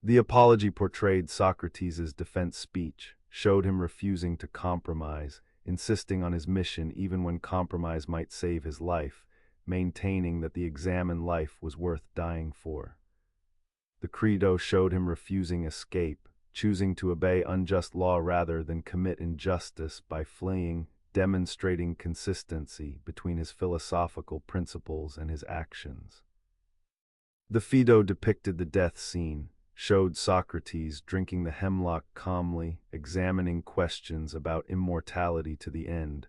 The apology portrayed Socrates' defense speech, showed him refusing to compromise, insisting on his mission even when compromise might save his life, maintaining that the examined life was worth dying for. The Credo showed him refusing escape, choosing to obey unjust law rather than commit injustice by fleeing, demonstrating consistency between his philosophical principles and his actions. The Phaedo depicted the death scene, showed Socrates drinking the hemlock calmly, examining questions about immortality to the end,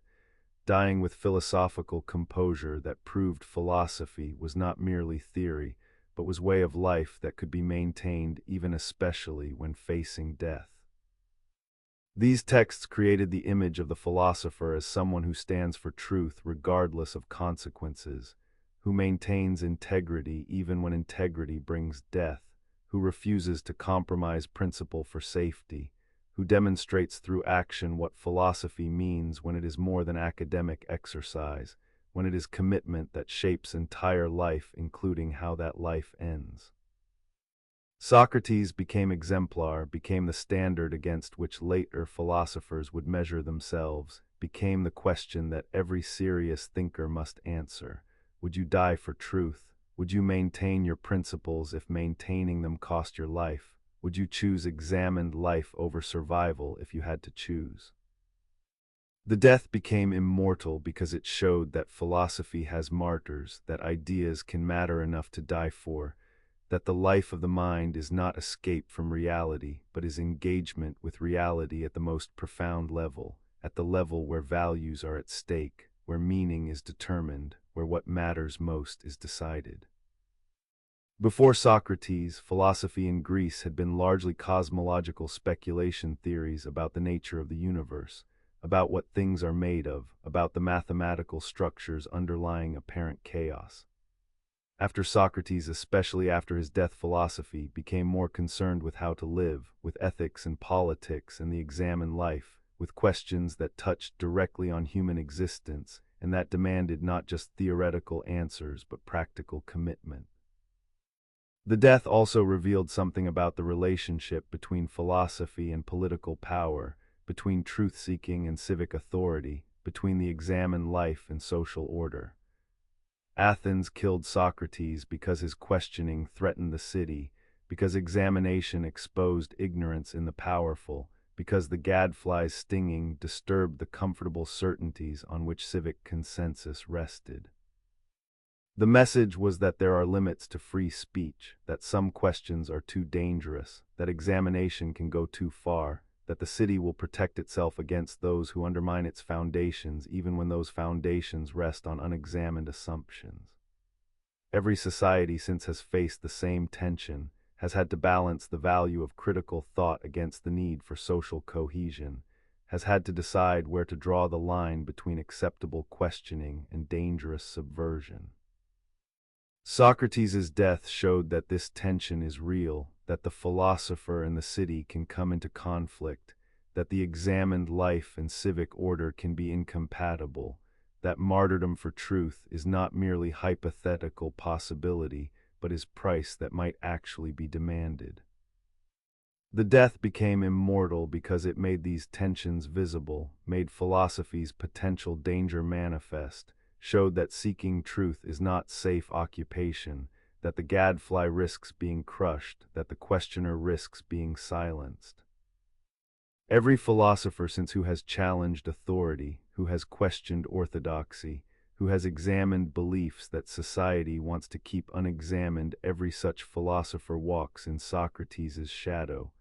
dying with philosophical composure that proved philosophy was not merely theory, but was way of life that could be maintained even especially when facing death. These texts created the image of the philosopher as someone who stands for truth regardless of consequences, who maintains integrity even when integrity brings death, who refuses to compromise principle for safety, who demonstrates through action what philosophy means when it is more than academic exercise, when it is commitment that shapes entire life, including how that life ends. Socrates became exemplar, became the standard against which later philosophers would measure themselves, became the question that every serious thinker must answer. Would you die for truth? Would you maintain your principles if maintaining them cost your life? Would you choose examined life over survival if you had to choose? The death became immortal because it showed that philosophy has martyrs, that ideas can matter enough to die for, that the life of the mind is not escape from reality, but is engagement with reality at the most profound level, at the level where values are at stake, where meaning is determined, where what matters most is decided. Before Socrates, philosophy in Greece had been largely cosmological speculation theories about the nature of the universe, about what things are made of, about the mathematical structures underlying apparent chaos. After Socrates, especially after his death, philosophy became more concerned with how to live, with ethics and politics and the examined life, with questions that touched directly on human existence and that demanded not just theoretical answers but practical commitment. The death also revealed something about the relationship between philosophy and political power, between truth-seeking and civic authority, between the examined life and social order. Athens killed Socrates because his questioning threatened the city, because examination exposed ignorance in the powerful, because the gadfly's stinging disturbed the comfortable certainties on which civic consensus rested. The message was that there are limits to free speech, that some questions are too dangerous, that examination can go too far, that the city will protect itself against those who undermine its foundations even when those foundations rest on unexamined assumptions. Every society since has faced the same tension, has had to balance the value of critical thought against the need for social cohesion, has had to decide where to draw the line between acceptable questioning and dangerous subversion. Socrates' death showed that this tension is real, that the philosopher and the city can come into conflict, that the examined life and civic order can be incompatible, that martyrdom for truth is not merely hypothetical possibility, but is price that might actually be demanded. The death became immortal because it made these tensions visible, made philosophy's potential danger manifest, showed that seeking truth is not safe occupation, that the gadfly risks being crushed, that the questioner risks being silenced. Every philosopher since who has challenged authority, who has questioned orthodoxy, who has examined beliefs that society wants to keep unexamined, every such philosopher walks in Socrates' shadow,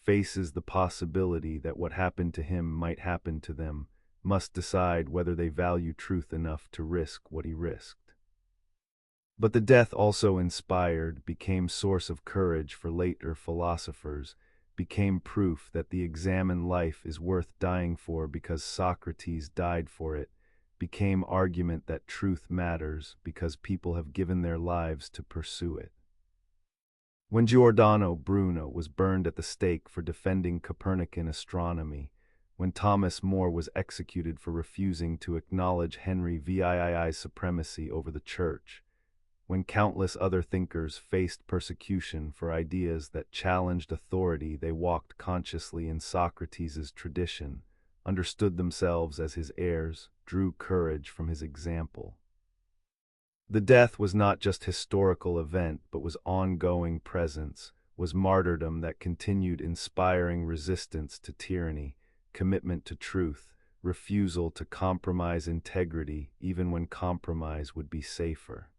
faces the possibility that what happened to him might happen to them, must decide whether they value truth enough to risk what he risked. But the death also inspired, became source of courage for later philosophers, became proof that the examined life is worth dying for because Socrates died for it, became argument that truth matters because people have given their lives to pursue it. When Giordano Bruno was burned at the stake for defending Copernican astronomy, when Thomas More was executed for refusing to acknowledge Henry VII's supremacy over the Church, when countless other thinkers faced persecution for ideas that challenged authority, they walked consciously in Socrates' tradition, understood themselves as his heirs, drew courage from his example. The death was not just historical event, but was ongoing presence, was martyrdom that continued inspiring resistance to tyranny, commitment to truth, refusal to compromise integrity even when compromise would be safer.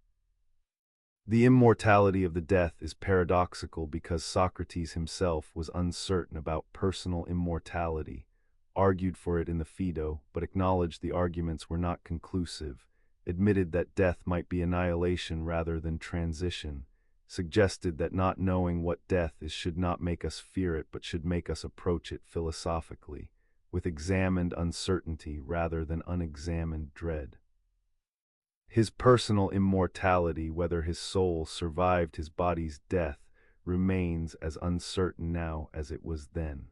The immortality of the death is paradoxical because Socrates himself was uncertain about personal immortality, argued for it in the Phaedo, but acknowledged the arguments were not conclusive, admitted that death might be annihilation rather than transition, suggested that not knowing what death is should not make us fear it but should make us approach it philosophically, with examined uncertainty rather than unexamined dread. His personal immortality, whether his soul survived his body's death, remains as uncertain now as it was then.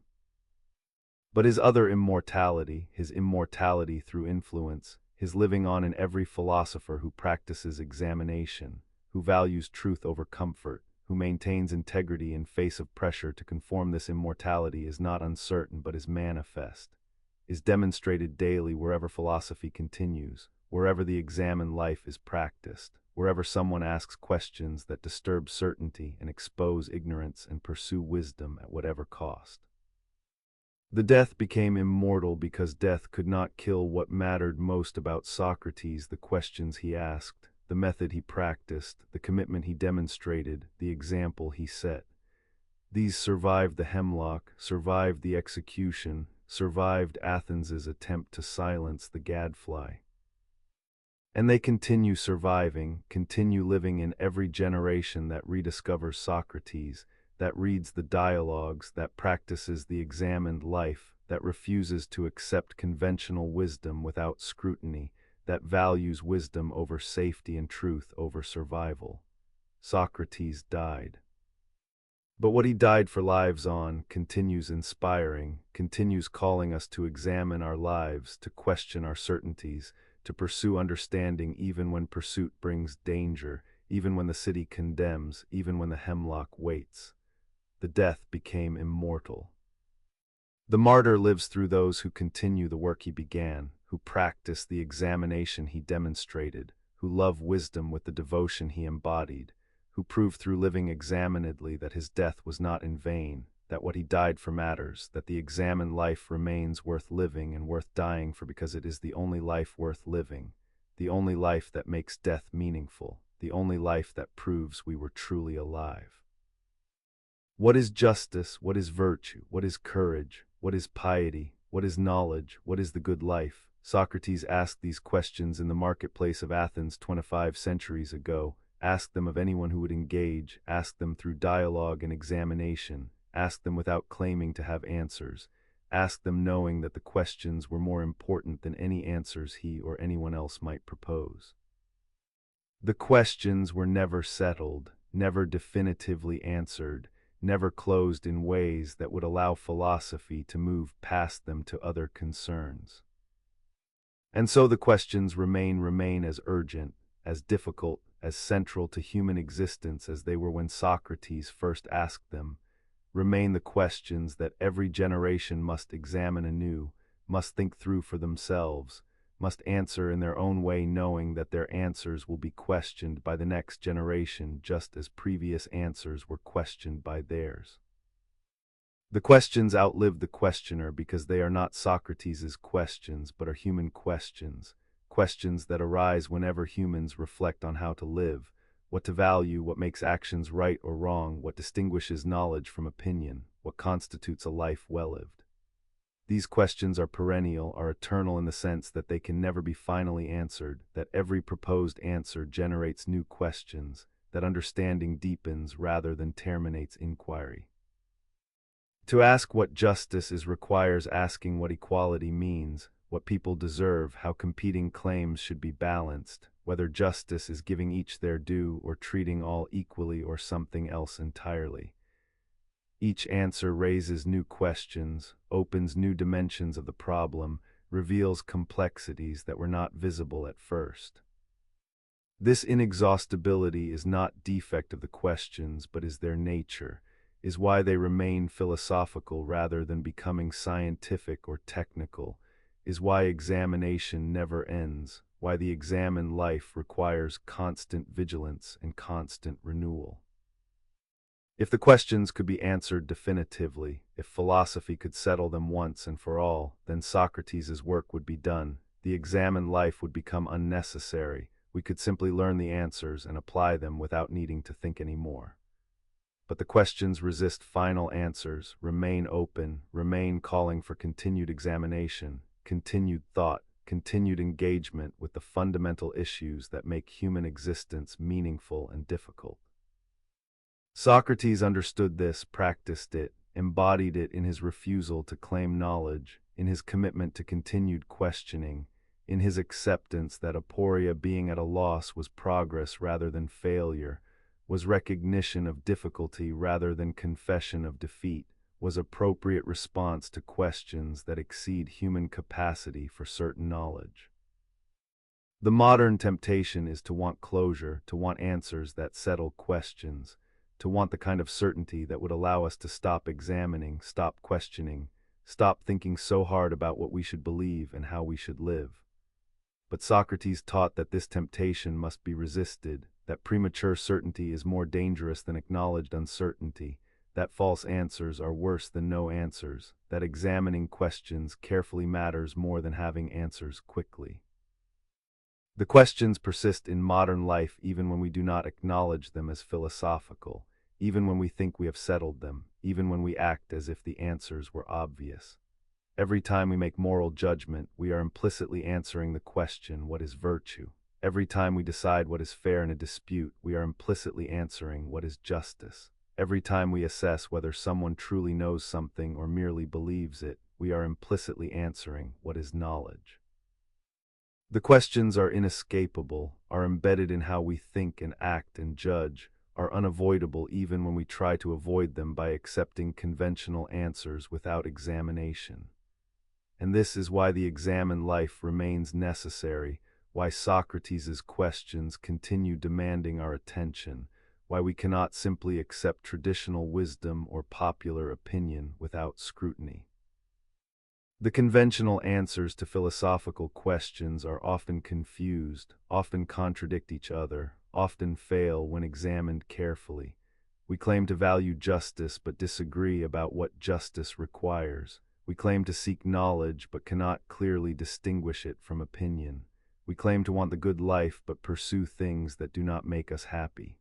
But his other immortality, his immortality through influence, his living on in every philosopher who practices examination, who values truth over comfort, who maintains integrity in face of pressure to conform, this immortality is not uncertain but is manifest, is demonstrated daily wherever philosophy continues, wherever the examined life is practiced, wherever someone asks questions that disturb certainty and expose ignorance and pursue wisdom at whatever cost. The death became immortal because death could not kill what mattered most about Socrates, the questions he asked, the method he practiced, the commitment he demonstrated, the example he set. These survived the hemlock, survived the execution, survived Athens's attempt to silence the gadfly. And they continue surviving, continue living in every generation that rediscovers Socrates, that reads the dialogues, that practices the examined life, that refuses to accept conventional wisdom without scrutiny, that values wisdom over safety and truth over survival. Socrates died. But what he died for lives on continues inspiring, continues calling us to examine our lives, to question our certainties, to pursue understanding even when pursuit brings danger, even when the city condemns, even when the hemlock waits. The death became immortal. The martyr lives through those who continue the work he began, who practice the examination he demonstrated, who love wisdom with the devotion he embodied, who prove through living examinedly that his death was not in vain, that what he died for matters, that the examined life remains worth living and worth dying for because it is the only life worth living, the only life that makes death meaningful, the only life that proves we were truly alive. What is justice? What is virtue? What is courage? What is piety? What is knowledge? What is the good life? Socrates asked these questions in the marketplace of Athens 25 centuries ago. Ask them of anyone who would engage, ask them through dialogue and examination, ask them without claiming to have answers, ask them knowing that the questions were more important than any answers he or anyone else might propose. The questions were never settled, never definitively answered, never closed in ways that would allow philosophy to move past them to other concerns. And so the questions remain as urgent, as difficult, as central to human existence as they were when Socrates first asked them, remain the questions that every generation must examine anew, must think through for themselves, must answer in their own way knowing that their answers will be questioned by the next generation just as previous answers were questioned by theirs. The questions outlive the questioner because they are not Socrates' questions but are human questions, questions that arise whenever humans reflect on how to live, what to value, what makes actions right or wrong, what distinguishes knowledge from opinion, what constitutes a life well lived. These questions are perennial, are eternal in the sense that they can never be finally answered, that every proposed answer generates new questions, that understanding deepens rather than terminates inquiry. To ask what justice is requires asking what equality means, what people deserve, how competing claims should be balanced, whether justice is giving each their due or treating all equally or something else entirely. Each answer raises new questions, opens new dimensions of the problem, reveals complexities that were not visible at first. This inexhaustibility is not defect of the questions, but is their nature, is why they remain philosophical rather than becoming scientific or technical, is why examination never ends, why the examined life requires constant vigilance and constant renewal. If the questions could be answered definitively, if philosophy could settle them once and for all, then Socrates' work would be done, the examined life would become unnecessary, we could simply learn the answers and apply them without needing to think any more. But the questions resist final answers, remain open, remain calling for continued examination, continued thought, continued engagement with the fundamental issues that make human existence meaningful and difficult. Socrates understood this, practiced it, embodied it in his refusal to claim knowledge, in his commitment to continued questioning, in his acceptance that aporia, being at a loss, was progress rather than failure, was recognition of difficulty rather than confession of defeat, was appropriate response to questions that exceed human capacity for certain knowledge. The modern temptation is to want closure, to want answers that settle questions, to want the kind of certainty that would allow us to stop examining, stop questioning, stop thinking so hard about what we should believe and how we should live. But Socrates taught that this temptation must be resisted, that premature certainty is more dangerous than acknowledged uncertainty, that false answers are worse than no answers, that examining questions carefully matters more than having answers quickly. The questions persist in modern life even when we do not acknowledge them as philosophical, even when we think we have settled them, even when we act as if the answers were obvious. Every time we make moral judgment, we are implicitly answering the question, what is virtue? Every time we decide what is fair in a dispute, we are implicitly answering what is justice. Every time we assess whether someone truly knows something or merely believes it, we are implicitly answering what is knowledge. The questions are inescapable, are embedded in how we think and act and judge, are unavoidable even when we try to avoid them by accepting conventional answers without examination. And this is why the examined life remains necessary, why Socrates' questions continue demanding our attention, why we cannot simply accept traditional wisdom or popular opinion without scrutiny. The conventional answers to philosophical questions are often confused, often contradict each other, often fail when examined carefully. We claim to value justice but disagree about what justice requires. We claim to seek knowledge but cannot clearly distinguish it from opinion. We claim to want the good life but pursue things that do not make us happy.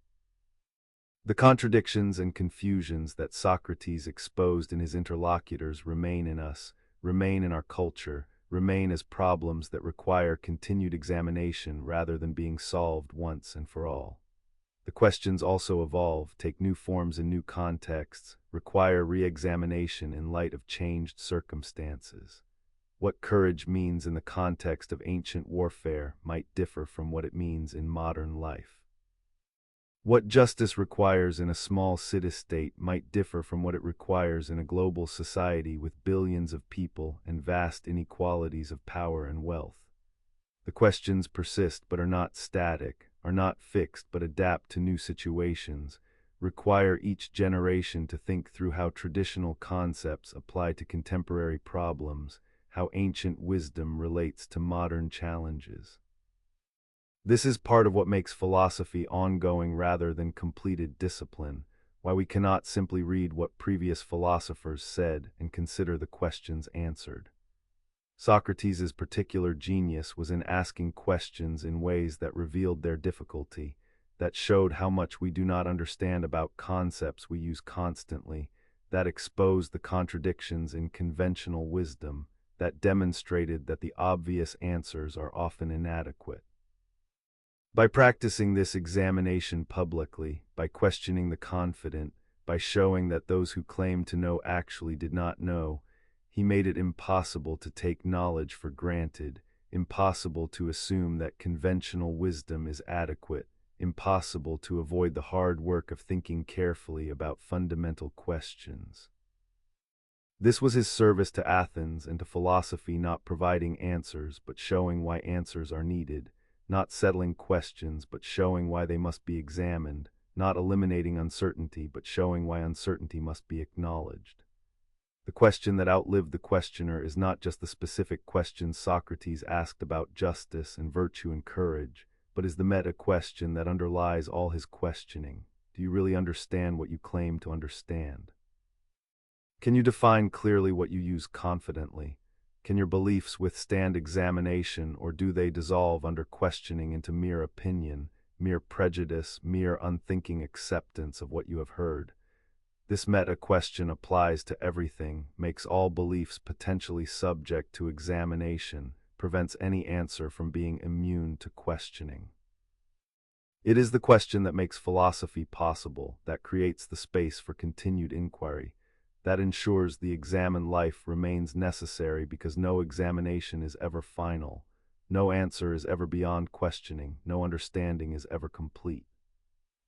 The contradictions and confusions that Socrates exposed in his interlocutors remain in us, remain in our culture, remain as problems that require continued examination rather than being solved once and for all. The questions also evolve, take new forms in new contexts, require re-examination in light of changed circumstances. What courage means in the context of ancient warfare might differ from what it means in modern life. What justice requires in a small city-state might differ from what it requires in a global society with billions of people and vast inequalities of power and wealth. The questions persist but are not static, are not fixed but adapt to new situations, require each generation to think through how traditional concepts apply to contemporary problems, how ancient wisdom relates to modern challenges. This is part of what makes philosophy ongoing rather than completed discipline, why we cannot simply read what previous philosophers said and consider the questions answered. Socrates' particular genius was in asking questions in ways that revealed their difficulty, that showed how much we do not understand about concepts we use constantly, that exposed the contradictions in conventional wisdom, that demonstrated that the obvious answers are often inadequate. By practicing this examination publicly, by questioning the confident, by showing that those who claimed to know actually did not know, he made it impossible to take knowledge for granted, impossible to assume that conventional wisdom is adequate, impossible to avoid the hard work of thinking carefully about fundamental questions. This was his service to Athens and to philosophy, not providing answers but showing why answers are needed, not settling questions but showing why they must be examined, not eliminating uncertainty but showing why uncertainty must be acknowledged. The question that outlived the questioner is not just the specific questions Socrates asked about justice and virtue and courage, but is the meta-question that underlies all his questioning. Do you really understand what you claim to understand? Can you define clearly what you use confidently? Can your beliefs withstand examination, or do they dissolve under questioning into mere opinion, mere prejudice, mere unthinking acceptance of what you have heard? This meta-question applies to everything, makes all beliefs potentially subject to examination, prevents any answer from being immune to questioning. It is the question that makes philosophy possible, that creates the space for continued inquiry, that ensures the examined life remains necessary because no examination is ever final, no answer is ever beyond questioning, no understanding is ever complete.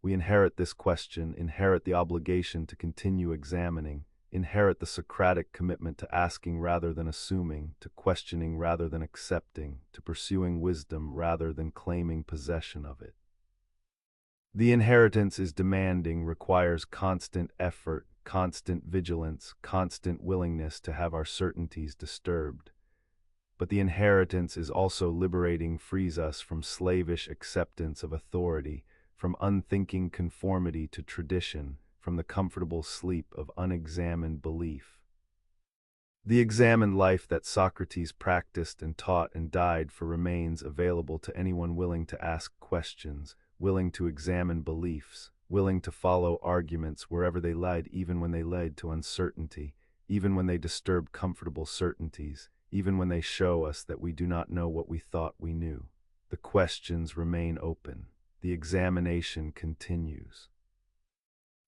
We inherit this question, inherit the obligation to continue examining, inherit the Socratic commitment to asking rather than assuming, to questioning rather than accepting, to pursuing wisdom rather than claiming possession of it. The inheritance is demanding, requires constant effort, constant vigilance, constant willingness to have our certainties disturbed. But the inheritance is also liberating, frees us from slavish acceptance of authority, from unthinking conformity to tradition, from the comfortable sleep of unexamined belief. The examined life that Socrates practiced and taught and died for remains available to anyone willing to ask questions, willing to examine beliefs, willing to follow arguments wherever they led, even when they led to uncertainty, even when they disturb comfortable certainties, even when they show us that we do not know what we thought we knew. The questions remain open. The examination continues.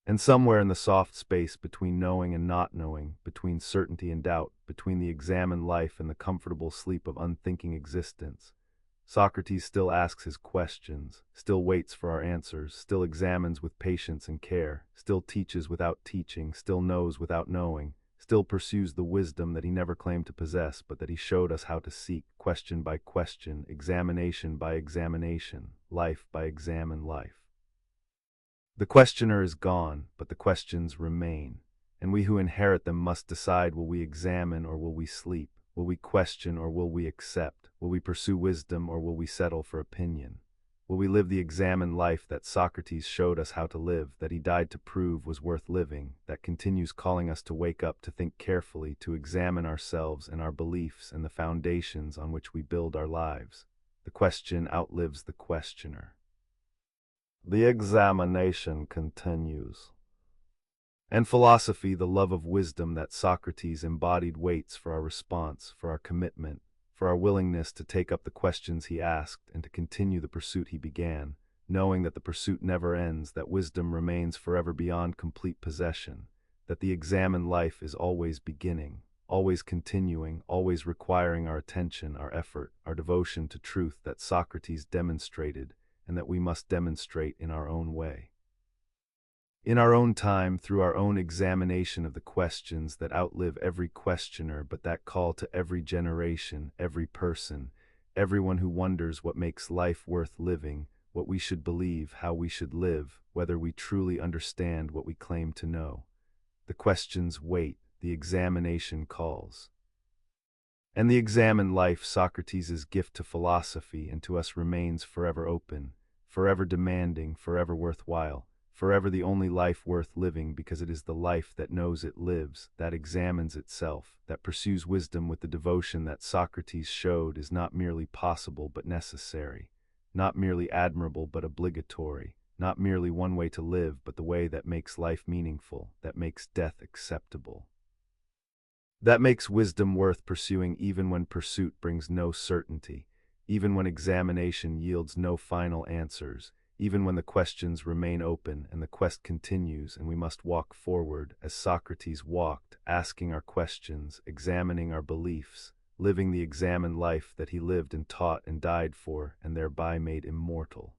And somewhere in the soft space between knowing and not knowing, between certainty and doubt, between the examined life and the comfortable sleep of unthinking existence, Socrates still asks his questions, still waits for our answers, still examines with patience and care, still teaches without teaching, still knows without knowing, still pursues the wisdom that he never claimed to possess, but that he showed us how to seek, question by question, examination by examination, life by examined life. The questioner is gone, but the questions remain, and we who inherit them must decide: will we examine or will we sleep? Will we question or will we accept? Will we pursue wisdom or will we settle for opinion? Will we live the examined life that Socrates showed us how to live, that he died to prove was worth living, that continues calling us to wake up, to think carefully, to examine ourselves and our beliefs and the foundations on which we build our lives? The question outlives the questioner. The examination continues. And philosophy, the love of wisdom that Socrates embodied, waits for our response, for our commitment, for our willingness to take up the questions he asked and to continue the pursuit he began, knowing that the pursuit never ends, that wisdom remains forever beyond complete possession, that the examined life is always beginning, always continuing, always requiring our attention, our effort, our devotion to truth that Socrates demonstrated, and that we must demonstrate in our own way. In our own time, through our own examination of the questions that outlive every questioner, but that call to every generation, every person, everyone who wonders what makes life worth living, what we should believe, how we should live, whether we truly understand what we claim to know. The questions wait, the examination calls. And the examined life, Socrates' gift to philosophy and to us, remains forever open, forever demanding, forever worthwhile, forever the only life worth living, because it is the life that knows it lives, that examines itself, that pursues wisdom with the devotion that Socrates showed is not merely possible but necessary, not merely admirable but obligatory, not merely one way to live but the way that makes life meaningful, that makes death acceptable, that makes wisdom worth pursuing even when pursuit brings no certainty, even when examination yields no final answers, even when the questions remain open and the quest continues and we must walk forward as Socrates walked, asking our questions, examining our beliefs, living the examined life that he lived and taught and died for and thereby made immortal.